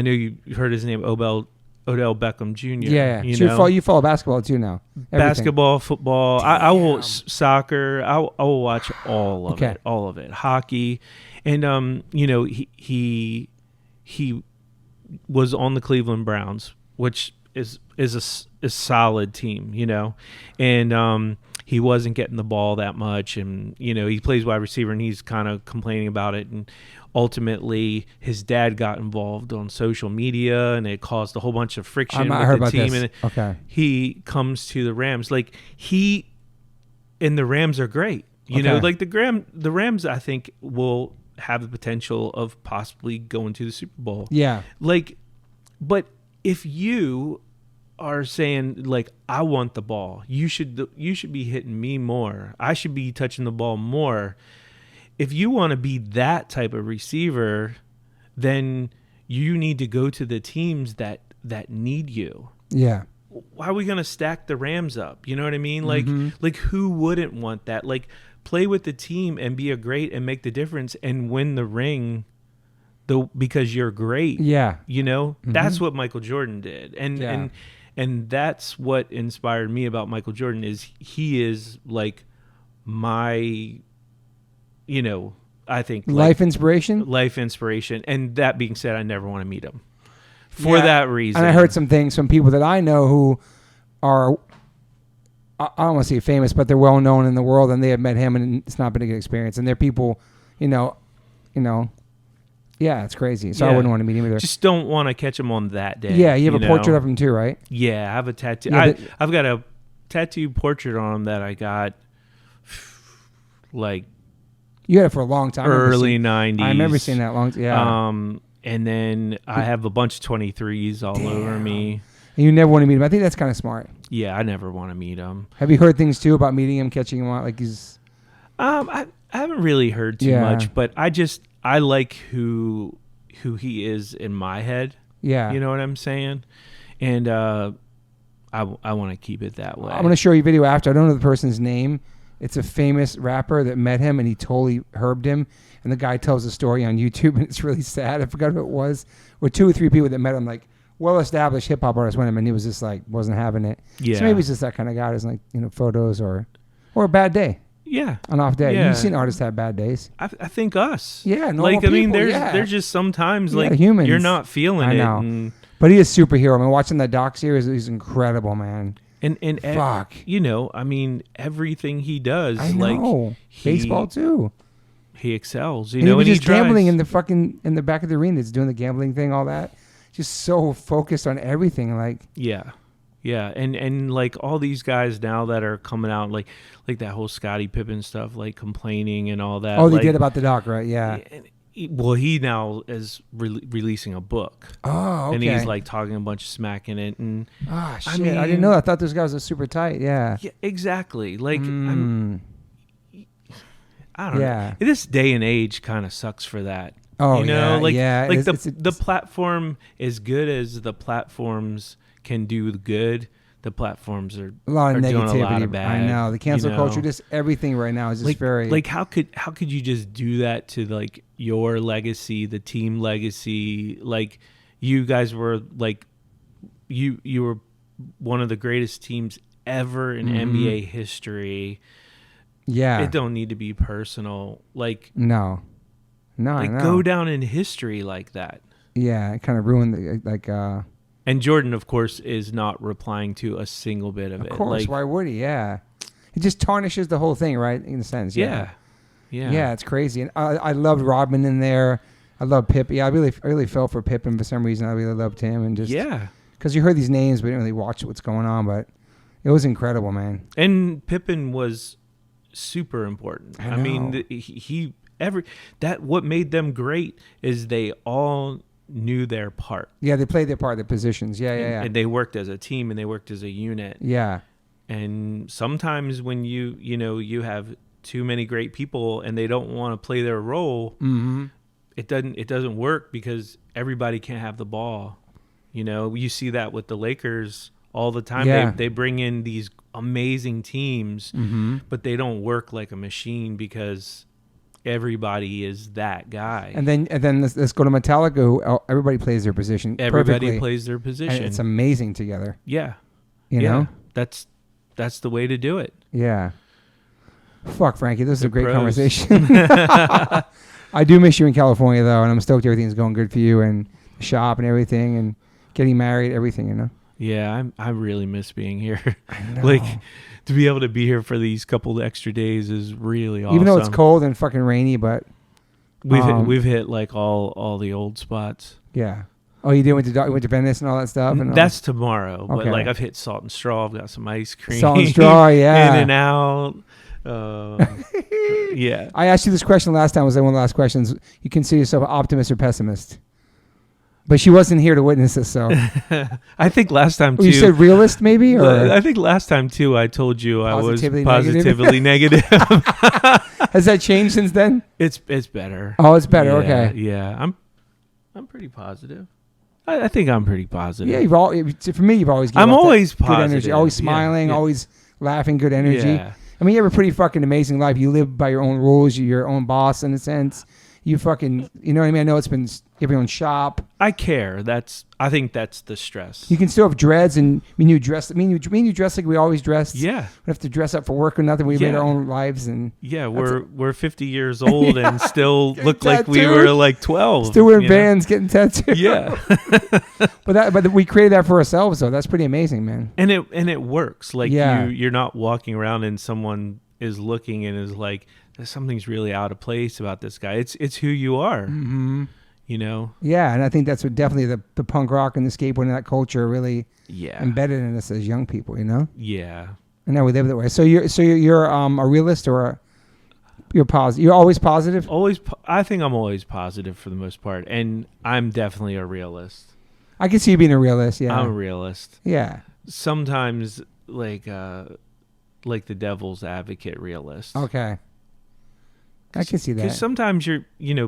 know you heard his name, Odell Beckham Jr. Yeah. You follow basketball too now. Everything. Basketball, football. I will soccer. I will watch all of it. All of it. Hockey, and he was on the Cleveland Browns, which is a solid team, and he wasn't getting the ball that much, and he plays wide receiver, and he's kind of complaining about it, and ultimately his dad got involved on social media, and it caused a whole bunch of friction with the team. And he comes to the Rams. Like, he and the Rams are great. Like the Rams, I think, will have the potential of possibly going to the Super Bowl. Yeah. Like, but if you are saying, like, I want the ball, you should be hitting me more. I should be touching the ball more. If you want to be that type of receiver, then you need to go to the teams that need you. Yeah. Why are we going to stack the Rams up? You know what I mean? Like who wouldn't want that? Like, play with the team and be a great and make the difference and win the ring because you're great. Yeah. That's what Michael Jordan did. And that's what inspired me about Michael Jordan is he is like my, I think life inspiration. And that being said, I never want to meet him for that reason. And I heard some things from people that I know who are, I don't want to say famous, but they're well known in the world, and they have met him, and it's not been a good experience. And they're people, yeah, it's crazy. So I wouldn't want to meet him either. Just don't want to catch him on that day. Yeah, you have a portrait of him too, right? Yeah, I have a tattoo. Yeah, I've got a tattoo portrait on him that I got like you had it for a long time. Early 90s. I remember seeing that long. Yeah. And then I have a bunch of 23s all over me. And you never want to meet him. I think that's kind of smart. Yeah, I never want to meet him. Have you heard things too about meeting him, catching him out? Like he's. I haven't really heard too much, but I like who he is in my head. Yeah. You know what I'm saying? And I want to keep it that way. I'm going to show you a video after. I don't know the person's name. It's a famous rapper that met him, and he totally herbed him. And the guy tells a story on YouTube, and it's really sad. I forgot who it was. Or 2 or 3 people that met him, like well-established hip-hop artists went him, and he was just like, wasn't having it. Yeah. So maybe he's just that kind of guy who's like, photos or a bad day. Yeah. An off day. Yeah. You've seen artists have bad days. I think us. Yeah. Like, I mean, there's just sometimes like humans. You're not feeling it. I know. And but he is a superhero. I mean, watching that doc series, he's incredible, man. And fuck. I mean, everything he does, I know. like baseball too. He excels, and he was just gambling in the back of the arena. He's doing the gambling thing, all that. Just so focused on everything, like yeah, and like all these guys now that are coming out, like that whole Scottie Pippen stuff, like complaining and all that. Oh, they did about the doc, right? Yeah. He now is releasing a book. Oh, okay. And he's like talking a bunch of smack in it. And shit! I didn't know. I thought those guys were super tight. Yeah. Yeah, exactly. Like I don't know. This day and age kind of sucks for that. Oh, like the platform, as good as the platforms can do good, the platforms are a lot of doing negativity. a lot of bad. I know the cancel you know? culture, just everything right now is just like, very like how could you just do that to like your legacy, the team legacy? Like you guys were like you were one of the greatest teams ever in NBA history. Yeah, it don't need to be personal. Like no, like no. go down in history like that. Yeah, it kind of ruined the And Jordan, of course, is not replying to a single bit of it. Of course, like, why would he? Yeah, it just tarnishes the whole thing, right? In a sense, yeah. It's crazy. And I loved Rodman in there. I love Pip. Yeah, I really felt for Pippen for some reason. I really loved him, and just because you heard these names, but didn't really watch what's going on. But it was incredible, man. And Pippen was super important. I know. I mean, what made them great is they all knew their part. Yeah, they played their part, their positions. Yeah. And they worked as a team and they worked as a unit. Yeah. And sometimes when you have too many great people and they don't want to play their role, it doesn't work because everybody can't have the ball. You know, you see that with the Lakers all the time. Yeah. They bring in these amazing teams, but they don't work like a machine because everybody is that guy. And then let's go to Metallica, who everybody plays their position. Everybody perfectly. plays their position. And it's amazing together. Yeah. You know? That's the way to do it. Yeah. Fuck, Frankie, this is a great pros. conversation. I do miss you in California, though, and I'm stoked everything's going good for you and the shop and everything and getting married, everything, you know? Yeah, I really miss being here. I know. Like, to be able to be here for these couple extra days is really awesome. Even though it's cold and fucking rainy, but... We've hit like all the old spots. Yeah. Oh, you went to Venice and all that stuff? And that's tomorrow. But Okay. like I've hit Salt and Straw. I've got some ice cream. Salt and Straw, yeah. In and out. Yeah. I asked you this question last time. Was one of the last questions. You consider yourself an optimist or pessimist? But she wasn't here to witness this, so... I think last time too. You said realist, maybe? Or I think last time too I told you I was Positively negative. Has that changed since then? It's better. Oh, it's better. Yeah, Okay. Yeah. I'm pretty positive. I think I'm pretty positive. Yeah, for me, you've always given I'm off always good positive. energy, always smiling, Yeah. always laughing, good energy. Yeah. I mean, you have a pretty fucking amazing life. You live by your own rules. You're your own boss in a sense. You fucking, you know what I mean? I know it's been your own shop. I care. I think that's the stress. You can still have dreads, and you dress like we always dressed. Yeah. We don't have to dress up for work or nothing. We made our own lives, and yeah, we're 50 years old and still look like we tattooed. were like 12. Still wearing bands, getting tattooed. Yeah. but we created that for ourselves, though. That's pretty amazing, man. And it works. Like Yeah. you're not walking around and someone is looking and is like, something's really out of place about this guy. It's who you are. Mm-hmm. You know? Yeah, and I think that's what definitely the punk rock and the skateboard and that culture really Yeah. embedded in us as young people, you know? Yeah. And now we live that way. So you're a realist or you're positive? You're always positive? I think I'm always positive for the most part, and I'm definitely a realist. I can see you being a realist, yeah. I'm a realist. Yeah. Sometimes like the devil's advocate realist. Okay. I can see that. Because sometimes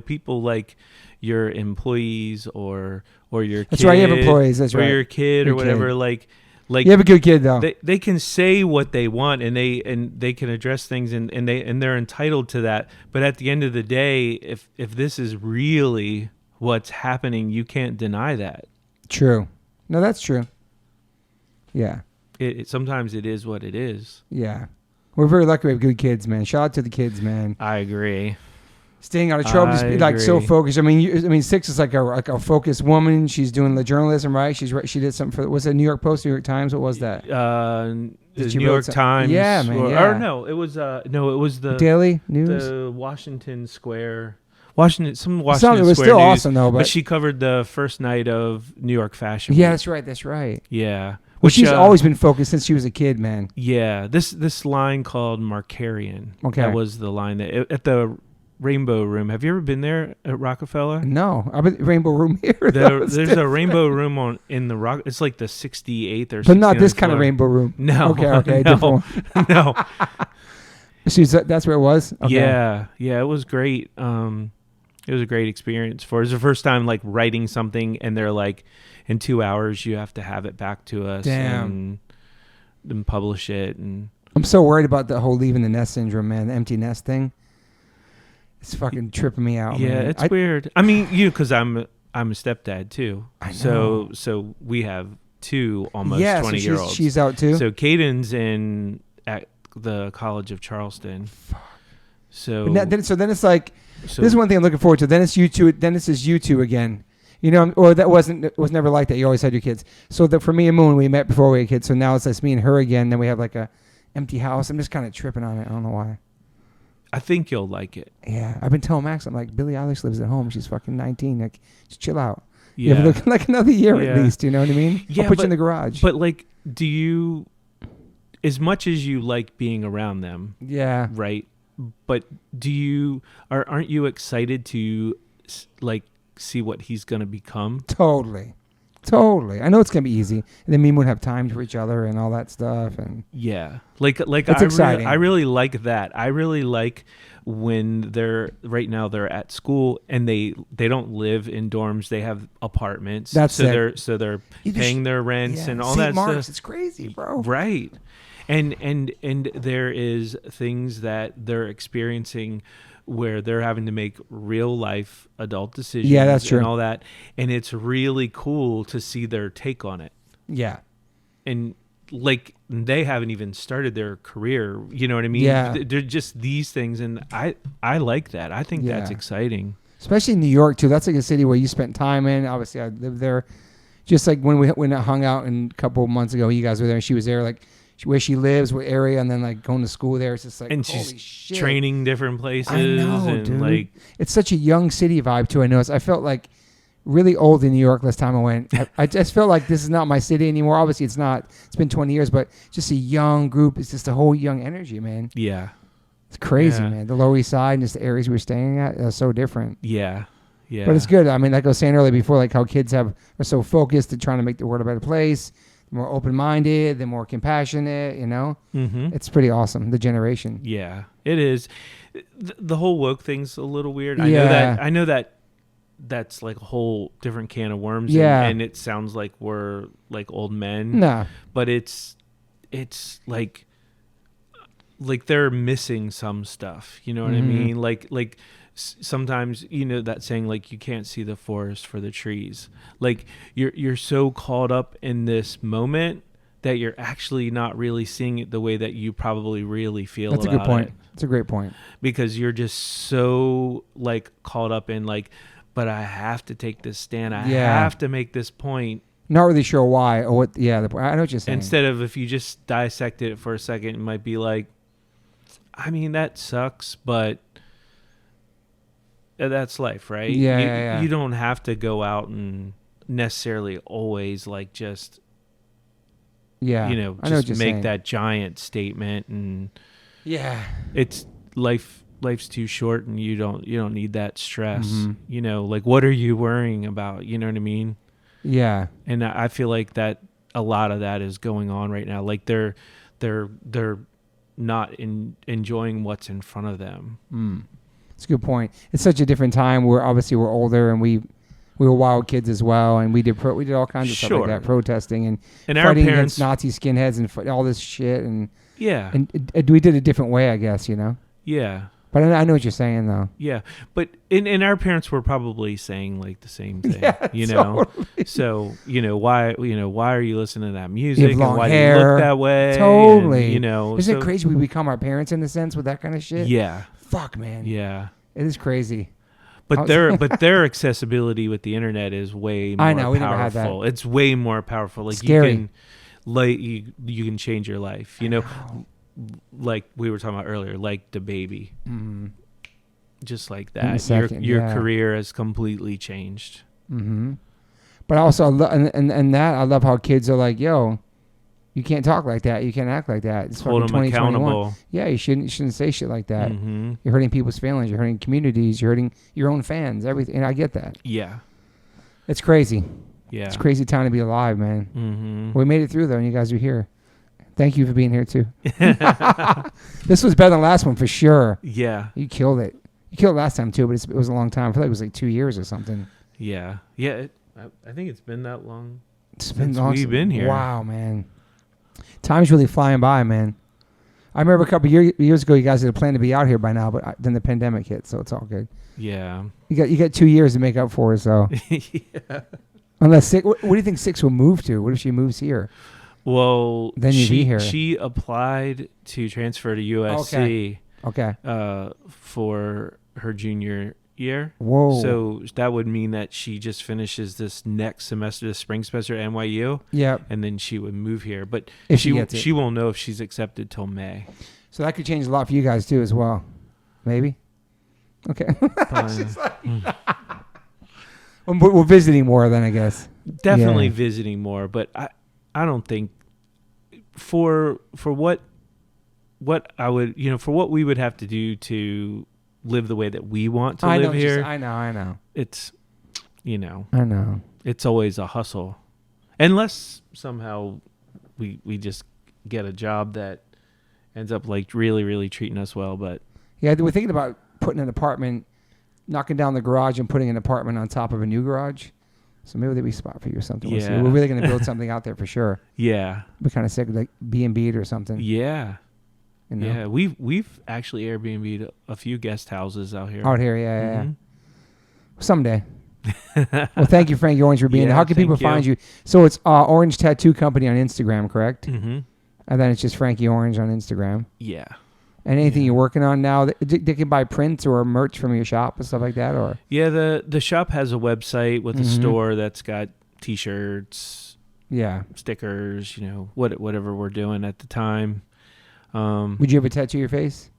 people like your employees or your That's kid. right, you have employees, that's or right. your kid Your or whatever. kid. Like You have a good kid, though. they can say what they want and they can address things and they're entitled to that. But at the end of the day, if this is really what's happening, you can't deny that. True. No, that's true. Yeah. Sometimes it is what it is. Yeah. We're very lucky we have good kids, man. Shout out to the kids, man. I agree. Staying out of trouble, just I like so agree. focused. I mean, Six is like a focused woman. She's doing the journalism, right? She did something for, was it New York Post, New York Times? What was that? The She New wrote York some- Times. Yeah, man, Or yeah. no, it was the Daily News. the Washington Square. Washington It Square was still News, awesome though, but she covered the first night of New York Fashion yeah, Week. that's right. Yeah. Well, she's always been focused since she was a kid, man. Yeah, this line called Markarian. Okay. That was the line that at the Rainbow Room. Have you ever been there at Rockefeller? No, I've been Rainbow Room here. There's a Rainbow Room in the Rock. It's like the 68th or 69th but not this kind of floor. Rainbow Room. No. Okay, no, different one. no. That's where it was. Okay. Yeah, it was great. It was a great experience for us. It was the first time like writing something and they're like, in 2 hours you have to have it back to us. Damn. And publish it. And I'm so worried about the whole leaving the nest syndrome, man. The empty nest thing. It's fucking tripping me out. Yeah, man. it's weird. I mean, because I'm a stepdad too. I know. So we have two almost 20-year-olds. She's out too. So Caden's at the College of Charleston. Fuck. So then it's like, this is one thing I'm looking forward to. Then it's you two. Then this is you two again. Or it was never like that. You always had your kids. So for me and Moon, we met before we had kids. So now it's just me and her again. Then we have like a empty house. I'm just kind of tripping on it. I don't know why. I think you'll like it. Yeah, I've been telling Max, I'm like, Billie Eilish lives at home. She's fucking 19. Like, just chill out. Yeah. You have to look like another year at least. You know what I mean? Yeah, I'll put you in the garage. But like, do you, as much as you like being around them? Yeah. Right. But aren't you excited to like see what he's gonna become? Totally. I know it's gonna be easy, and then me and Moon have time for each other and all that stuff. And yeah, like it's exciting. I really like that. I really like when they're at school and they don't live in dorms. They have apartments. That's so they're paying their rents and all that stuff. It's crazy, bro. Right. And there is things that they're experiencing where they're having to make real life adult decisions. Yeah, that's true. And all that. And it's really cool to see their take on it. Yeah. And like they haven't even started their career. You know what I mean? Yeah. They're just these things. And I like that. I think that's exciting. Especially in New York too. That's like a city where you spent time in. Obviously I lived there. Just like when I hung out a couple of months ago, you guys were there and she was there, like where she lives, what area, and then like going to school there. It's just like, and holy she's shit. training different places. I know, and dude. Like, it's such a young city vibe too. I noticed. I felt like really old in New York last time I went. I just felt like this is not my city anymore. Obviously it's not. It's been 20 years, but just a young group. It's just a whole young energy, man. yeah. It's crazy, man. The Lower East Side and just the areas we were staying at are so different. Yeah. Yeah. But it's good. I mean, like I was saying earlier before, like how kids are so focused at trying to make the world a better place. More open-minded, they're more compassionate, Mm-hmm. It's pretty awesome, the generation. Yeah, it is. The whole woke thing's a little weird. Yeah. I know that that's like a whole different can of worms. Yeah. And it sounds like we're like old men. No. But it's like they're missing some stuff. You know what I mean? Like sometimes, that saying, like, you can't see the forest for the trees. Like you're so caught up in this moment that you're actually not really seeing it the way that you probably really feel. That's about a good point. it. That's a great point. Because you're just so like caught up in like, but I have to take this stand. I have to make this point. Not really sure why or what. Yeah, I know what you're saying. Instead of, if you just dissected it for a second, it might be like, I mean, that sucks, but that's life, right? Yeah. You don't have to go out and necessarily always like just, just make saying. that giant statement. And it's life's too short, and you don't need that stress. Like, what are you worrying about? You know what I mean? Yeah. And I feel like that a lot of that is going on right now. Like they're not enjoying what's in front of them. That's a good point. It's such a different time where obviously we're older and we were wild kids as well, and we did all kinds of stuff like that, protesting and fighting against Nazi skinheads and all this shit, and we did it a different way, I guess, Yeah. But I know what you're saying, though. Yeah, but and our parents were probably saying like the same thing, Totally. So why are you listening to that music? You have long and why hair. do you look that way? Totally. And, isn't it crazy we become our parents in a sense with that kind of shit? Yeah. Fuck, man. Yeah. It is crazy. But their accessibility with the internet is way more I know, we powerful. never had that. It's way more powerful. Like scary. You can change your life. Like we were talking about earlier, like the baby. Just like that. Your career has completely changed. But also, I love how kids are like, yo, you can't talk like that. You can't act like that. It's hold them accountable. Yeah, you shouldn't say shit like that. You're hurting people's feelings. You're hurting communities. You're hurting your own fans. Everything. And I get that. Yeah. It's crazy. Yeah. It's a crazy time to be alive, man. We made it through, though, and you guys are here. Thank you for being here, too. This was better than the last one, for sure. Yeah. You killed it. You killed it last time, too, but it was a long time. I feel like it was like 2 years or something. Yeah. Yeah. I think it's been that long. It's been since long. We've been here. Wow, man. Time's really flying by, man. I remember a couple years ago, you guys had a plan to be out here by now, but then the pandemic hit, so it's all good. Yeah. You got 2 years to make up for it, so. Yeah. Unless Six, what do you think Six will move to? What if she moves here? Well, then you'd be here. She applied to transfer to USC. Okay. For her junior year. Whoa. So that would mean that she just finishes this next semester, the spring semester at NYU. Yep. And then she would move here. But If she won't know if she's accepted till May. So that could change a lot for you guys too as well. Maybe? Okay. We're visiting more then, I guess. Definitely visiting more, but I don't think for what I would, for what we would have to do to live the way that we want to live here. I know. It's, I know. It's always a hustle. Unless somehow we just get a job that ends up like really, really treating us well. But yeah, we're thinking about putting an apartment, knocking down the garage and putting an apartment on top of a new garage. So maybe there'll be a spot for you or something. Yeah. We're really going to build something out there for sure. Yeah. We're kind of sick of like B&B'd or something. Yeah. You know? Yeah. We've actually Airbnb'd a few guest houses out here. Out here, yeah. Someday. Well, thank you, Frankie Orange, for being there. How can people find you? So it's Orange Tattoo Company on Instagram, correct? Mm-hmm. And then it's just Frankie Orange on Instagram. Yeah. And anything you're working on now, they can buy prints or merch from your shop and stuff like that, or? Yeah, the shop has a website with a store that's got T-shirts, stickers, whatever we're doing at the time. Would you ever tattoo your face?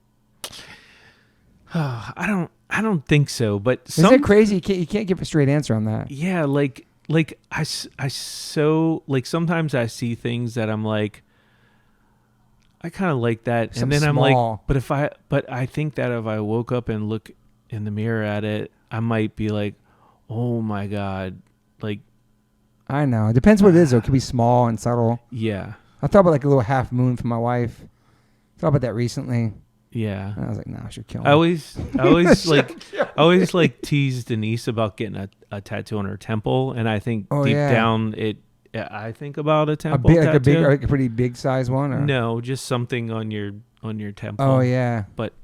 I don't think so, but is that crazy? You can't give a straight answer on that. Yeah, like I sometimes I see things that I'm like, I kind of like that, and then I'm like, but I think that if I woke up and look in the mirror at it, I might be like, oh my God, like. I know. It depends what it is, though. It could be small and subtle. Yeah. I thought about like a little half moon for my wife. Thought about that recently. Yeah. And I was like, nah, she'll kill me. I always tease Denise about getting a tattoo on her temple, and I think deep down I think about a temple tattoo. Like a pretty big size one? Or? No, just something on your temple. Oh, yeah. But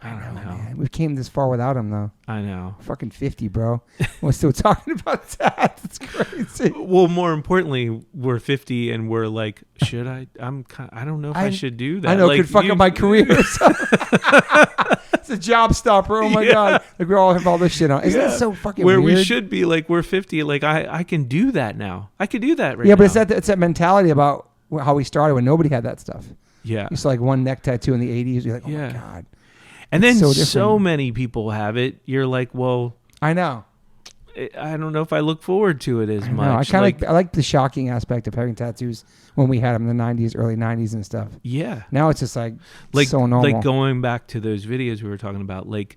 I don't know. Man. We came this far without him, though. I know. Fucking 50, bro. We're still talking about that. It's crazy. Well, more importantly, we're 50 and we're like, should I? I don't know if I should do that. I know, like, it could fuck up my career or something. It's a job stopper. Oh, my God. Like, we all have all this shit on. Isn't that so fucking weird? Where we should be, like, we're 50. Like, I can do that now. I could do that right now. Yeah, but it's that mentality about how we started when nobody had that stuff. Yeah. It's like one neck tattoo in the 80s. You're like, oh, my God. And then so many people have it. You're like, well, I know. I don't know if I look forward to it as much. I like the shocking aspect of having tattoos when we had them in the 90s, early 90s and stuff. Yeah. Now it's just like so normal. Like going back to those videos we were talking about, like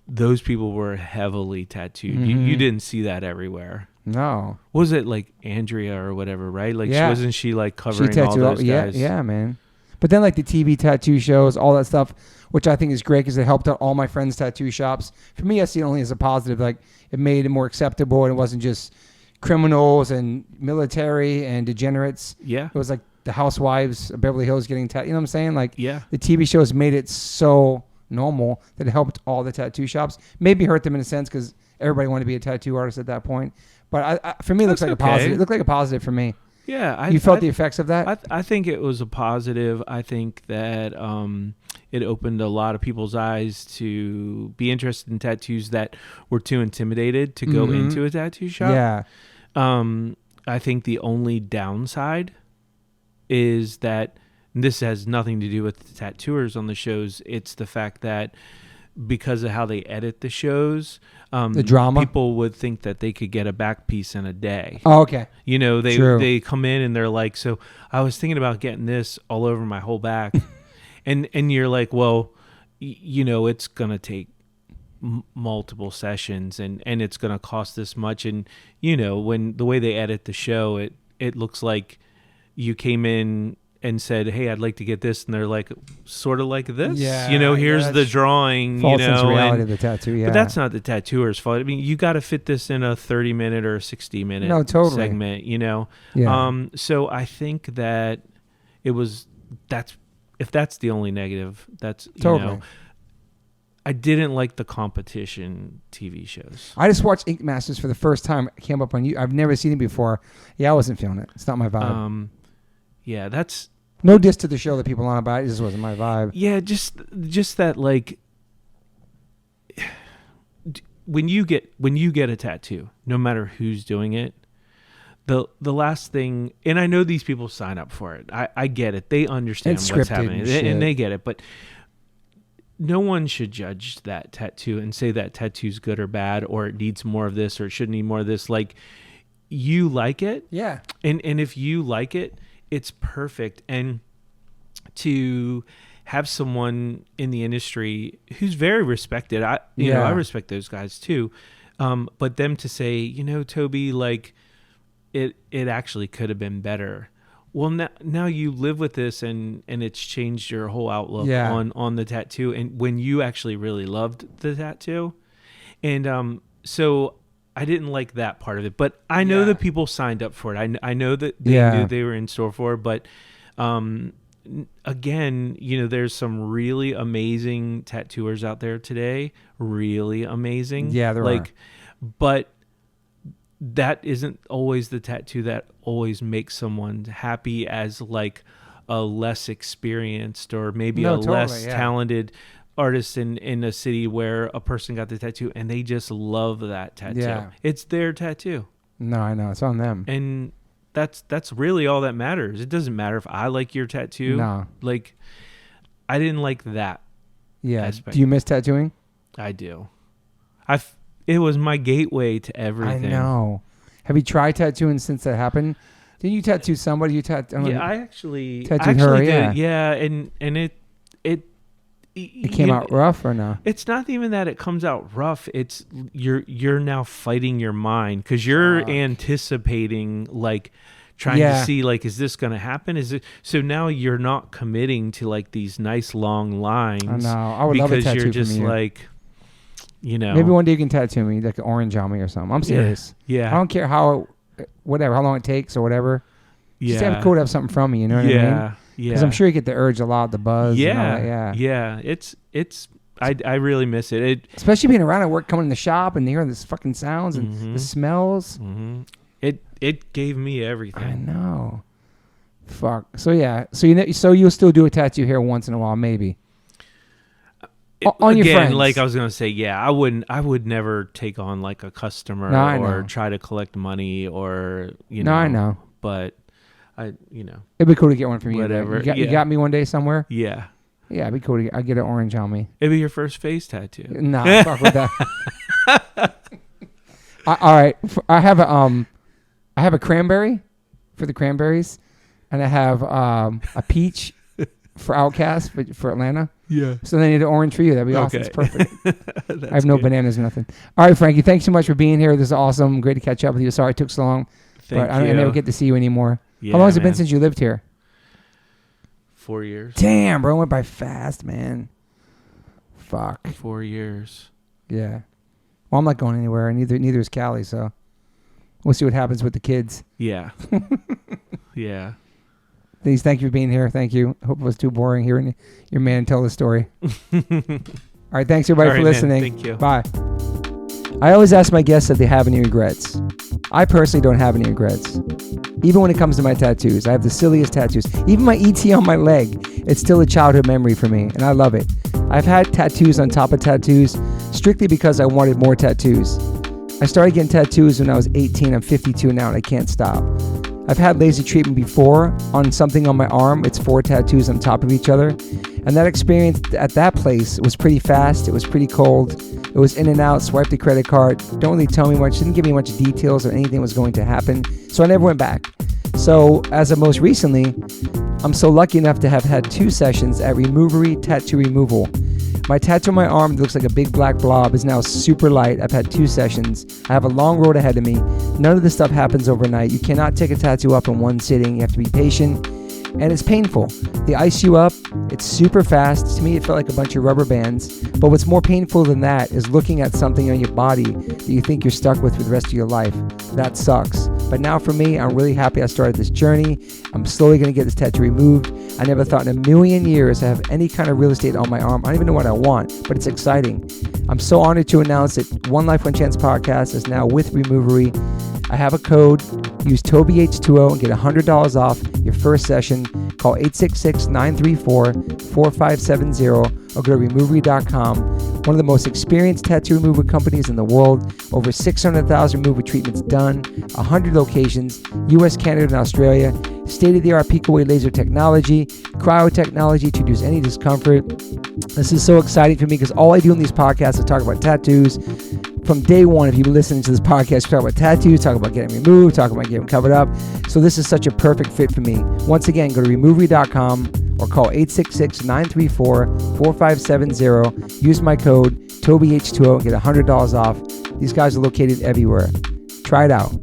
those people were heavily tattooed. Mm-hmm. You didn't see that everywhere. No. Was it like Andrea or whatever, right? Like, wasn't she like covering all those guys? Yeah, man. But then like the TV tattoo shows, all that stuff, which I think is great because it helped out all my friends' tattoo shops. For me, I see it only as a positive. Like it made it more acceptable and it wasn't just criminals and military and degenerates. Yeah. It was like the housewives of Beverly Hills getting tattooed. You know what I'm saying? Like the TV shows made it so normal that it helped all the tattoo shops. Maybe hurt them in a sense because everybody wanted to be a tattoo artist at that point. But for me, it looks like a positive. It looked like a positive for me. Yeah. You felt the effects of that? I think it was a positive. I think that it opened a lot of people's eyes to be interested in tattoos that were too intimidated to go into a tattoo shop. Yeah. I think the only downside is that this has nothing to do with the tattooers on the shows. It's the fact that because of how they edit the shows, the drama, people would think that they could get a back piece in a day. Oh, okay. They come in and they're like, so I was thinking about getting this all over my whole back. and you're like, well, it's going to take multiple sessions and it's going to cost this much. And, when the way they edit the show, it looks like you came in and said, hey, I'd like to get this. And they're like, sort of like this, Yeah, here's the drawing, false sense of reality of the tattoo. Yeah. But that's not the tattooer's fault. I mean, you got to fit this in a 30-minute or a 60-minute segment, Yeah. So I think that if that's the only negative, that's, Totally. I didn't like the competition TV shows. I just watched Ink Masters for the first time. It came up on you. I've never seen it before. Yeah, I wasn't feeling it. It's not my vibe. Yeah, that's no diss to the show that people on about. It just wasn't my vibe. Yeah, just that, like, when you get a tattoo, no matter who's doing it, the last thing, and I know these people sign up for it. I get it. They understand what's happening, and they get it. But no one should judge that tattoo and say that tattoo's good or bad, or it needs more of this, or it should need more of this. Like, you like it, yeah, and if you like it, it's perfect. And to have someone in the industry who's very respected, I respect those guys too. But them to say, Toby, like, it actually could have been better. Well, now you live with this, and it's changed your whole outlook on the tattoo, and when you actually really loved the tattoo. And so I didn't like that part of it, but I know that people signed up for it. I know that they knew they were in store for it, but again, there's some really amazing tattooers out there today, really amazing. Yeah, there are. But that isn't always the tattoo that always makes someone happy, as like a less experienced or maybe less talented artist in a city where a person got the tattoo and they just love that tattoo. Yeah. It's their tattoo. No, I know. It's on them. And that's really all that matters. It doesn't matter if I like your tattoo. No. Like, I didn't like that. Yeah. aspect. Do you miss tattooing? I do. It was my gateway to everything. I know. Have you tried tattooing since that happened? Didn't you tattoo somebody? I actually tattooed her. did. Yeah, and it came out rough or no? It's not even that it comes out rough. It's you're now fighting your mind because you're anticipating, like, trying to see, like, is this going to happen? Is it? So now you're not committing to, like, these nice long lines. I know. I would love a tattoo because you're just from you. like, Maybe one day you can tattoo me, like an orange on me or something. I'm serious. Yeah. I don't care how long it takes or whatever. Just have cool to have something from me. You know what I mean? Yeah. Because I'm sure you get the urge a lot, the buzz. And all that. Yeah. It's. I really miss it. Especially being around at work, coming in the shop and hearing this fucking sounds and the smells. Mm-hmm. It gave me everything. I know. Fuck. So yeah. So you'll still do a tattoo here once in a while, maybe. On your friends. Like I was gonna say, I would never take on, like, a customer or try to collect money or I know. But it'd be cool to get one from you. Whatever. You got me one day somewhere. Yeah. Yeah, it'd be cool to get an orange on me. It'd be your first face tattoo. Nah, fuck with that. All right, I have a cranberry for the cranberries, and I have a peach for Outcast for Atlanta. Yeah. So then I need an orange for you. That'd be awesome. It's perfect. I have no good. Bananas or nothing. All right, Frankie, thanks so much for being here. This is awesome. Great to catch up with you. Sorry it took so long. Thank but you. I never get to see you anymore. Yeah, how long has it been since you lived here? 4 years. Damn, bro. It went by fast, man. Fuck. 4 years. Yeah. Well, I'm not going anywhere. Neither is Callie, so we'll see what happens with the kids. Yeah. Yeah. Please, thank you for being here. Thank you. I hope it was too boring hearing your man tell the story. All right, thanks everybody for listening. Man, thank you. Bye. I always ask my guests if they have any regrets. I personally don't have any regrets. Even when it comes to my tattoos, I have the silliest tattoos. Even my ET on my leg, it's still a childhood memory for me, and I love it. I've had tattoos on top of tattoos strictly because I wanted more tattoos. I started getting tattoos when I was 18. I'm 52 now, and I can't stop. I've had laser treatment before on something on my arm. It's 4 tattoos on top of each other. And that experience at that place was pretty fast. It was pretty cold. It was in and out, swipe the credit card. Don't really tell me much. Didn't give me much details or anything was going to happen. So I never went back. So as of most recently, I'm so lucky enough to have had 2 sessions at Removery Tattoo Removal. My tattoo on my arm that looks like a big black blob is now super light. I've had 2 sessions. I have a long road ahead of me. None of this stuff happens overnight. You cannot take a tattoo up in one sitting. You have to be patient. and it's painful. They ice you up. It's super fast. To me, it felt like a bunch of rubber bands. But what's more painful than that is looking at something on your body that you think you're stuck with for the rest of your life. That sucks. But now for me, I'm really happy I started this journey. I'm slowly going to get this tattoo removed. I never thought in a million years I have any kind of real estate on my arm. I don't even know what I want, but it's exciting. I'm so honored to announce that One Life, One Chance podcast is now with Removery. I have a code. Use TobyH20 and get $100 off your first session. Call 866-934-4570 or go to removery.com. One of the most experienced tattoo removal companies in the world. Over 600,000 removal treatments done. 100 locations. US, Canada, and Australia. State-of-the-art peak-away laser technology. Cryo technology to reduce any discomfort. This is so exciting for me because all I do in these podcasts is talk about tattoos. From day one, if you've been listening to this podcast, we talk about tattoos, talk about getting removed, talk about getting covered up. So this is such a perfect fit for me. Once again, go to removery.com or call 866-934-4570. Use my code TobyH20 and get $100 off. These guys are located everywhere. Try it out.